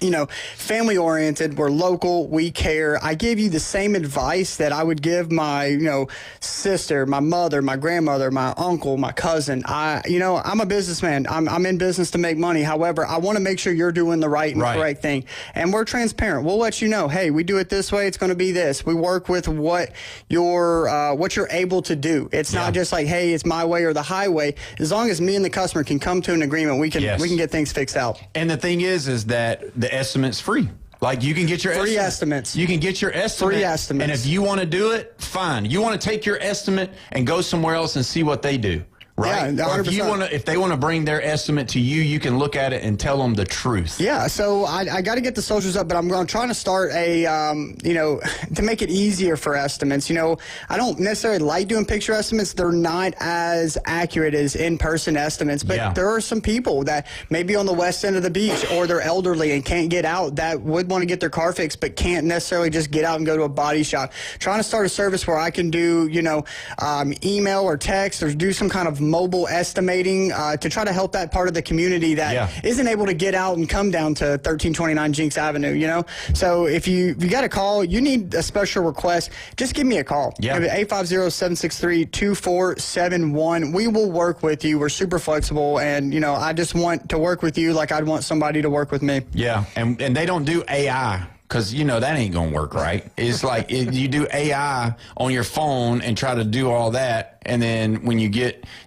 [SPEAKER 10] you know, family oriented. We're local. We care. I give you the same advice that I would give my, you know, sister, my mother, my grandmother, my uncle, my cousin. I'm a businessman. I'm in business to make money. However, I want to make sure you're doing the right and correct thing. And we're transparent. We'll let you know, hey, we do it this way. It's going to be this. We work with what you're able to do. It's not just like, hey, it's my way or the highway. As long as me and the customer can come to an agreement, we can get things fixed out.
[SPEAKER 8] And the thing is that the estimate's free. Like, you can get your
[SPEAKER 10] free estimates.
[SPEAKER 8] You can get your estimate.
[SPEAKER 10] Free estimates.
[SPEAKER 8] And if you want to do it, fine. You want to take your estimate and go somewhere else and see what they do. Right?
[SPEAKER 10] Yeah, 100%.
[SPEAKER 8] Or if they want to bring their estimate to you, you can look at it and tell them the truth.
[SPEAKER 10] Yeah, so I got to get the socials up, but I'm trying to start to make it easier for estimates. You know, I don't necessarily like doing picture estimates. They're not as accurate as in-person estimates, but there are some people that may be on the west end of the beach, or they're elderly and can't get out, that would want to get their car fixed but can't necessarily just get out and go to a body shop. Trying to start a service where I can do, email or text or do some kind of mobile estimating to try to help that part of the community that isn't able to get out and come down to 1329 Jinx Avenue, you know? So if you got a call, you need a special request, just give me a call. Yeah. 850-763-2471. We will work with you. We're super flexible, and, I just want to work with you like I'd want somebody to work with me.
[SPEAKER 8] Yeah, and they don't do AI. Because, that ain't going to work, right? It's like you do AI on your phone and try to do all that, and then when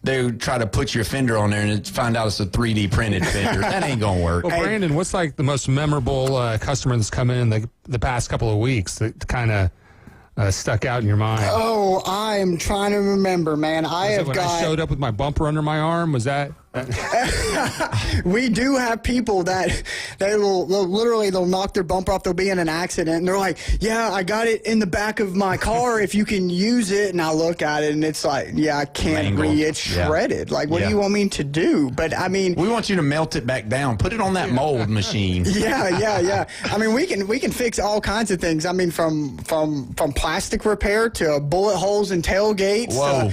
[SPEAKER 8] they try to put your fender on there and find out it's a 3D printed fender. That ain't going to work.
[SPEAKER 19] Well, Brandon, what's like the most memorable customer that's come in the past couple of weeks that kind of stuck out in your mind?
[SPEAKER 10] Oh, I'm trying to remember, man. I
[SPEAKER 19] showed up with my bumper under my arm, was that?
[SPEAKER 10] We do have people that they'll knock their bumper off. They'll be in an accident and they're like, yeah, I got it in the back of my car if you can use it. And I look at it and it's like, yeah, I can't read it. It's shredded. Like, what do you want me to do? But I mean,
[SPEAKER 8] we want you to melt it back down. Put it on that mold machine.
[SPEAKER 10] Yeah. I mean, we can fix all kinds of things. I mean, from plastic repair to bullet holes and tailgates.
[SPEAKER 8] Whoa.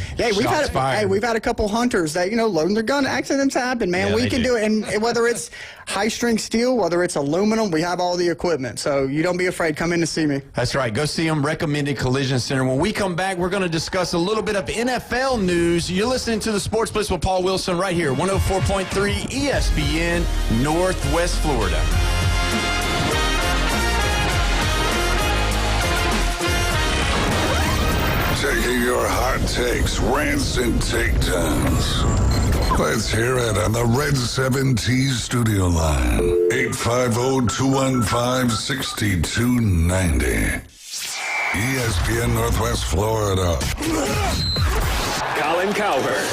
[SPEAKER 10] We've had a couple hunters that, loading their gun, accidents happen, man.
[SPEAKER 8] Yeah,
[SPEAKER 10] we can do it. And whether it's high-strength steel, whether it's aluminum, we have all the equipment. So you don't be afraid. Come in to see me.
[SPEAKER 8] That's right. Go see them. Recommended Collision Center. When we come back, we're going to discuss a little bit of NFL news. You're listening to the Sports Blitz with Paul Wilson right here, 104.3 ESPN, Northwest Florida.
[SPEAKER 4] Taking your hot takes, rants, and takedowns. Let's hear it on the Red 7T studio line. 850-215-6290. ESPN Northwest Florida.
[SPEAKER 3] Colin Cowherd.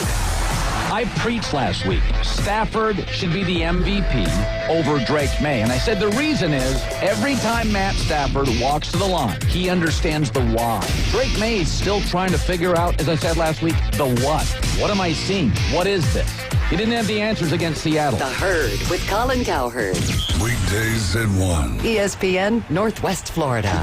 [SPEAKER 12] I preached last week, Stafford should be the MVP over Drake May. And I said the reason is every time Matt Stafford walks to the line, he understands the why. Drake May is still trying to figure out, as I said last week, the what. What am I seeing? What is this? He didn't have the answers against Seattle.
[SPEAKER 17] The Herd with Colin Cowherd.
[SPEAKER 4] Weekdays at 1.
[SPEAKER 17] ESPN Northwest Florida.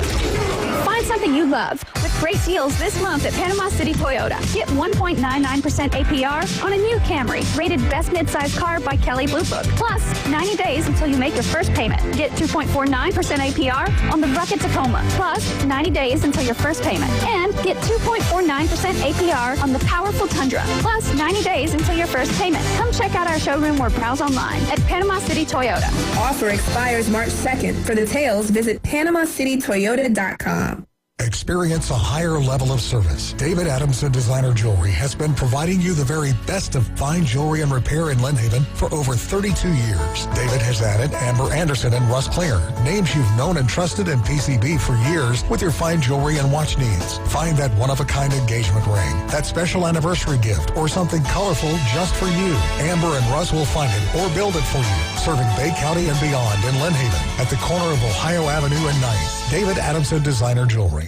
[SPEAKER 13] Find something you love with great deals this month at Panama City Toyota. Get 1.99% APR on a new Camry, rated best midsize car by Kelley Blue Book. Plus, 90 days until you make your first payment. Get 2.49% APR on the Rocket Tacoma. Plus, 90 days until your first payment. And get 2.49% APR on the powerful Tundra. Plus, 90 days until your first payment. Come check out our showroom or browse online at Panama City Toyota.
[SPEAKER 15] Offer expires March 2nd. For details, visit PanamaCityToyota.com.
[SPEAKER 16] Experience a higher level of service. David Adamson Designer Jewelry has been providing you the very best of fine jewelry and repair in Lynn Haven for over 32 years. David has added Amber Anderson and Russ Clare, names you've known and trusted in PCB for years with your fine jewelry and watch needs. Find that one-of-a-kind engagement ring, that special anniversary gift, or something colorful just for you. Amber and Russ will find it or build it for you, serving Bay County and beyond in Lynn Haven at the corner of Ohio Avenue and 9th. David Adamson Designer Jewelry.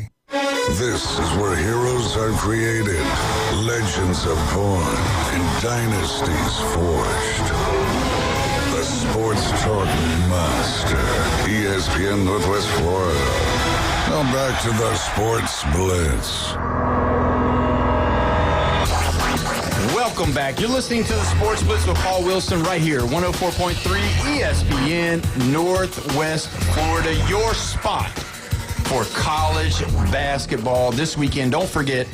[SPEAKER 4] This is where heroes are created, legends are born, and dynasties forged. The Sports Talk Master, ESPN Northwest Florida. Now back to the Sports Blitz.
[SPEAKER 8] Welcome back. You're listening to the Sports Blitz with Paul Wilson right here, 104.3 ESPN Northwest Florida, your spot for college basketball this weekend. Don't forget,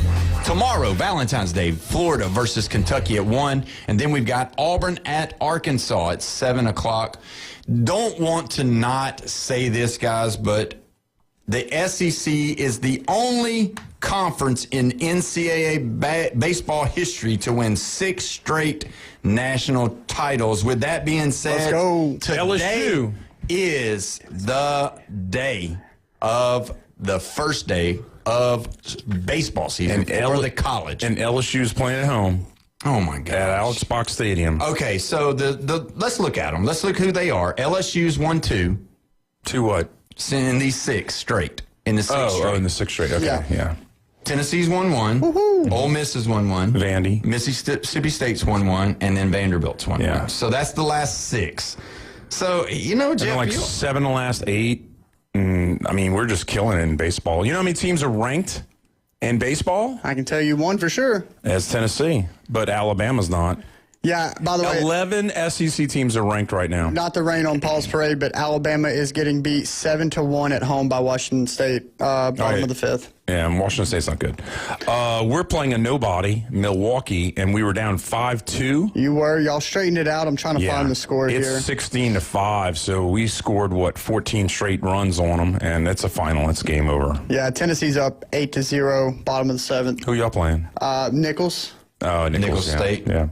[SPEAKER 8] tomorrow, Valentine's Day, Florida versus Kentucky at 1. And then we've got Auburn at Arkansas at 7 o'clock. Don't want to not say this, guys, but the SEC is the only conference in NCAA baseball history to win 6 straight national titles. With that being said, today
[SPEAKER 11] LSU
[SPEAKER 8] is the day of the first day of baseball season for the college.
[SPEAKER 11] And LSU's playing at home.
[SPEAKER 8] Oh, my God.
[SPEAKER 11] At Alex Box Stadium.
[SPEAKER 8] Okay, so let's look at them. Let's look who they are. LSU's won 2.
[SPEAKER 11] 2 what?
[SPEAKER 8] In these 6 straight. In the 6 straight.
[SPEAKER 11] Oh, in the 6 straight. Okay, yeah.
[SPEAKER 8] Tennessee's won 1. Woohoo. Ole Miss has won 1.
[SPEAKER 11] Vandy.
[SPEAKER 8] Mississippi State's won 1. And then Vanderbilt's won 1. So that's the last 6. So, you know, Jeff.
[SPEAKER 11] And 7 of the last 8. I mean, we're just killing it in baseball. You know how many teams are ranked in baseball?
[SPEAKER 10] I can tell you one for sure.
[SPEAKER 11] As Tennessee, but Alabama's not.
[SPEAKER 10] Yeah, by the way,
[SPEAKER 11] 11 SEC teams are ranked right now.
[SPEAKER 10] Not to rain on Paul's parade, but Alabama is getting beat 7-1 at home by Washington State, bottom of the 5th.
[SPEAKER 11] Yeah, Washington State's not good. We're playing a nobody, Milwaukee, and we were down 5-2.
[SPEAKER 10] You were. Y'all straightened it out. I'm trying to find the score here.
[SPEAKER 11] It's 16-5, so we scored, 14 straight runs on them, and it's a final. It's game over.
[SPEAKER 10] Yeah, Tennessee's up 8-0, bottom of the 7th.
[SPEAKER 11] Who y'all playing?
[SPEAKER 10] Nichols.
[SPEAKER 11] Oh,
[SPEAKER 8] Nichols State.
[SPEAKER 11] Yeah.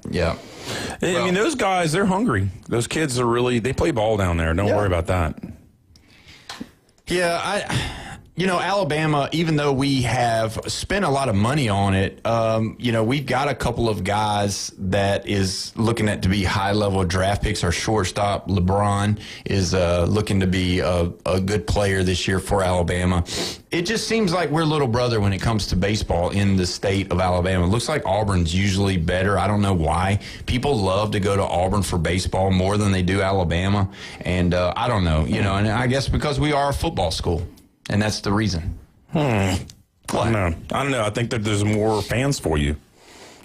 [SPEAKER 11] I mean, those guys, they're hungry. Those kids are really, they play ball down there. Don't worry about that.
[SPEAKER 8] Yeah, Alabama, even though we have spent a lot of money on it, we've got a couple of guys that is looking at to be high-level draft picks. Our shortstop, LeBron, is looking to be a good player this year for Alabama. It just seems like we're little brother when it comes to baseball in the state of Alabama. It looks like Auburn's usually better. I don't know why. People love to go to Auburn for baseball more than they do Alabama. And I don't know, and I guess because we are a football school. And that's the reason.
[SPEAKER 11] I don't know. I think that there's more fans for you.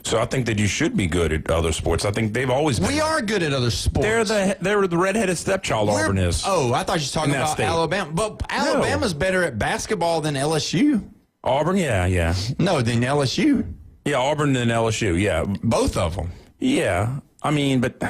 [SPEAKER 11] So I think that you should be good at other sports. I think they've always been.
[SPEAKER 8] We are good at other sports.
[SPEAKER 11] They're the redheaded stepchild, Auburn is.
[SPEAKER 8] Oh, I thought you were talking about state. Alabama. But Alabama's better at basketball than LSU.
[SPEAKER 11] Auburn, yeah.
[SPEAKER 8] No, than LSU.
[SPEAKER 11] Yeah, Auburn than LSU, yeah.
[SPEAKER 8] Both of them.
[SPEAKER 11] Yeah. I mean, but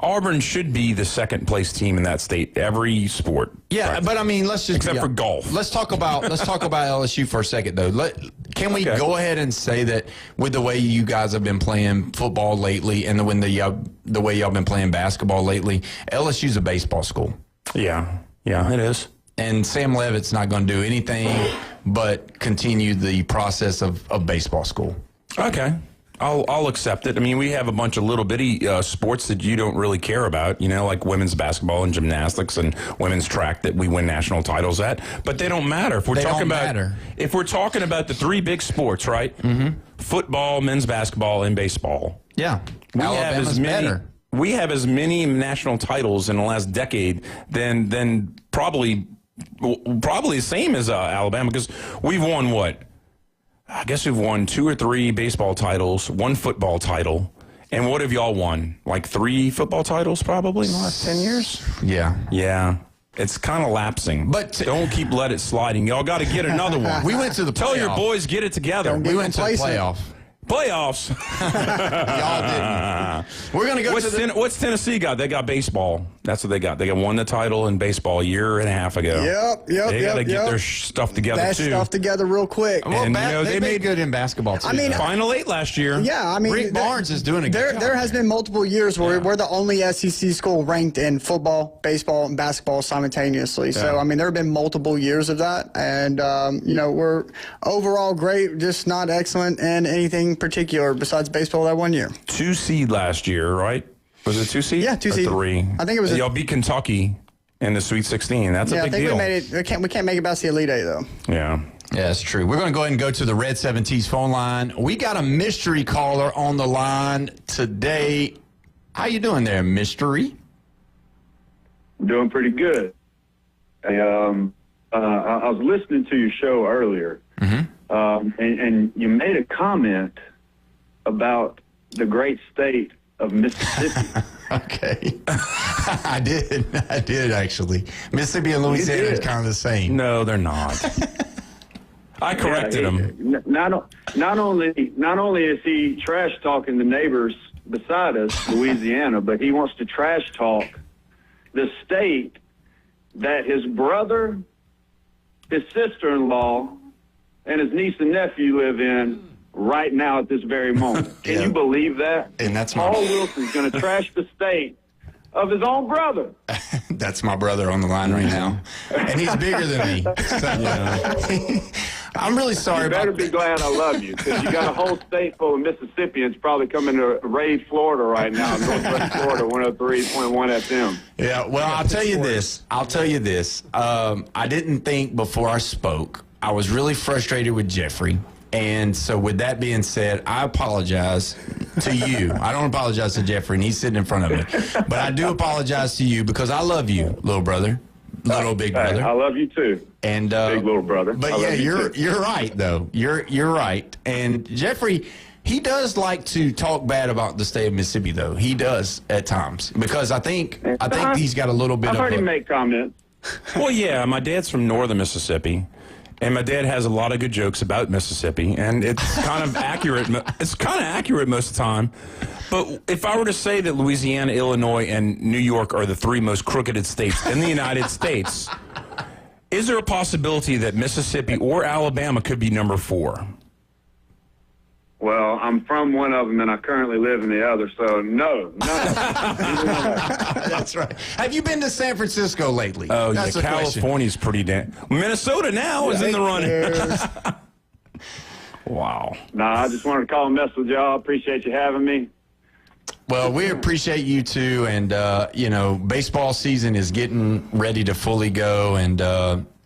[SPEAKER 11] Auburn should be the second place team in that state, every sport.
[SPEAKER 8] Yeah, but I mean, let's just
[SPEAKER 11] except for golf.
[SPEAKER 8] Let's talk about LSU for a second, though. Can we go ahead and say that with the way you guys have been playing football lately, and the way y'all been playing basketball lately, LSU's a baseball school.
[SPEAKER 11] Yeah, it is.
[SPEAKER 8] And Sam Levitt's not going to do anything but continue the process of baseball school.
[SPEAKER 11] Okay. I'll accept it. I mean, we have a bunch of little bitty sports that you don't really care about, like women's basketball and gymnastics and women's track that we win national titles at. But they don't matter. If we're talking about the three big sports, right? Mm-hmm. Football, men's basketball, and baseball.
[SPEAKER 8] Yeah.
[SPEAKER 11] We have as many national titles in the last decade than probably the same as Alabama, because we've won what? I guess we've won 2 or 3 baseball titles, 1 football title. And what have y'all won? Like 3 football titles probably in the last 10 years?
[SPEAKER 8] Yeah.
[SPEAKER 11] Yeah. It's kind of lapsing.
[SPEAKER 8] But
[SPEAKER 11] don't let it sliding. Y'all got to get another one.
[SPEAKER 8] We went to the playoff.
[SPEAKER 11] Tell your boys, get it together.
[SPEAKER 8] We went to the playoff.
[SPEAKER 11] Playoffs.
[SPEAKER 8] Y'all didn't. We're going to go
[SPEAKER 11] What's Tennessee got? They got baseball. That's what they got. They won the title in baseball a year and a half ago.
[SPEAKER 10] Yep.
[SPEAKER 11] They got to get their stuff together,
[SPEAKER 10] that
[SPEAKER 11] too.
[SPEAKER 10] stuff together real quick.
[SPEAKER 8] Well, and, they made good in basketball, too.
[SPEAKER 10] I mean,
[SPEAKER 11] Final 8 last year.
[SPEAKER 10] Yeah, I mean,
[SPEAKER 8] Rick Barnes is doing a good job.
[SPEAKER 10] There has been multiple years where we're the only SEC school ranked in football, baseball, and basketball simultaneously. Yeah. So, I mean, there have been multiple years of that. And, we're overall great, just not excellent in anything particular besides baseball that 1 year.
[SPEAKER 11] 2 seed last year, right? Was it 2 seed?
[SPEAKER 10] Yeah, 2 seed.
[SPEAKER 11] 3.
[SPEAKER 10] I think it was.
[SPEAKER 11] Y'all beat Kentucky in the Sweet 16. That's a big deal.
[SPEAKER 10] I think we can't make it past the Elite Eight, though.
[SPEAKER 11] Yeah.
[SPEAKER 8] Yeah, that's true. We're going to go ahead and go to the Red 7T's phone line. We got a mystery caller on the line today. How you doing there, mystery?
[SPEAKER 25] Doing pretty good. I was listening to your show earlier, and you made a comment about the great state of Mississippi.
[SPEAKER 8] Okay. I did actually. Mississippi and Louisiana is kind of the same.
[SPEAKER 11] No, they're not. I corrected him.
[SPEAKER 25] Not only is he trash talking the neighbors beside us, Louisiana, but he wants to trash talk the state that his brother, his sister-in-law, and his niece and nephew live in right now at this very moment. Can you believe that?
[SPEAKER 8] And that's
[SPEAKER 25] Paul Wilson's going to trash the state of his own brother.
[SPEAKER 8] That's my brother on the line right now. And he's bigger than me. So, I'm really sorry about that.
[SPEAKER 25] You better be glad I love you, because you got a whole state full of Mississippians probably coming to raid Florida right now, Northwest Florida, 103.1 FM.
[SPEAKER 8] Yeah, well, I'll tell you this. I didn't think before I spoke. I was really frustrated with Jeffrey. And so with that being said, I apologize to you. I don't apologize to Jeffrey, and he's sitting in front of me. But I do apologize to you because I love you, little brother, little big brother.
[SPEAKER 25] I love you too.
[SPEAKER 8] And
[SPEAKER 25] big little brother.
[SPEAKER 8] But yeah, you're right though. You're right. And Jeffrey, he does like to talk bad about the state of Mississippi though. He does at times because I think he's got a little bit
[SPEAKER 25] I've heard him make comments.
[SPEAKER 11] Well, yeah, my dad's from northern Mississippi. And my dad has a lot of good jokes about Mississippi, and it's kind of accurate. It's kind of accurate most of the time. But if I were to say that Louisiana, Illinois, and New York are the 3 most crooked states in the United States, is there a possibility that Mississippi or Alabama could be number 4?
[SPEAKER 25] Well, I'm from one of them, and I currently live in the other, so no.
[SPEAKER 8] That's right. Have you been to San Francisco lately?
[SPEAKER 11] Oh, yeah, California's pretty damn. Minnesota now is in the running. Wow.
[SPEAKER 25] Nah, I just wanted to call and mess with y'all. Appreciate you having me.
[SPEAKER 8] Well, we appreciate you too, and baseball season is getting ready to fully go, and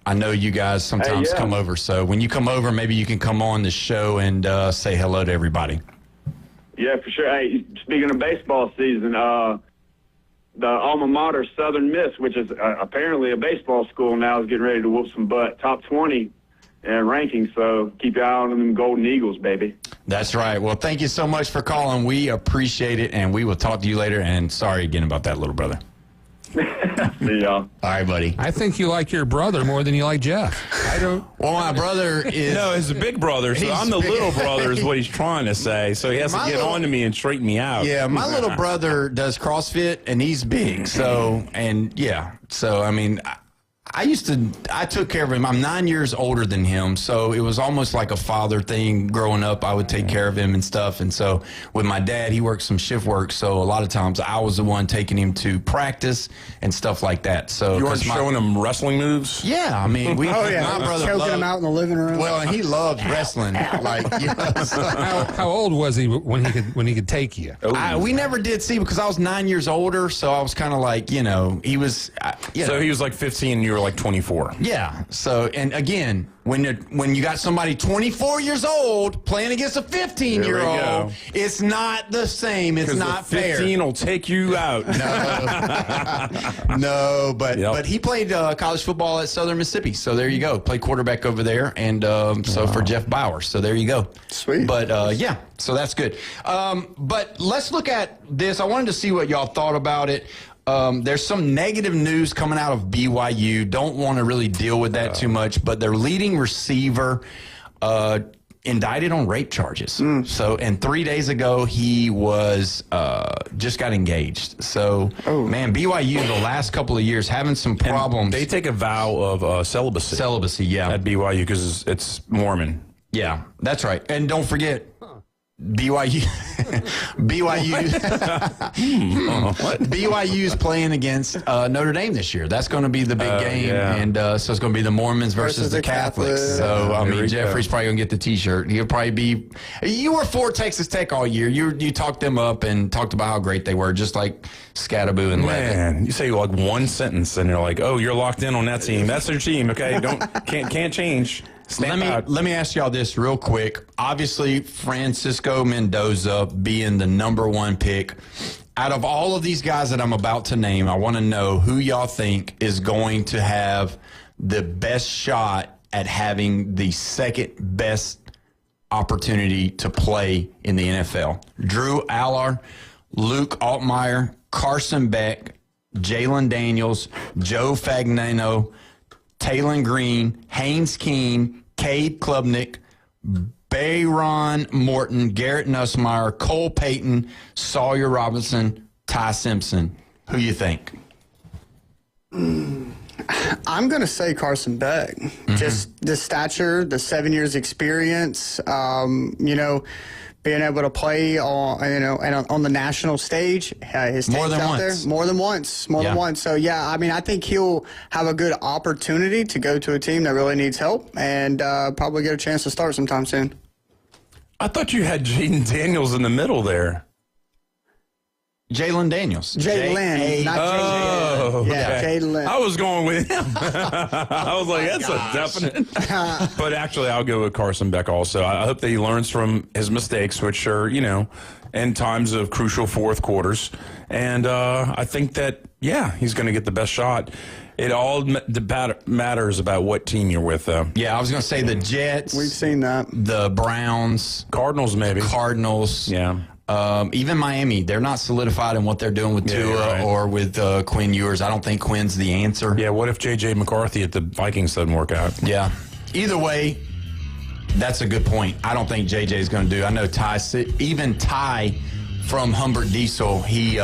[SPEAKER 8] I know you guys sometimes come over, so when you come over, maybe you can come on the show and say hello to everybody.
[SPEAKER 25] Yeah, for sure. Hey, speaking of baseball season, the alma mater Southern Miss, which is apparently a baseball school now, is getting ready to whoop some butt. Top 20 in rankings, so keep your eye on them Golden Eagles, baby.
[SPEAKER 8] That's right. Well, thank you so much for calling. We appreciate it, and we will talk to you later, and sorry again about that, little brother.
[SPEAKER 25] See y'all.
[SPEAKER 8] All right, buddy.
[SPEAKER 19] I think you like your brother more than you like Jeff.
[SPEAKER 8] I don't. Well, my brother is.
[SPEAKER 11] No, he's a big brother, so I'm the little brother is what he's trying to say. So he has to get on to me and straighten me out.
[SPEAKER 8] Yeah, my little brother does CrossFit, and he's big. So, I mean, I took care of him. I'm 9 years older than him, so it was almost like a father thing growing up. I would take care of him and stuff. And so with my dad, he worked some shift work, so a lot of times I was the one taking him to practice and stuff like that. So
[SPEAKER 11] you weren't showing him wrestling moves?
[SPEAKER 8] Yeah, I mean, my brother
[SPEAKER 10] choking him out in the living room.
[SPEAKER 8] Well, and he loved wrestling.
[SPEAKER 19] How old was he when he could take you?
[SPEAKER 8] We never did see because I was 9 years older, so I was kind of like, he was.
[SPEAKER 11] So he was like 15 and you were like 24.
[SPEAKER 8] Yeah. So, and again, when you got somebody 24 years old playing against a 15-year-old, it's not the same. It's not fair.
[SPEAKER 11] 15 will take you out.
[SPEAKER 8] No, but he played college football at Southern Mississippi. So there you go. Played quarterback over there, and for Jeff Bauer. So there you go.
[SPEAKER 10] Sweet.
[SPEAKER 8] But so that's good. But let's look at this. I wanted to see what y'all thought about it. There's some negative news coming out of BYU. Don't want to really deal with that too much, but their leading receiver indicted on rape charges. So, and 3 days ago, he was just got engaged. So, man, BYU the last couple of years having some problems.
[SPEAKER 11] And they take a vow of celibacy.
[SPEAKER 8] Celibacy, yeah.
[SPEAKER 11] At BYU because it's Mormon.
[SPEAKER 8] Yeah, that's right. And don't forget, BYU's playing against Notre Dame this year. That's going to be the big game, and so it's going to be the Mormons versus the Catholics. So I mean, Jeffrey's probably going to get the T-shirt. He'll probably be. You were for Texas Tech all year. You talked them up and talked about how great they were, just like Scattaboo and Levitt.
[SPEAKER 11] You say like one sentence, and you're like, "Oh, you're locked in on that team. That's their team. Okay, can't change."
[SPEAKER 8] Let me ask y'all this real quick. Obviously, Francisco Mendoza being the number one pick. Out of all of these guys that I'm about to name, I want to know who y'all think is going to have the best shot at having the second best opportunity to play in the NFL. Drew Aller, Luke Altmaier, Carson Beck, Jalen Daniels, Joe Fagnano, Taylon Green, Haynes Keene, Cade Klubnik, Bayron Morton, Garrett Nussmeier, Cole Payton, Sawyer Robinson, Ty Simpson. Who you think?
[SPEAKER 10] I'm going to say Carson Beck. Just the stature, the 7 years experience, being able to play on, and on the national stage, his
[SPEAKER 8] more than
[SPEAKER 10] out
[SPEAKER 8] once.
[SPEAKER 10] There, more than once. So yeah, I mean, I think he'll have a good opportunity to go to a team that really needs help and probably get a chance to start sometime soon.
[SPEAKER 11] I thought you had Jaden Daniels in the middle there.
[SPEAKER 8] Jalen Daniels.
[SPEAKER 10] Jalen, not Jalen. Yeah, Jalen.
[SPEAKER 11] I was going with him. I was like, that's a definite. But actually, I'll go with Carson Beck also. I hope that he learns from his mistakes, which are, in times of crucial fourth quarters. And I think that, he's going to get the best shot. It all matters about what team you're with, though.
[SPEAKER 8] Yeah, I was going to say the Jets.
[SPEAKER 10] We've seen that.
[SPEAKER 8] The Browns.
[SPEAKER 11] Cardinals, maybe.
[SPEAKER 8] Cardinals.
[SPEAKER 11] Yeah.
[SPEAKER 8] Even Miami, they're not solidified in what they're doing with Tua or with Quinn Ewers. I don't think Quinn's the answer.
[SPEAKER 11] Yeah, what if J.J. McCarthy at the Vikings doesn't work out?
[SPEAKER 8] Yeah. Either way, that's a good point. I don't think J.J. is going to do. I know Ty from Humbert Diesel, he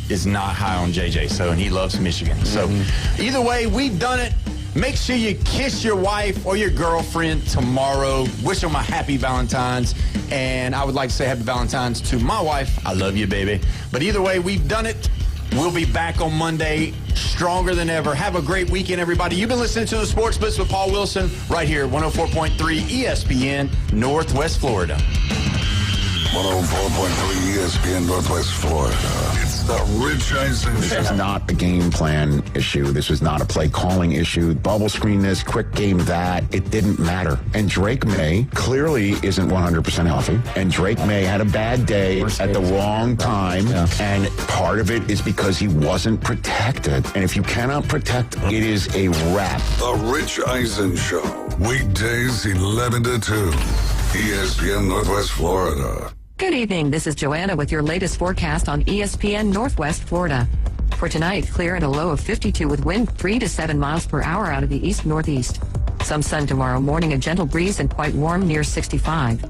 [SPEAKER 8] is not high on J.J., and he loves Michigan. So either way, we've done it. Make sure you kiss your wife or your girlfriend tomorrow. Wish them a happy Valentine's. And I would like to say happy Valentine's to my wife. I love you, baby. But either way, we've done it. We'll be back on Monday, stronger than ever. Have a great weekend, everybody. You've been listening to the Sports Blitz with Paul Wilson right here at 104.3 ESPN, Northwest Florida.
[SPEAKER 4] 104.3 ESPN Northwest Florida. It's the Rich Eisen Show.
[SPEAKER 5] This is not a game plan issue. This was not a play calling issue. Bubble screen this, quick game that. It didn't matter. And Drake May clearly isn't 100% healthy. And Drake May had a bad day at the wrong time. Yeah. And part of it is because he wasn't protected. And if you cannot protect, it is a wrap.
[SPEAKER 4] The Rich Eisen Show. Weekdays 11 to 2. ESPN Northwest Florida.
[SPEAKER 14] Good evening. This is Joanna with your latest forecast on ESPN Northwest Florida. For tonight, clear and a low of 52 with wind 3 to 7 miles per hour out of the east-northeast. Some sun tomorrow morning, a gentle breeze and quite warm near 65.